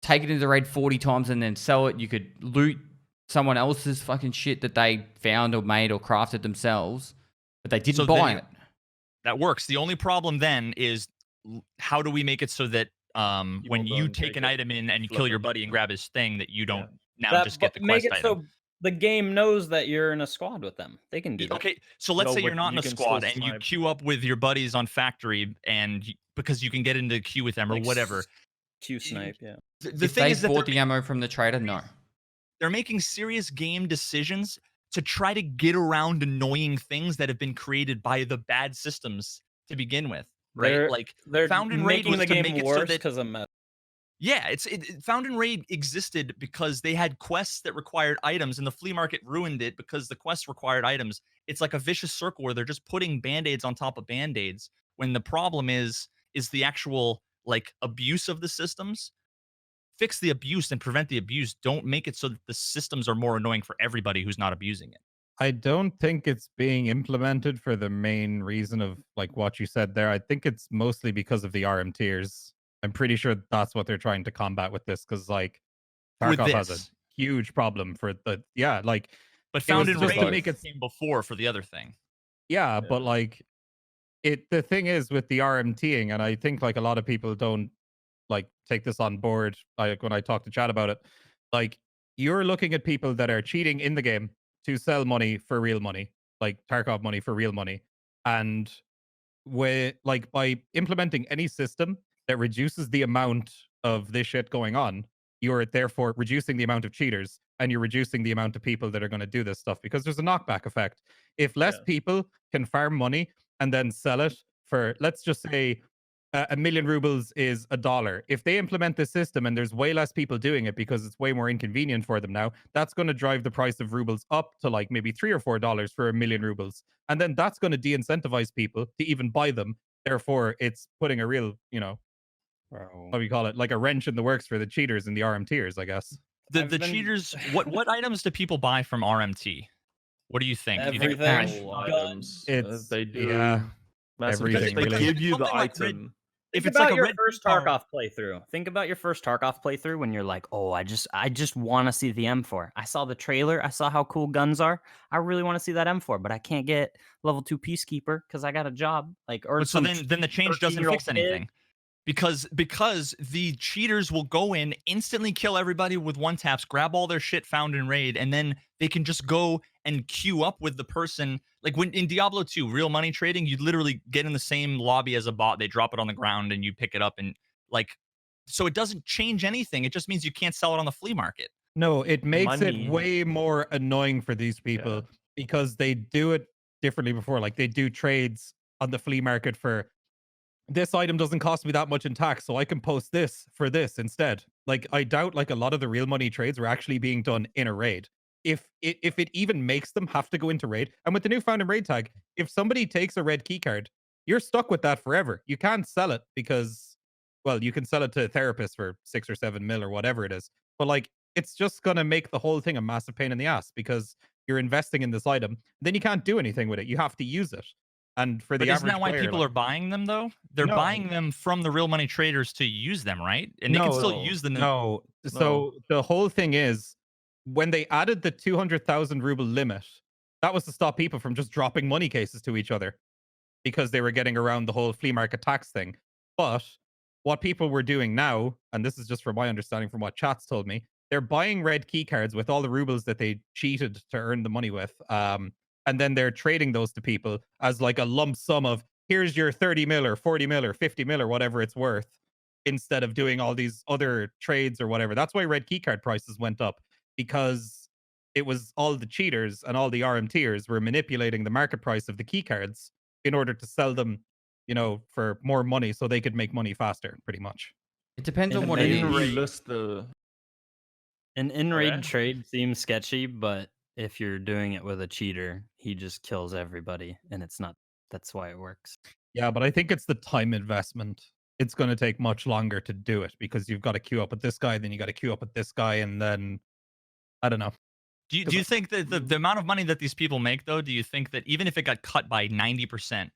take it into the raid 40 times and then sell it, you could loot someone else's fucking shit that they found or made or crafted themselves, but they didn't buy it. That works. The only problem then is how do we make it so that when you don't take take an it, item in and you flip kill your it. buddy and grab his thing, that you don't now That- just get the but make quest it item? so the game knows that you're in a squad with them. They can do that. Okay, so let's No, say you're but not in you a can squad still and you snipe. queue up with your buddies on factory, and because you can get into the queue with them or Like whatever. Q snipe, yeah. The If thing they is that bought the ammo from the trader, no. they're making serious game decisions to try to get around annoying things that have been created by the bad systems to begin with, right? They're, Like they're found in raid making was the to game make it so worse that because of meta. yeah, found in raid existed because they had quests that required items, and the flea market ruined it because the quests required items. It's like a vicious circle where they're just putting band-aids on top of band-aids when the problem is the actual like abuse of the systems. Fix the abuse and prevent the abuse. Don't make it so that the systems are more annoying for everybody who's not abusing it. I don't think it's being implemented for the main reason of like what you said there. I think it's mostly because of the RM tiers. I'm pretty sure that's what they're trying to combat with this because like With Tarkov has a this. huge problem for the like But it found was in just to raid make it came before for the other thing. yeah, but like the thing is with the RMTing, and I think like a lot of people don't like take this on board. Like when I talk to chat about it, like you're looking at people that are cheating in the game to sell money for real money, like Tarkov money for real money, and like by implementing any system that reduces the amount of this shit going on, you're therefore reducing the amount of cheaters and you're reducing the amount of people that are going to do this stuff because there's a knockback effect. If less people can farm money and then sell it for, let's just say, a million rubles is $1. If they implement this system and there's way less people doing it because it's way more inconvenient for them now, that's going to drive the price of rubles up to like maybe $3 or $4 for a million rubles. And then that's going to de-incentivize people to even buy them. Therefore, it's putting a real, what do you call it? Like a wrench in the works for the cheaters and the RM tiers, I guess. The cheaters, what items do people buy from RMT? What do you think? Do you think Everything. All Guns. items. It's They do. yeah, Massive everything, They really. give you the Something like red- item. if Think it's like about a your red first card- Tarkov playthrough. Think about your first Tarkov playthrough when you're like, oh, I just want to see the M4. I saw the trailer. I saw how cool guns are. I really want to see that M4, but I can't get level 2 Peacekeeper because I got a job. Like, or But so some then the change doesn't 13-year-old fix kid. anything. Because the cheaters will go in, instantly kill everybody with one taps, grab all their shit found in raid, and then they can just go and queue up with the person. Like when in Diablo 2, real money trading, you literally get in the same lobby as a bot, they drop it on the ground and you pick it up, and like, so it doesn't change anything. It just means you can't sell it on the flea market. No, it makes Money. it way more annoying for these people because they do it differently before. Like they do trades on the flea market for this item doesn't cost me that much in tax, so I can post this for this instead. Like I doubt like a lot of the real money trades were actually being done in a raid. If it even makes them have to go into raid, and with the new found in raid tag, if somebody takes a red key card, you're stuck with that forever. You can't sell it because, well, you can sell it to a therapist for 6 or 7 mil or whatever it is. But like, it's just gonna make the whole thing a massive pain in the ass because you're investing in this item, then you can't do anything with it. You have to use it. And for the But isn't average that why player, people like, are buying them though? They're No. buying them from the real money traders to use them, right? And they can still No. use them. No. So the whole thing is when they added the 200,000 ruble limit, that was to stop people from just dropping money cases to each other because they were getting around the whole flea market tax thing. But what people were doing now, and this is just from my understanding from what chats told me, they're buying red key cards with all the rubles that they cheated to earn the money with. And then they're trading those to people as like a lump sum of here's your 30 mil or 40 mil or 50 mil or whatever it's worth, instead of doing all these other trades or whatever. That's why red keycard prices went up, because it was all the cheaters and all the RMTers were manipulating the market price of the keycards in order to sell them, you know, for more money so they could make money faster, pretty much. It depends on And what They it even is. relist the. An in-raid Okay. trade seems sketchy, but if you're doing it with a cheater, he just kills everybody, and it's not. That's why it works. Yeah, but I think it's the time investment. It's going to take much longer to do it because you've got to queue up with this guy, then you got to queue up with this guy, and then I don't know. Do you think that the amount of money that these people make, though, do you think that even if it got cut by 90%,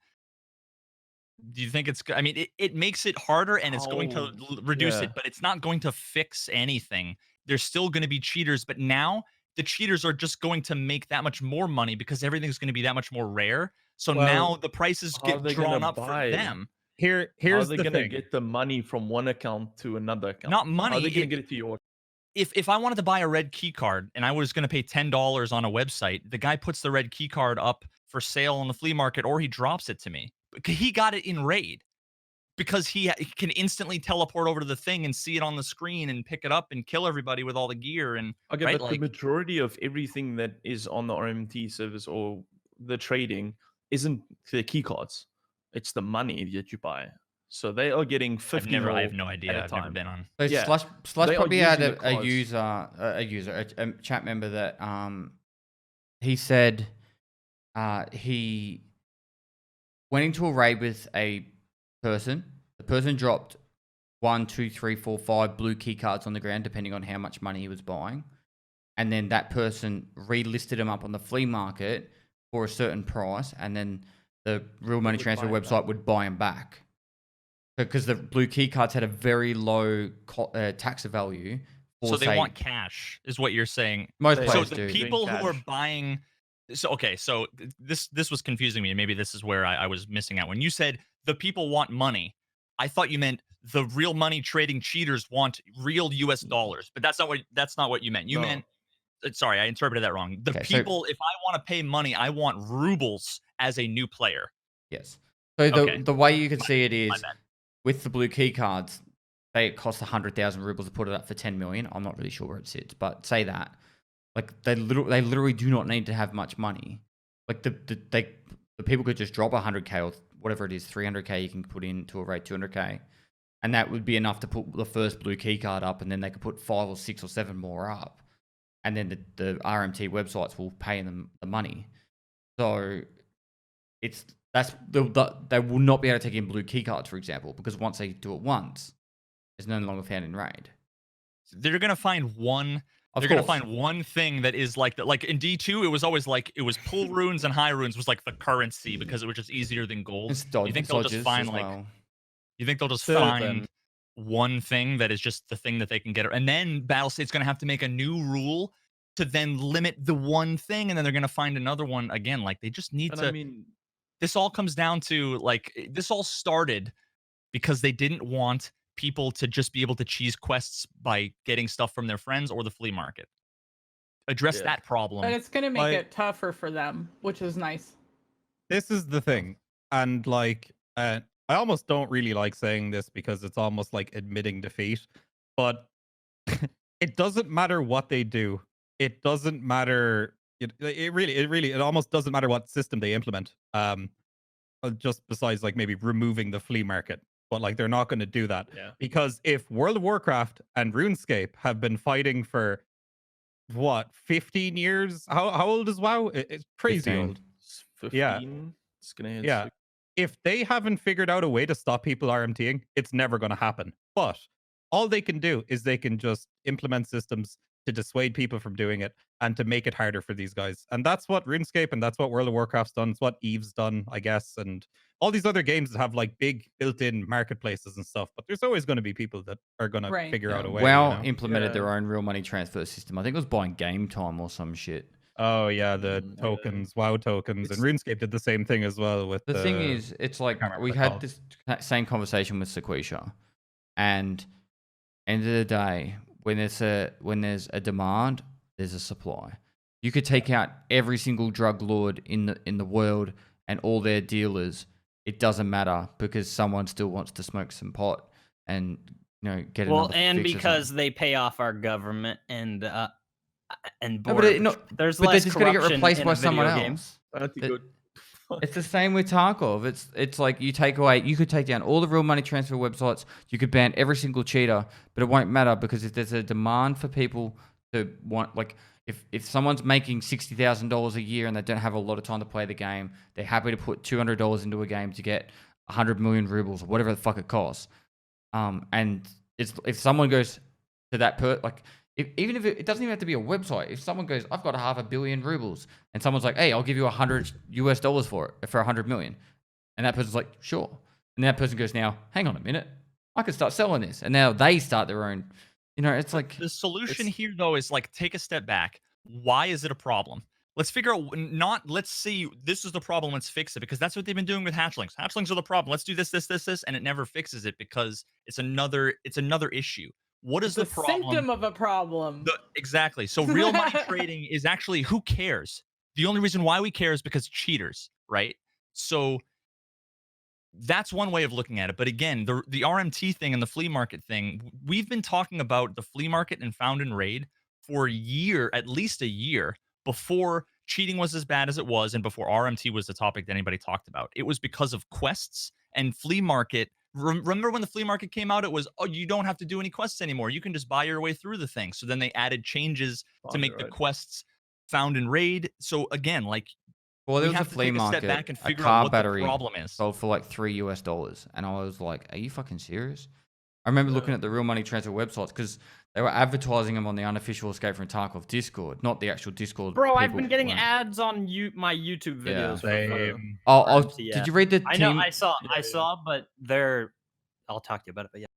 do you think it's, I mean, it makes it harder and it's going to reduce it, but it's not going to fix anything. There's still going to be cheaters, but now the cheaters are just going to make that much more money because everything's going to be that much more rare. So Well, now the prices how are get they drawn gonna up buy? for them. Here's How are they the gonna thing. get the money from one account to another account? Not How are money. they gonna get it to your? If I wanted to buy a red key card and I was going to pay $10 on a website, the guy puts the red key card up for sale on the flea market, or he drops it to me. He got it in raid because he can instantly teleport over to the thing and see it on the screen and pick it up and kill everybody with all the gear. And Okay, right, but like, the majority of everything that is on the RMT service or the trading isn't the key cards. It's the money that you buy. So they are getting 50 I have mil no at idea. a I've never time. been on. So Yeah, Slush they are probably had using the a chat member that he said he went into a raid with a person. The person dropped 1, 2, 3, 4, 5 blue key cards on the ground, depending on how much money he was buying. And then that person relisted him up on the flea market for a certain price, and then the real money would transfer buy 'em website would buy him back. Because the blue key cards had a very low tax value. So they want cash, is what you're saying. Most They- So players the do. people who are cash. buying, so okay, so this was confusing me, and maybe this is where I was missing out. When you said the people want money, I thought you meant the real money trading cheaters want real US dollars, but that's not what you meant. You No. meant, sorry, I interpreted that wrong. The Okay, so- people, if I want to pay money, I want rubles as a new player. Yes. So Okay. the way you can see it My is bad. with the blue key cards, say it costs 100,000 rubles to put it up for 10 million. I'm not really sure where it sits, but say that. Like they literally do not need to have much money. Like the people could just drop 100k or whatever it is, 300k you can put into a raid, 200k, and that would be enough to put the first blue key card up, and then they could put 5 or 6 or 7 more up, and then the RMT websites will pay them the money. So they will not be able to take in blue key cards, for example, because once they do it once, it's no longer found in raid. They're gonna find one Of They're gonna course. find one thing that is like that. Like in D2, it was always like it was pull runes and high runes was like the currency because it was just easier than gold. It's You think they'll just dodges find as like well. you think they'll just So find then- one thing that is just the thing that they can get, and then Battlestate's gonna have to make a new rule to then limit the one thing, and then they're gonna find another one again. Like they just need And to. I mean, This all comes down to like this all started because they didn't want people to just be able to cheese quests by getting stuff from their friends or the flea market. Address Yeah. that problem. But it's gonna make Like- it tougher for them, which is nice. This is the thing, and like, I almost don't really like saying this because it's almost like admitting defeat, but it doesn't matter what they do. It doesn't matter. It almost doesn't matter what system they implement. Just besides like maybe removing the flea market, but like they're not going to do that yeah. because if World of Warcraft and RuneScape have been fighting for what 15 years, how old is WoW? It's crazy 15. old. It's 15. Yeah. It's gonna hit Yeah. If they haven't figured out a way to stop people RMTing, it's never going to happen. But all they can do is they can just implement systems to dissuade people from doing it and to make it harder for these guys. And that's what RuneScape and that's what World of Warcraft's done. It's what EVE's done, I guess. And all these other games that have like big built-in marketplaces and stuff. But there's always going to be people that are going to figure out a way. WoW you know? implemented their Yeah. own real money transfer system. I think it was buying game time or some shit. Oh yeah, the Mm, yeah. tokens, WoW tokens, and It's- RuneScape did the same thing as well with The thing is, it's like can't remember we what they're had called. this same conversation with Sequisha, and end of the day, when there's a demand, there's a supply. You could take out every single drug lord in the world and all their dealers. It doesn't matter because someone still wants to smoke some pot and get Well, another and fix or because something. they pay off our government and No, border, but there's but they're less just gonna get corruption replaced in by a video someone game. else. That's That- good. It's the same with Tarkov. It's like you could take down all the real money transfer websites. You could ban every single cheater, but it won't matter because if there's a demand for people to want, like, if someone's making $60,000 a year and they don't have a lot of time to play the game, they're happy to put $200 into a game to get 100 million rubles or whatever the fuck it costs. And if someone goes to that even if it doesn't even have to be a website. If someone goes, I've got 500 million rubles, and someone's like, hey, I'll give you $100 for it, for 100 million. And that person's like, sure. And that person goes, now, hang on a minute. I could start selling this. And now they start their own, it's like, The solution here, though, is like take a step back. Why is it a problem? Let's figure out. Let's see. This is the problem. Let's fix it because that's what they've been doing with hatchlings. Hatchlings are the problem. Let's do this, and it never fixes it because it's another issue. What is It's the a problem? symptom of a problem. Exactly. So real money trading is actually who cares? The only reason why we care is because cheaters, right? So that's one way of looking at it. But again, the RMT thing and the flea market thing, we've been talking about the flea market and found and raid for at least a year before cheating was as bad as it was and before RMT was the topic that anybody talked about. It was because of quests and flea market. Remember when the flea market came out, it was, oh, you don't have to do any quests anymore. You can just buy your way through the thing. So then they added changes to make the quests found and raid. So again, like, well, there we was a have to flea take a step market, back and a figure car out what battery the problem is. sold for like $3, and I was like, are you fucking serious? I remember looking at the real money transfer websites because they were advertising them on the unofficial Escape from Tarkov Discord, not the actual Discord. Bro, I've people been getting weren't. ads on my YouTube videos. Same. Oh, yeah. did you read the team? I know, I saw, Yeah. but I'll talk to you about it. But yeah.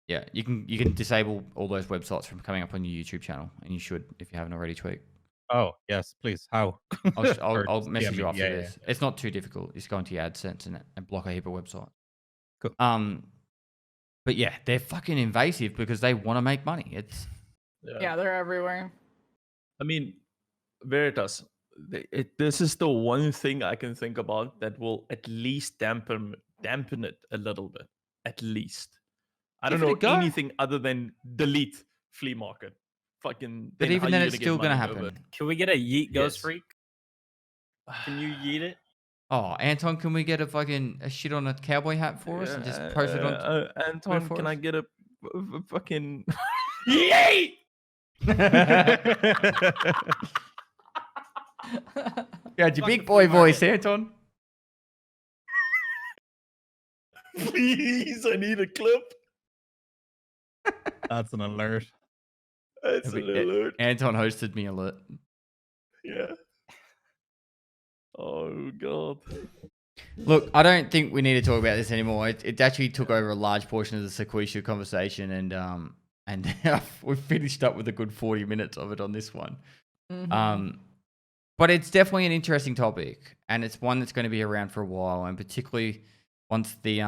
Yeah, you can disable all those websites from coming up on your YouTube channel, and you should if you haven't already. Tweak. Oh yes, please. How? I'll Or message DM you me. after Yeah, this. It's not too difficult. Just go into your AdSense and block a heap of websites. Cool. But yeah, they're fucking invasive because they want to make money. It's Yeah, they're everywhere. I mean, Veritas, this is the one thing I can think about that will at least dampen it a little bit. At least. I don't Give it a know go. anything other than delete flea market. Fucking. but how even you then, gonna it's get still gonna money over happen. Can we get a yeet ghost Yes. freak? Can you yeet it? Oh, Anton, can we get a shit on a cowboy hat for us and just post it on? Anton, for can us? I get a fucking. Yay! Yeah, your big boy voice, Anton. Please, I need a clip. That's an alert. It's an alert. Anton hosted me alert. Yeah. Oh god. Look, I don't think we need to talk about this anymore. It actually took over a large portion of the Sequisha conversation, and we've finished up with a good 40 minutes of it on this one. Mhm. But it's definitely an interesting topic, and it's one that's going to be around for a while, and particularly once the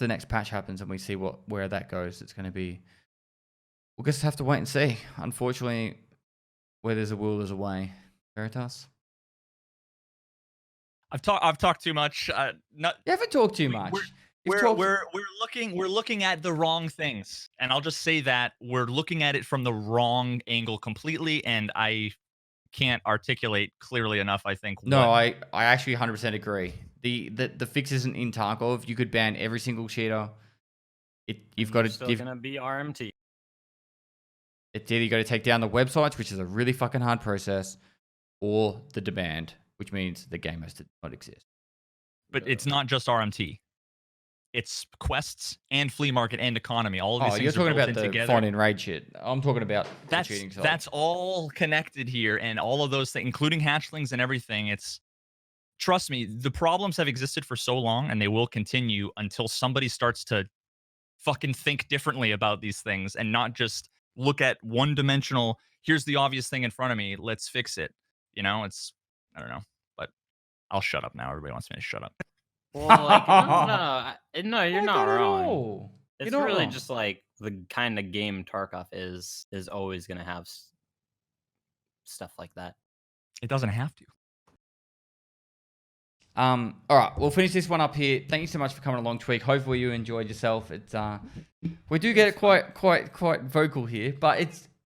next patch happens and we see where that goes, it's going to be. We'll just have to wait and see. Unfortunately, where there's a will, there's a way. Veritas. I've talked too much. Not You haven't talked too We- much. we're- You've we're talked- we're looking at the wrong things, and I'll just say that we're looking at it from the wrong angle completely, and I can't articulate clearly enough. I think. No, what- I actually 100% agree. The fix isn't in Tarkov. You could ban every single cheater. You've got to still gonna be RMT. It's either you got to take down the websites, which is a really fucking hard process, or the demand, which means the game has to not exist. But it's not just RMT. It's quests and flea market and economy. All of these Oh, things you're are talking built about in the together. fine and raid shit. I'm talking about the cheating side. That's all connected here, and all of those things, including hatchlings and everything. It's trust me, the problems have existed for so long, and they will continue until somebody starts to fucking think differently about these things and not just look at one-dimensional. Here's the obvious thing in front of me. Let's fix it. You know, it's I don't know, but I'll shut up now. Everybody wants me to shut up. Well, like, no, you're not wrong. You're It's not really wrong. just like the kind of game Tarkov is always gonna have stuff like that. It doesn't have to. All right, we'll finish this one up here. Thank you so much for coming along, Tweak. Hopefully you enjoyed yourself. It's we do get it quite vocal here, but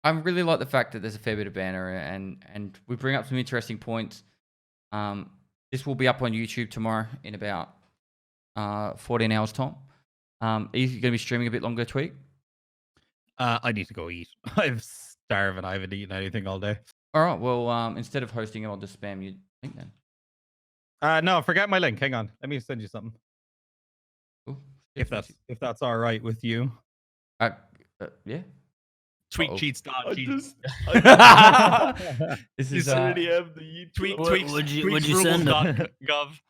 I really like the fact that there's a fair bit of banner and we bring up some interesting points. This will be up on YouTube tomorrow in about 14 hours time. Are you going to be streaming a bit longer, Tweak? I need to go eat. I'm starving. I haven't eaten anything all day. All right, well, instead of hosting it, I'll just spam you link then. No, forget my link. Hang on. Let me send you something. Ooh, If that's all right with you. yeah. Tweak Uh-oh. cheats. Dot I cheats. This You is already have the YouTube. Tweak What- tweaks. what'd you- tweaks what'd you rules send? dot gov.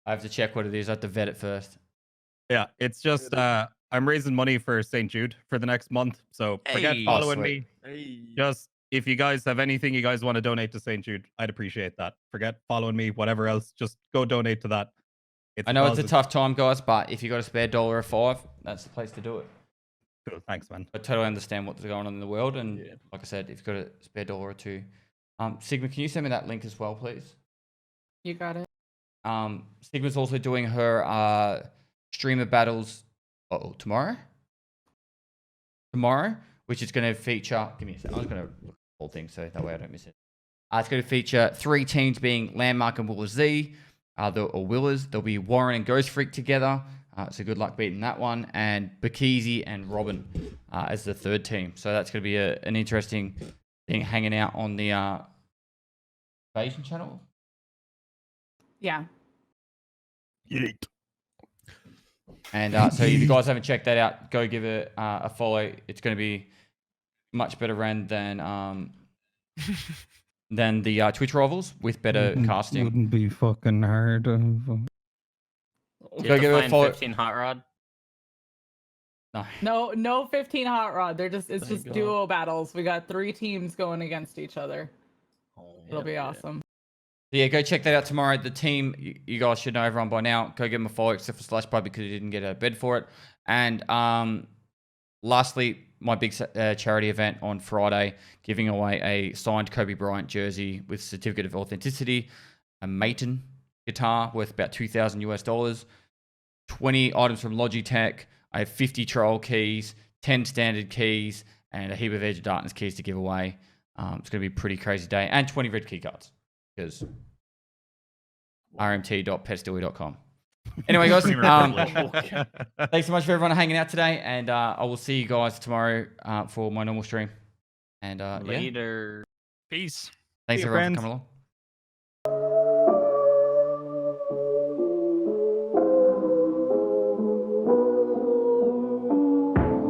I have to check what it is. I have to vet it first. Yeah, it's just I'm raising money for St. Jude for the next month. So forget Hey. following Oh, me. Hey. Just if you guys have anything you guys want to donate to St. Jude, I'd appreciate that. Forget following me, whatever else. Just go donate to that. I know it's a causes- tough time, guys, but if you got a spare $1 or $5, that's the place to do it. Cool, thanks, man. I totally understand what's going on in the world, and Yeah. like I said, if you've got a spare $1 or $2, Sigma, can you send me that link as well, please? You got it. Sigma's also doing her streamer battles tomorrow, which is going to feature. Give me a second. I'm just going to look at the whole thing so that way I don't miss it. It's going to feature 3 teams being Landmark and Willer Z, or Willers. There'll be Warren and Ghost Freak together. So good luck beating that one. And Bakizi and Robin as the 3rd team. So that's going to be an interesting thing hanging out on the Invasion channel. Yeah. Yeet. And so if you guys haven't checked that out, go give it a follow. It's going to be much better ran than the Twitch rivals with better casting. Wouldn't be fucking hard. You Go have give to it a find follow. 15 hot rod. No. No 15 hot rod. It's Thank just God. duo battles. We got 3 teams going against each other. It'll be yeah. awesome. Yeah, go check that out tomorrow. The team, you guys should know everyone by now. Go give them a follow, except for Slashpod because he didn't get a bed for it. And lastly, my big charity event on Friday, giving away a signed Kobe Bryant jersey with certificate of authenticity, a Maton guitar worth about $2,000, 20 items from Logitech. I have 50 troll keys, 10 standard keys, and a heap of Edge of Darkness keys to give away. It's going to be a pretty crazy day. And 20 red key cards. Because rmt.pestily.com. Anyway, guys, thanks so much for everyone hanging out today, and I will see you guys tomorrow for my normal stream. And yeah, Later. Peace. thanks See you, everyone friends. for coming along.